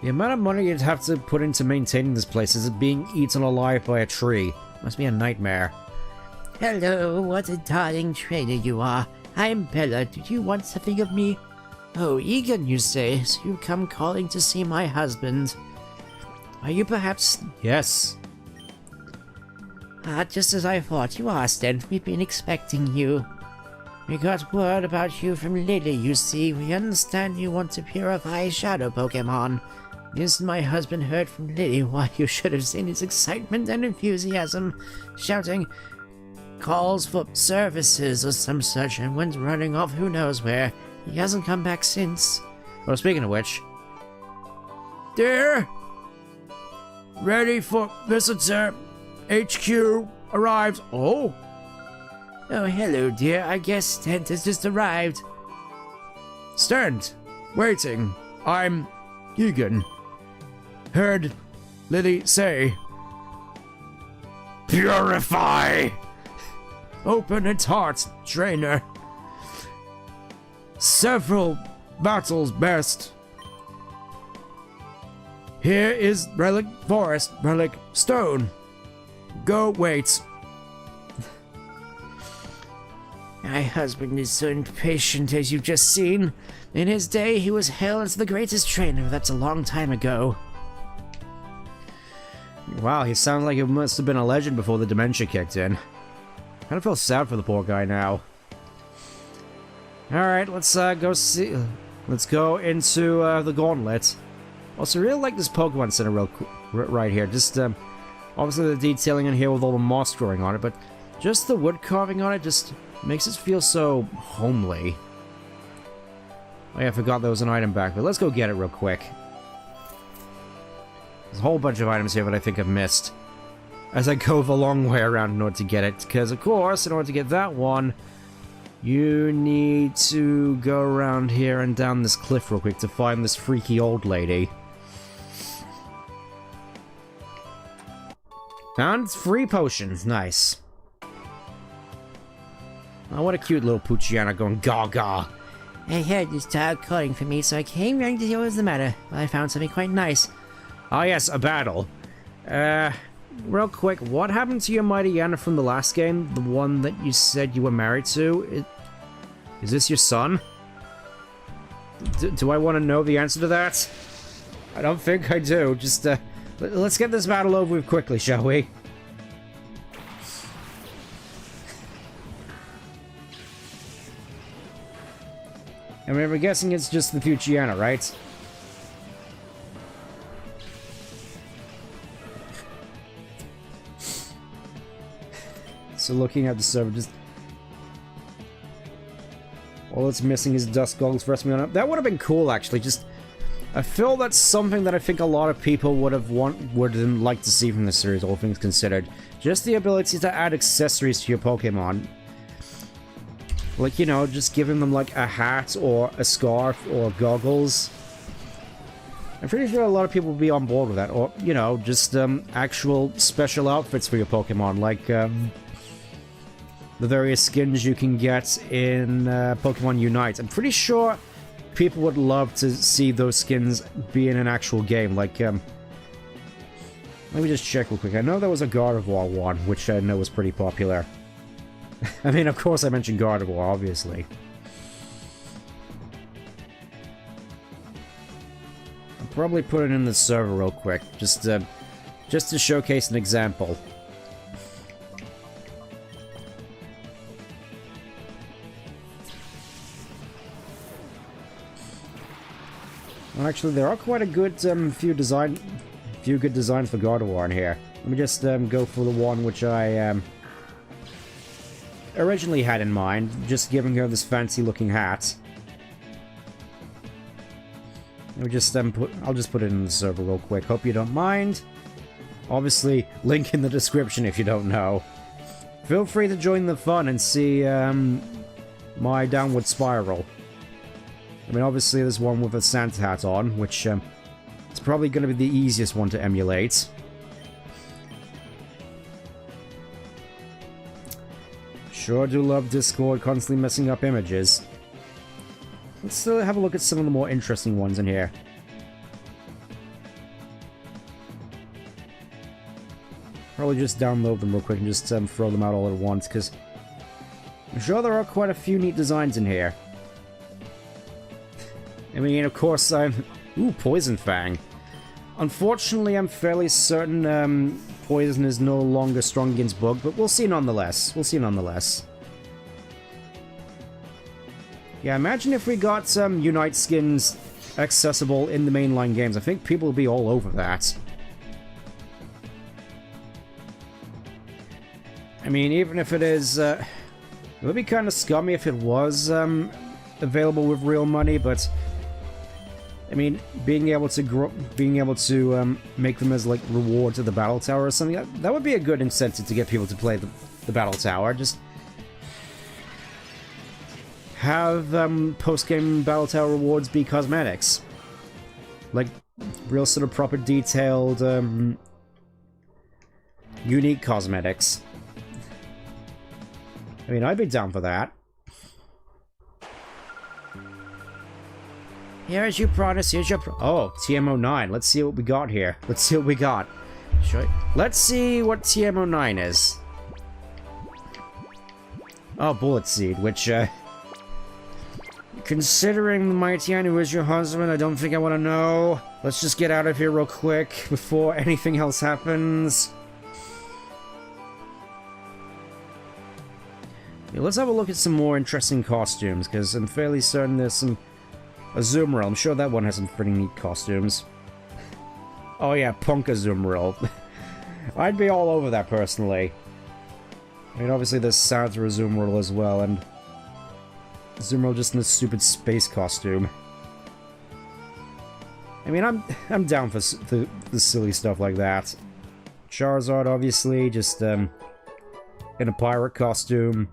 the amount of money you'd have to put into maintaining this place is being eaten alive by a tree. Must be a nightmare. Hello, what a darling trainer you are. I'm Bella. Did you want something of me? Oh, Egan, you say, so you come calling to see my husband. Are you perhaps... Yes. Ah, just as I thought. You are, Stent. We've been expecting you. We got word about you from Lily, you see. We understand you want to purify Shadow Pokemon. Yes, my husband heard from Lily. Why, you should have seen his excitement and enthusiasm, shouting calls for services or some such, and went running off who knows where. He hasn't come back since. Well, speaking of which... Dear, ready for visitor. HQ arrives. Oh, Oh, hello, dear. I guess Stent has just arrived. Stand, waiting. I'm Egan. Heard Lily say, Purify! open its heart, trainer. Several battles best. Here is relic forest, relic stone. Go wait. My husband is so impatient, as you've just seen. In his day, he was hailed as the greatest trainer. That's a long time ago. Wow, he sounds like he must have been a legend before the dementia kicked in. Kind of feel sad for the poor guy now. Alright, let's go see... Let's go into the gauntlet. Also, I really like this Pokemon Center right here. Just, obviously the detailing in here with all the moss growing on it, but just the wood carving on it just makes it feel so homely. Oh yeah, I forgot there was an item back, but let's go get it real quick. There's a whole bunch of items here that I think I've missed as I go the long way around in order to get it, because of course, in order to get that one, you need to go around here and down this cliff real quick to find this freaky old lady. Found 3 potions, nice. Oh, what a cute little Poochiana going gaga. I heard this child calling for me, so I came running to see what was the matter. I found something quite nice. Oh yes, a battle. Real quick, what happened to your mighty Yana from the last game? The one that you said you were married to? Is this your son? Do I want to know the answer to that? I don't think I do. Just, let's get this battle over with quickly, shall we? I mean, we're guessing it's just the Fuchiana, right? So looking at the server, just... all it's missing is dust goggles for us. That would have been cool, actually. Just... I feel that's something that I think a lot of people would like to see from the series, all things considered. Just the ability to add accessories to your Pokemon. Like, you know, just giving them like a hat or a scarf or goggles. I'm pretty sure a lot of people will be on board with that. Or, you know, just actual special outfits for your Pokemon, like the various skins you can get in Pokemon Unite. I'm pretty sure people would love to see those skins be in an actual game. Like, let me just check real quick. I know there was a Gardevoir one, which I know was pretty popular. I mean, of course I mentioned Gardevoir, obviously. I'll probably put it in the server real quick, just to showcase an example. Well, actually, there are quite a good few good designs for Gardevoir in here. Let me just go for the one which I originally had in mind, just giving her this fancy-looking hat. Let me just I'll just put it in the server real quick. Hope you don't mind. Obviously, link in the description if you don't know. Feel free to join the fun and see my downward spiral. I mean, obviously there's one with a Santa hat on, which it's probably going to be the easiest one to emulate. Sure do love Discord constantly messing up images. Let's still have a look at some of the more interesting ones in here. Probably just download them real quick and just throw them out all at once, because I'm sure there are quite a few neat designs in here. I mean, of course, ooh, Poison Fang. Unfortunately, I'm fairly certain Poison is no longer strong against Bug, but we'll see nonetheless. We'll see nonetheless. Yeah, imagine if we got some Unite skins accessible in the mainline games. I think people will be all over that. I mean, even if it is... it would be kind of scummy if it was available with real money, but... I mean, being able to make them as, like, rewards at the Battle Tower or something, that would be a good incentive to get people to play the Battle Tower. Just have post-game Battle Tower rewards be cosmetics. Like, real sort of proper detailed, unique cosmetics. I mean, I'd be down for that. Here as you promised, here's your Oh, TM09. Let's see what we got here. Let's see what we got. Sure. Let's see what TM09 is. Oh, Bullet Seed, which, considering the mighty who is your husband, I don't think I want to know. Let's just get out of here real quick before anything else happens. Yeah, let's have a look at some more interesting costumes, because I'm fairly certain there's some... Azumarill, I'm sure that one has some pretty neat costumes. Oh yeah, Punk Azumarill. I'd be all over that, personally. I mean, obviously there's Santa Azumarill as well, and... Azumarill just in a stupid space costume. I mean, I'm down for the silly stuff like that. Charizard, obviously, just, in a pirate costume.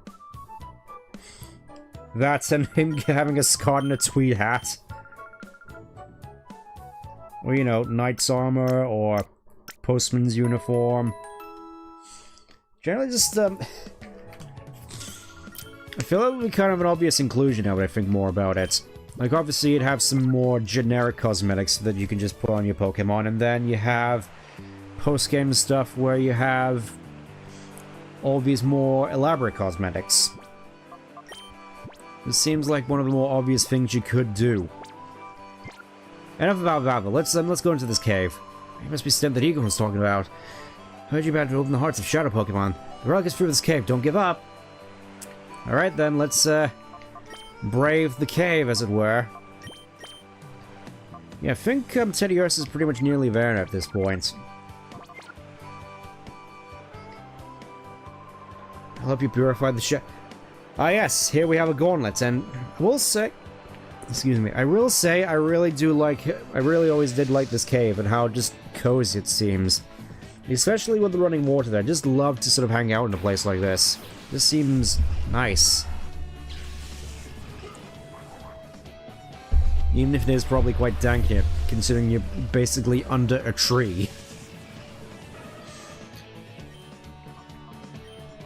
That and him having a scar and a tweed hat. Or, you know, knight's armor, or postman's uniform. Generally just, I feel like it would be kind of an obvious inclusion now that I think more about it. Like, obviously you'd have some more generic cosmetics that you can just put on your Pokemon, and then you have post-game stuff where you have all these more elaborate cosmetics. This seems like one of the more obvious things you could do. Enough about Vava. Let's go into this cave. It must be Stem that Eagle was talking about. Heard you about to open the hearts of Shadow Pokemon. The relic is through this cave. Don't give up. Alright then, let's brave the cave, as it were. Yeah, I think Teddiursa is pretty much nearly there at this point. I'll help you purify the Ah yes, here we have a gauntlet, and I will say... Excuse me, I will say I really always did like this cave and how just cozy it seems. Especially with the running water there, I just love to sort of hang out in a place like this. This seems nice. Even if it is probably quite dank here, considering you're basically under a tree.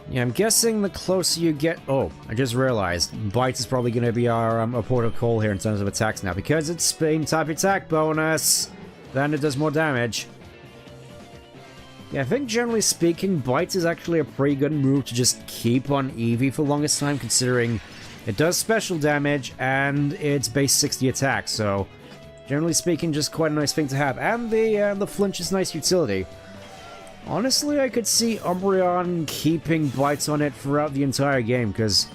Yeah, I'm guessing the closer you get... Oh, I just realized. Bite is probably going to be our port of call here in terms of attacks now, because it's Spain type attack bonus. Then it does more damage. Yeah, I think generally speaking, Bite is actually a pretty good move to just keep on Eevee for the longest time, considering it does special damage and it's base 60 attack, so generally speaking, just quite a nice thing to have. And the flinch is nice utility. Honestly, I could see Umbreon keeping Bites on it throughout the entire game, because,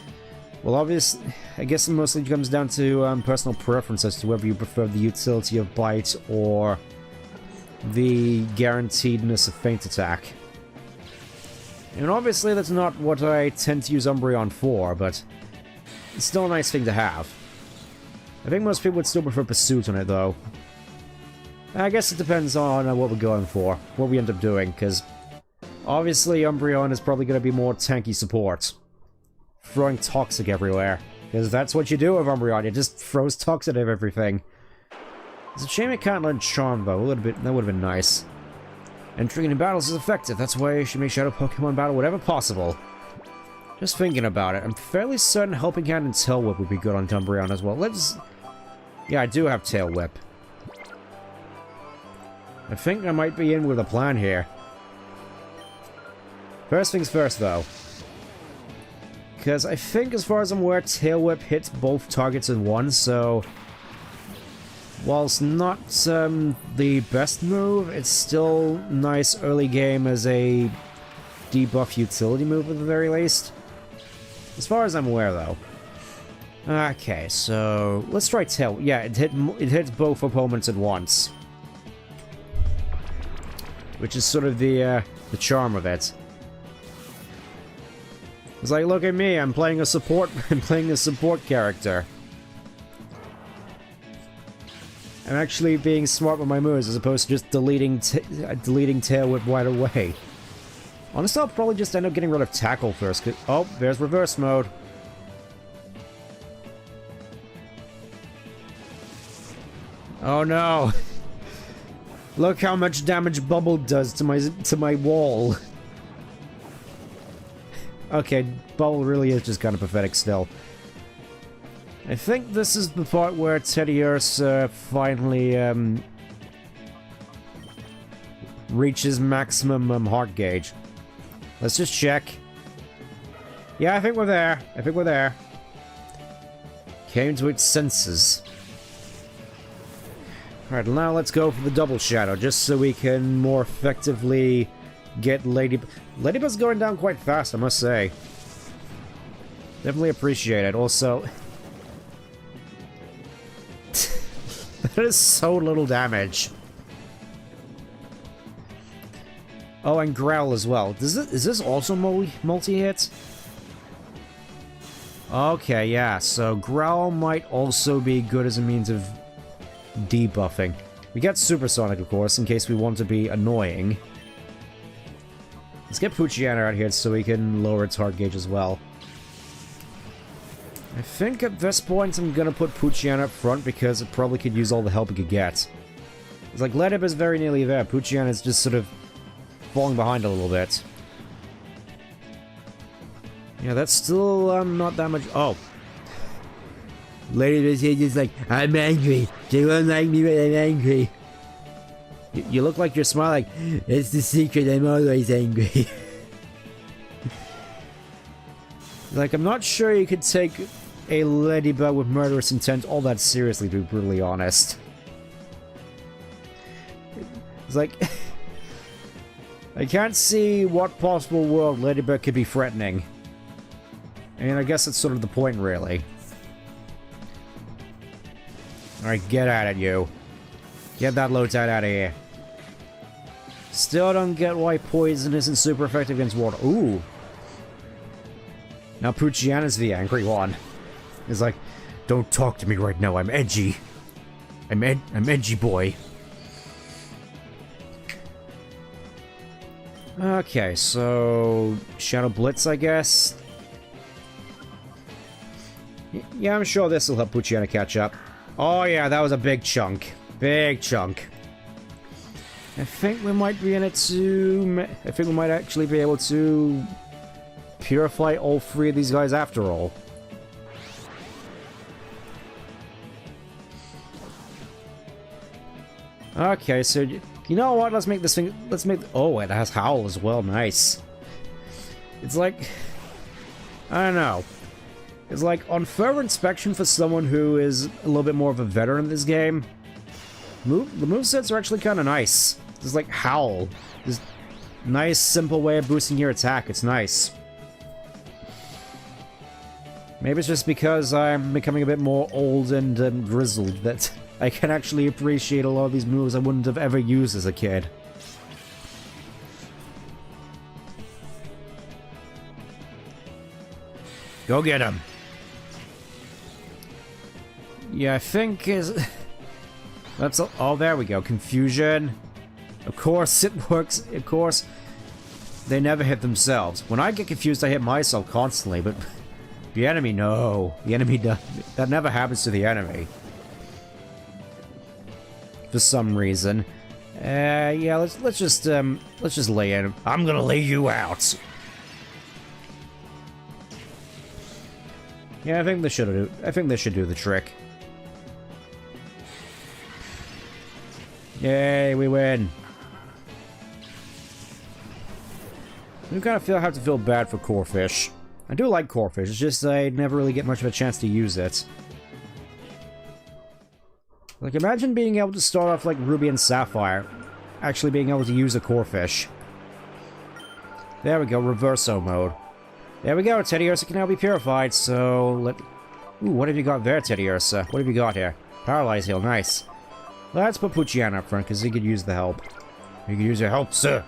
well, obviously, I guess it mostly comes down to personal preference as to whether you prefer the utility of Bite or the guaranteedness of Feint Attack. And obviously that's not what I tend to use Umbreon for, but it's still a nice thing to have. I think most people would still prefer Pursuit on it, though. I guess it depends on what we're going for, what we end up doing, because obviously Umbreon is probably going to be more tanky support. Throwing Toxic everywhere, because that's what you do with Umbreon, it just throws Toxic at everything. It's a shame it can't learn Charm, though. That would have been nice. Entering into battles is effective. That's why you should make Shadow Pokemon battle whatever possible. Just thinking about it, I'm fairly certain Helping Hand and Tail Whip would be good on Umbreon as well. Yeah, I do have Tail Whip. I think I might be in with a plan here. First things first, though. Because I think, as far as I'm aware, Tail Whip hits both targets in one, so... Whilst not the best move, it's still nice early game as a debuff utility move at the very least. As far as I'm aware, though. Okay, so let's try tail. Yeah, it hits both opponents at once, which is sort of the charm of it. It's like, look at me, I'm playing a support. I'm playing a support character. I'm actually being smart with my moves as opposed to just deleting tail whip right away. Honestly, I'll probably just end up getting rid of tackle first. Oh, there's reverse mode. Oh no! Look how much damage Bubble does to my wall. Okay, Bubble really is just kind of pathetic still. I think this is the part where Teddiursa finally reaches maximum heart gauge. Let's just check. Yeah, I think we're there. I think we're there. Came to its senses. Alright, now let's go for the double shadow, just so we can more effectively get Ladybug's going down quite fast, I must say. Definitely appreciate it. Also, that is so little damage. Oh, and Growl as well. Is this also multi-hit? Okay, yeah, so Growl might also be good as a means of debuffing. We got Supersonic, of course, in case we want to be annoying. Let's get Poochyena out here so we can lower its heart gauge as well. I think at this point I'm gonna put Poochyena up front because it probably could use all the help it could get. It's like Ledip is very nearly there. Poochyena is just sort of falling behind a little bit. Yeah, that's still not that much. Oh. Ladip is here just like, I'm angry. They won't like me when I'm angry. You look like you're smiling. It's the secret, I'm always angry. Like, I'm not sure you could take a Ladybug with murderous intent all that seriously, to be brutally honest. It's like... I can't see what possible world Ladybug could be threatening. I mean, I guess that's sort of the point, really. Alright, get at it, you. Get that Lotad out of here. Still don't get why poison isn't super effective against water. Ooh. Now Poochyena's the angry one. He's like, don't talk to me right now, I'm edgy. I'm edgy boy. Okay, so... Shadow Blitz, I guess? Yeah, I'm sure this will help Poochyena catch up. Oh yeah, that was a big chunk. Big chunk. I think we might be in it to... I think we might actually be able to... purify all three of these guys after all. Okay, so... You know what? Let's make this thing... Let's make... Oh, it has Howl as well. Nice. It's like... I don't know. It's like, on further inspection for someone who is a little bit more of a veteran in this game, the movesets are actually kind of nice. Just like Howl. Just nice, simple way of boosting your attack. It's nice. Maybe it's just because I'm becoming a bit more old and grizzled that I can actually appreciate a lot of these moves I wouldn't have ever used as a kid. Go get him. Yeah, I think is... That's... Oh, there we go. Confusion. Of course it works. Of course. They never hit themselves. When I get confused, I hit myself constantly, but... The enemy, no. The enemy, that never happens to the enemy. For some reason. Yeah, let's just lay in. I'm gonna lay you out. Yeah, I think they should do the trick. Yay, we win. I kind of have to feel bad for Corefish. I do like Corefish, it's just I never really get much of a chance to use it. Like, imagine being able to start off like Ruby and Sapphire, actually being able to use a Corefish. There we go, Reverso mode. There we go, Teddiursa can now be purified, so Ooh, what have you got there, Teddy Ursa? What have you got here? Paralyze heal, nice. Let's put Puchian up front, because he could use the help. He could use your help, sir.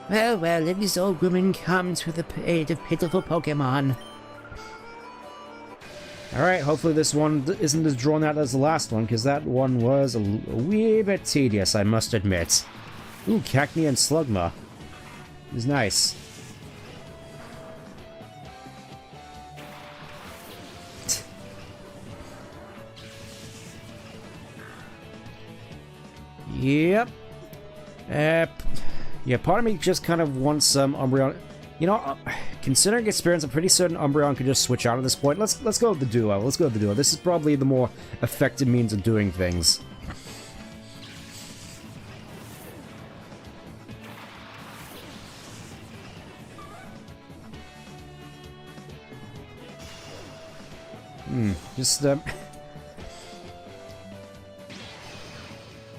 Well, well, let this old woman come to the aid of pitiful Pokemon. Alright, hopefully this one isn't as drawn out as the last one, because that one was a wee bit tedious, I must admit. Ooh, Cacnea and Slugma. It was nice. Yep. Yeah, part of me just kind of wants some Umbreon. You know, considering experience, I'm pretty certain Umbreon could just switch out at this point. Let's go with the duo. Let's go with the duo. This is probably the more effective means of doing things.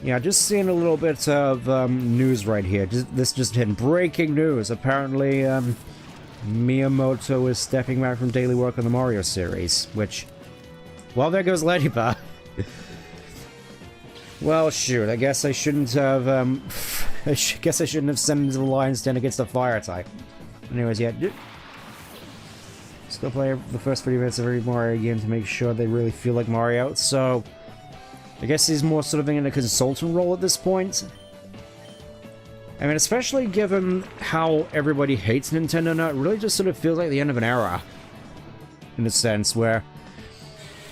Yeah, just seeing a little bit of news right here. This just hit breaking news. Apparently, Miyamoto is stepping back from daily work on the Mario series, which... Well, there goes Ladybug. Well, shoot, I guess I shouldn't have, I guess I shouldn't have sent him to the Lion's Den against a fire type. Anyways, yeah. Still play the first 30 minutes of every Mario game to make sure they really feel like Mario, so... I guess he's more sort of in a consultant role at this point. I mean, especially given how everybody hates Nintendo now, it really just sort of feels like the end of an era. In a sense, where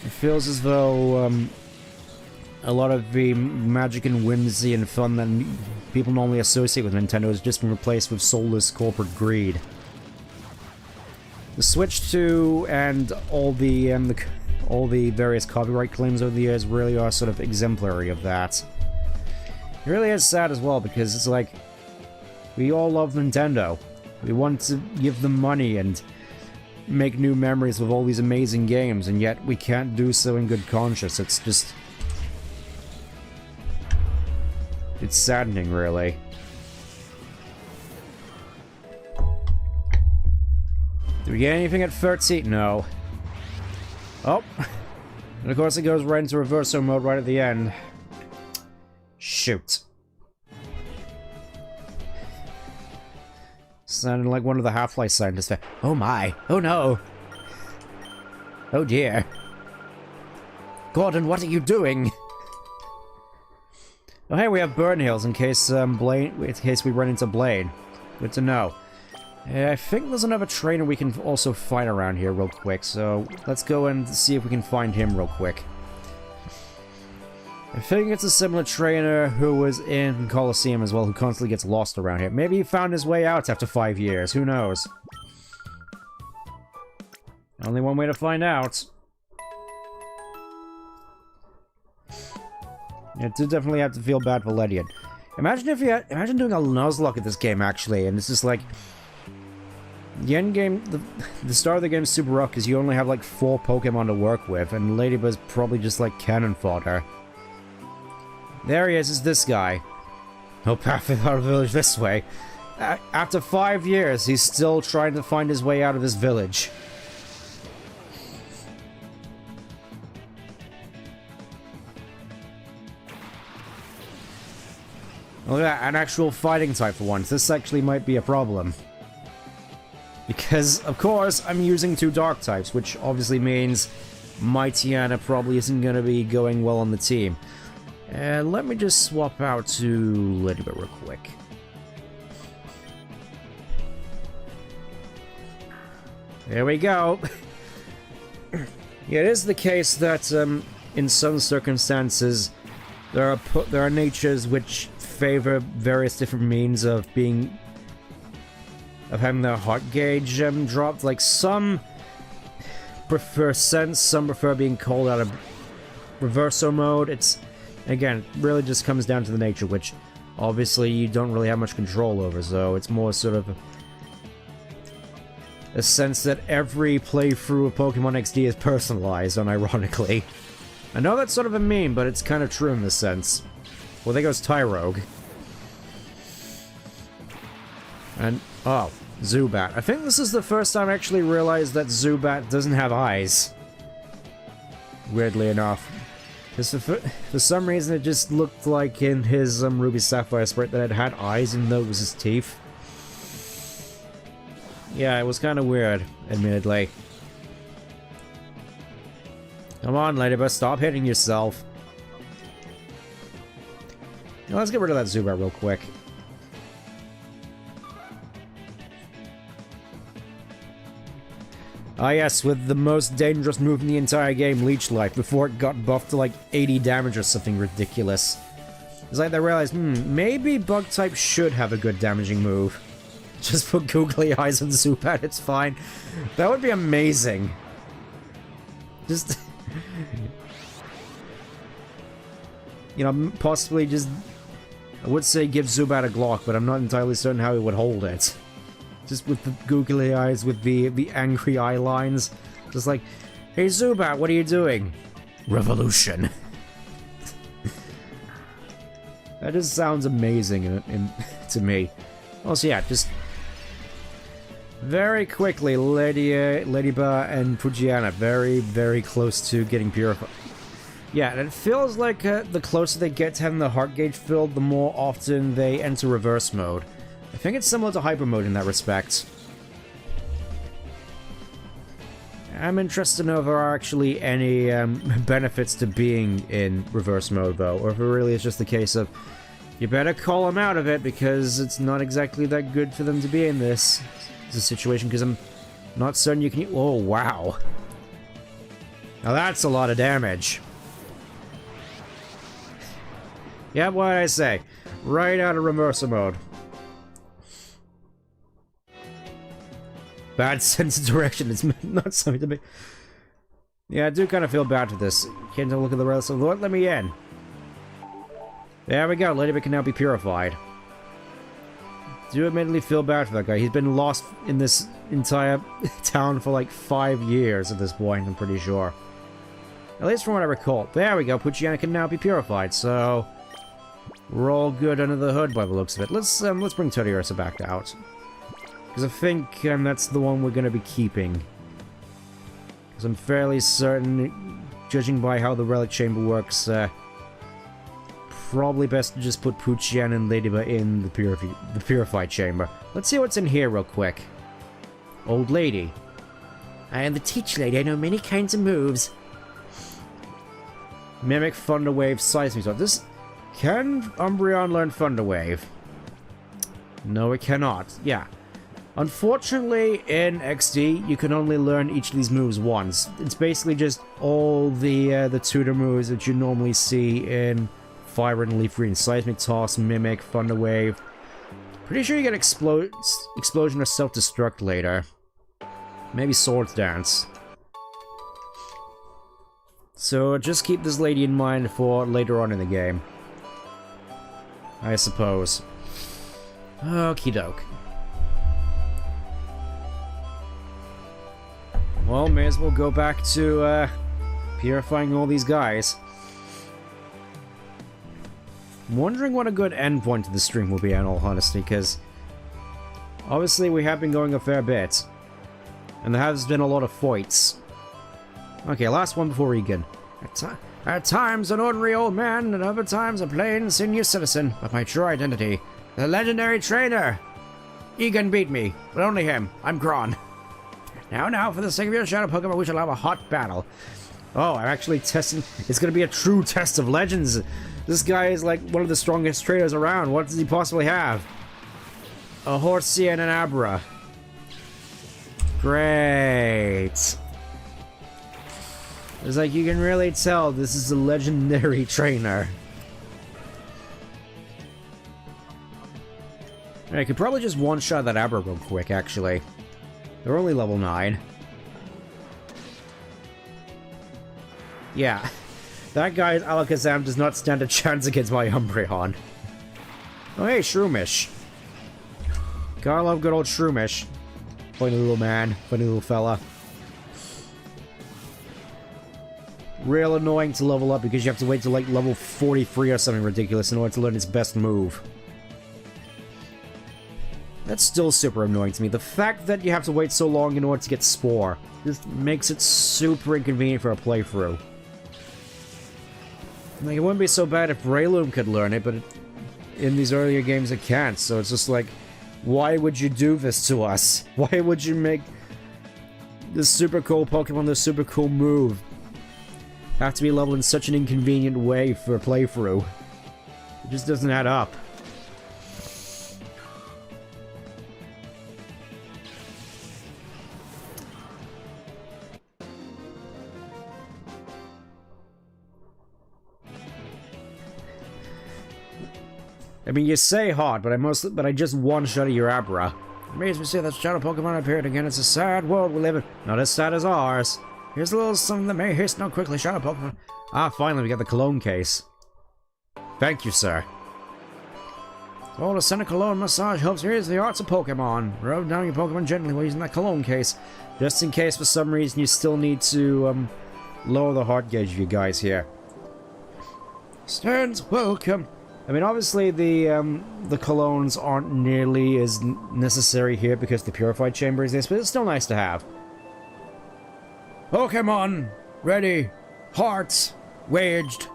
it feels as though a lot of the magic and whimsy and fun that people normally associate with Nintendo has just been replaced with soulless corporate greed. The Switch 2 and all the various copyright claims over the years really are sort of exemplary of that. It really is sad as well, because it's like, we all love Nintendo. We want to give them money and make new memories with all these amazing games, and yet we can't do so in good conscience. It's just... it's saddening, really. Did we get anything at 13? No. Oh, and of course it goes right into reverso mode right at the end. Shoot. Sounding like one of the Half-Life scientists. Oh my, oh no. Oh dear. Gordon, what are you doing? Oh hey, we have burn heals in case we run into Blaine. Good to know. I think there's another trainer we can also find around here real quick, so let's go and see if we can find him real quick. I think it's a similar trainer who was in Colosseum as well, who constantly gets lost around here. Maybe he found his way out after 5 years, who knows? Only one way to find out. Yeah, do definitely have to feel bad for Ledian. Imagine doing a Nuzlocke at this game, actually, and it's just like... The end game, the start of the game is super rough because you only have like 4 Pokemon to work with, and Ladybug's probably just like cannon fodder. There he is this guy. No path out of the village this way. After 5 years, he's still trying to find his way out of this village. Look at that, an actual fighting type for once. This actually might be a problem. Because, of course, I'm using 2 dark types, which obviously means my Tiana probably isn't going to be going well on the team. And let me just swap out to Ladybug real quick. There we go. Yeah, it is the case that, in some circumstances, there are natures which favor various different means of having their heart gauge dropped. Like, some prefer sense, some prefer being called out of reverso mode. It's, again, it really just comes down to the nature, which obviously you don't really have much control over, so it's more sort of a sense that every playthrough of Pokemon XD is personalized, unironically. I know that's sort of a meme, but it's kind of true in this sense. Well, there goes Tyrogue. And, oh, Zubat. I think this is the first time I actually realized that Zubat doesn't have eyes. weirdly enough. Because for some reason it just looked like in his Ruby Sapphire sprite that it had eyes even though it was his teeth. Yeah, it was kind of weird, admittedly. Come on, Ladybug, stop hitting yourself. Now, let's get rid of that Zubat real quick. Ah yes, with the most dangerous move in the entire game, Leech Life, before it got buffed to like 80 damage or something ridiculous. It's like they realized, maybe Bug type should have a good damaging move. Just put googly eyes on Zubat, it's fine. That would be amazing. Just... you know, possibly just... I would say give Zubat a Glock, but I'm not entirely certain how he would hold it. Just with the googly eyes, with the angry eye lines. Just like, hey Zubat, what are you doing? Revolution. That just sounds amazing to me. Also, yeah, just... very quickly, Ladybug and Fujiana, very, very close to getting purified. Yeah, and it feels like the closer they get to having the heart gauge filled, the more often they enter reverse mode. I think it's similar to hyper mode in that respect. I'm interested to know if there are actually any benefits to being in reverse mode, though, or if it really is just the case of you better call them out of it because it's not exactly that good for them to be in this situation, because I'm not certain you can... oh, wow. Now that's a lot of damage. Yeah, what did I say? Right out of reverse mode. Bad sense of direction is not something to be... yeah, I do kind of feel bad for this. Can't look at the rest of the... Lord, let me in. There we go, Ladybug can now be purified. Do admittedly feel bad for that guy. He's been lost in this entire town for like 5 years at this point, I'm pretty sure. At least from what I recall. There we go, Puchiana can now be purified, so... we're all good under the hood by the looks of it. Let's bring Todiursa back out. Because I think that's the one we're going to be keeping. Because I'm fairly certain, judging by how the relic chamber works, probably best to just put Puchian and Ladybug in the purified chamber. Let's see what's in here real quick. Old lady. I am the teach lady. I know many kinds of moves. Mimic, Thunder Wave, Seismic Sword. This... can Umbreon learn Thunder Wave? No, it cannot. Yeah. Unfortunately, in XD, you can only learn each of these moves once. It's basically just all the tutor moves that you normally see in Fire and Leaf Green. Seismic Toss, Mimic, Thunder Wave. Pretty sure you get Explosion or Self-Destruct later. Maybe Swords Dance. So just keep this lady in mind for later on in the game, I suppose. Okie doke. Well, may as well go back to purifying all these guys. I'm wondering what a good endpoint to the stream will be, in all honesty, because obviously we have been going a fair bit, and there has been a lot of fights. Okay, last one before Egan. At times an ordinary old man, and other times a plain senior citizen, but my true identity, the legendary trainer! Egan beat me, but only him. I'm Gron. Now, for the sake of your shadow Pokemon, we shall have a hot battle. Oh, I'm actually testing... it's gonna be a true test of legends. This guy is like one of the strongest trainers around. What does he possibly have? A Horsea and an Abra. Great. It's like you can really tell this is a legendary trainer. I could probably just one-shot that Abra real quick, actually. They're only level 9. Yeah. That guy's Alakazam does not stand a chance against my Umbreon. Oh hey, Shroomish. Gotta love good old Shroomish. Funny little man, funny little fella. Real annoying to level up because you have to wait till like level 43 or something ridiculous in order to learn its best move. That's still super annoying to me. The fact that you have to wait so long in order to get Spore just makes it super inconvenient for a playthrough. Like, it wouldn't be so bad if Breloom could learn it, but in these earlier games it can't, so it's just like, why would you do this to us? Why would you make this super cool Pokemon, this super cool move, have to be leveled in such an inconvenient way for a playthrough? It just doesn't add up. I mean, you say hot, but I just one-shot your Abra. It makes me see that shadow Pokemon appeared again. It's a sad world we live in. Not as sad as ours. Here's a little something that may hasten on quickly, shadow Pokemon. Ah, finally, we got the cologne case. Thank you, sir. Oh, the scent of cologne massage helps raise the arts of Pokemon. Rub down your Pokemon gently while using that cologne case. Just in case for some reason you still need to, lower the heart gauge of you guys here. Stands welcome. I mean, obviously the colognes aren't nearly as necessary here because the purified chamber exists, but it's still nice to have. Pokemon, ready, hearts, waged.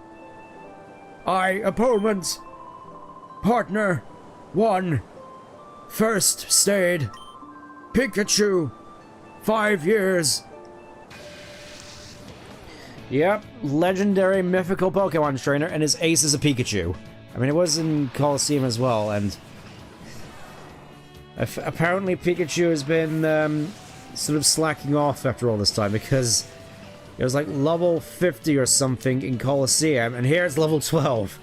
Opponent, partner, 1, first stayed, Pikachu, 5 years. Yep, legendary mythical Pokemon trainer, and his ace is a Pikachu. I mean, it was in Colosseum as well, and apparently Pikachu has been sort of slacking off after all this time, because it was like level 50 or something in Colosseum, and here it's level 12.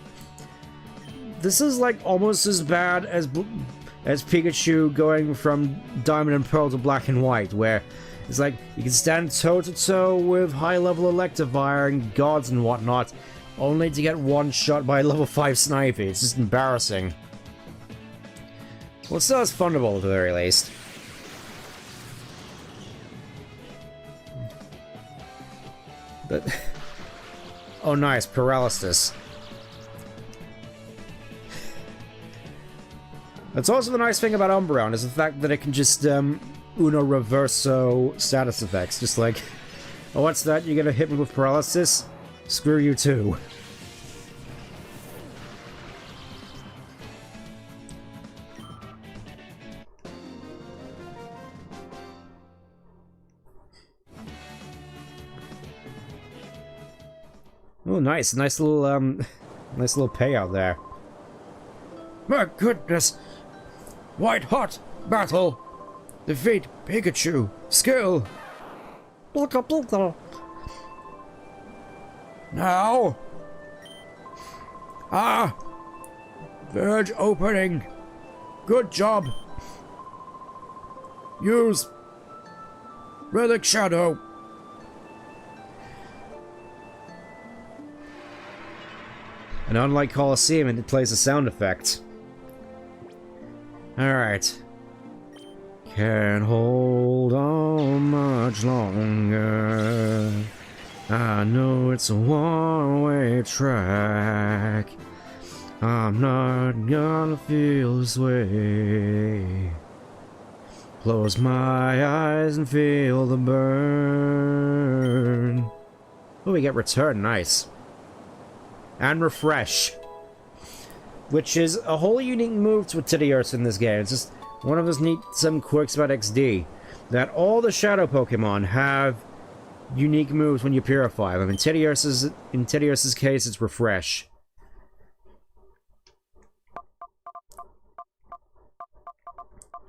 This is like almost as bad as Pikachu going from Diamond and Pearl to Black and White, where it's like you can stand toe-to-toe with high-level Electivire and gods and whatnot, only to get one shot by a level 5 Snivy. It's just embarrassing. Well, it still has Thunderbolt at the very least. But... oh nice, Paralysis. That's also the nice thing about Umbreon, is the fact that it can just, Uno Reverso status effects. Just like, oh, what's that? You're gonna hit me with Paralysis? Screw you too. Oh, nice. Nice little payout there. My goodness! White hot battle! Defeat Pikachu! Skill! Pika Pika. Now! Ah! Verge opening! Good job! Use Relic Shadow! And unlike Colosseum, it plays a sound effect. Alright. Can't hold on much longer. I know it's a one-way track. I'm not gonna feel this way. Close my eyes and feel the burn. Oh, we get Return, nice. And Refresh. Which is a whole unique move to a Teddiursa in this game. It's just one of those neat some quirks about XD. That all the Shadow Pokemon have unique moves when you purify them. In Teddiursa's case, it's Refresh.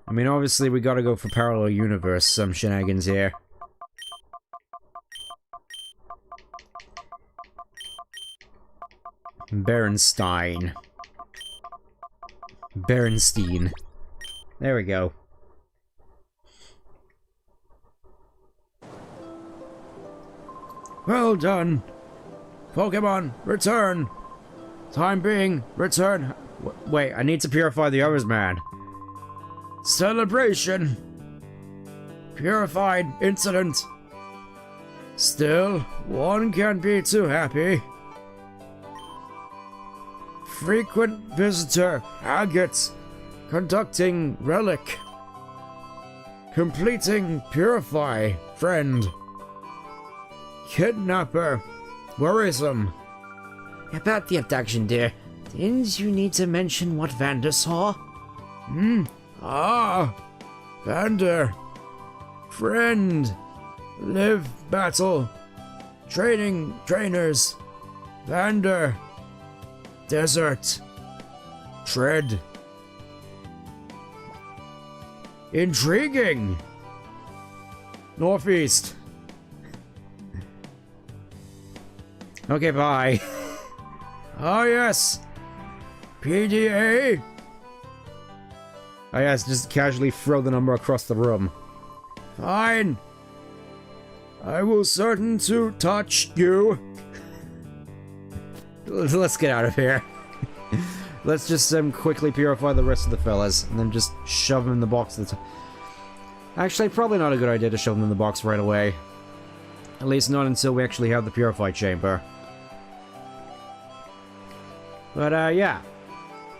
I mean, obviously, we gotta go for Parallel Universe, some shenanigans here. Berenstein. Berenstein. There we go. Well done! Pokemon, return! Time being, return! Wait, I need to purify the others, man. Celebration! Purified incident! Still, one can't be too happy. Frequent visitor, Agate. Conducting relic. Completing purify, friend. Kidnapper, worrisome. About the abduction, dear. Didn't you need to mention what Vander saw? Vander. Friend. Live battle. Trainers. Vander. Desert. Tread. Intriguing. Northeast. Okay, bye. Oh yes. PDA. Oh yes, just casually throw the number across the room. Fine. I will certain to touch you. Let's get out of here. Let's just quickly purify the rest of the fellas, and then just shove them in the box at the top. Actually, probably not a good idea to shove them in the box right away. At least not until we actually have the purified chamber. But, yeah.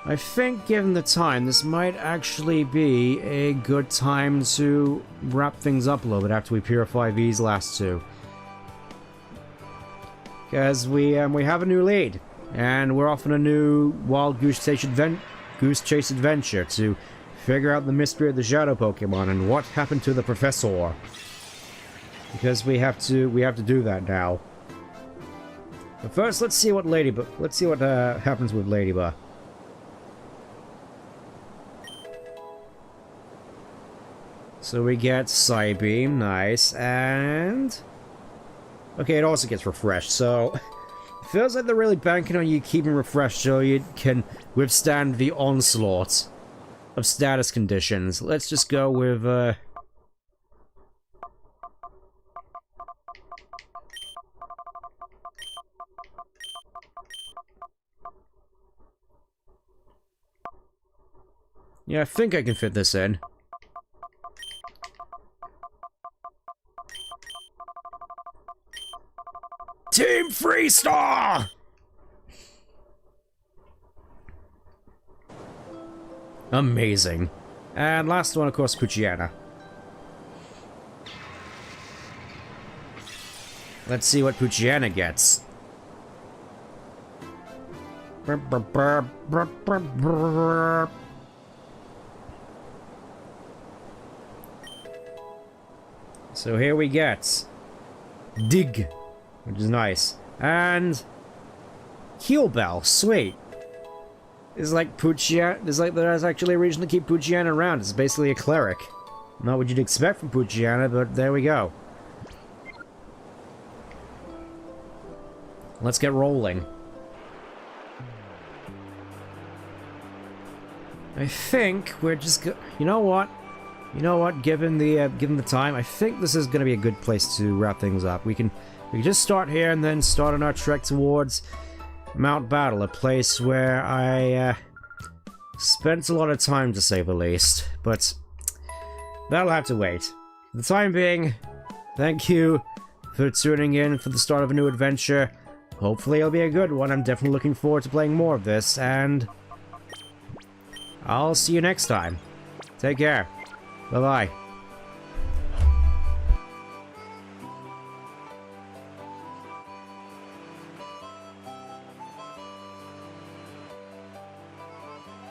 I think, given the time, this might actually be a good time to wrap things up a little bit after we purify these last two. Because we have a new lead, and we're off on a new Wild Goose Chase adventure to figure out the mystery of the Shadow Pokemon and what happened to the Professor. Because we have to do that now. But first, let's see what happens with Ladybug. So we get Psybeam, nice, and... Okay, it also gets refreshed, so... Feels like they're really banking on you keeping refreshed so you can withstand the onslaught of status conditions. Let's just go with, Yeah, I think I can fit this in. Team Freestar! Amazing. And last one, of course, Poochyena. Let's see what Poochyena gets. So here we get Dig, which is nice, and Heal Bell, sweet. It's like Poochyena. There's actually a reason to keep Poochyena around. It's basically a cleric. Not what you'd expect from Poochyena, but there we go. Let's get rolling. I think we're just you know what? You know what? Given the time, I think this is going to be a good place to wrap things up. We can just start here and then start on our trek towards Mount Battle, a place where I spent a lot of time, to say the least. But that'll have to wait. For the time being, thank you for tuning in for the start of a new adventure. Hopefully it'll be a good one. I'm definitely looking forward to playing more of this, and I'll see you next time. Take care. Bye-bye.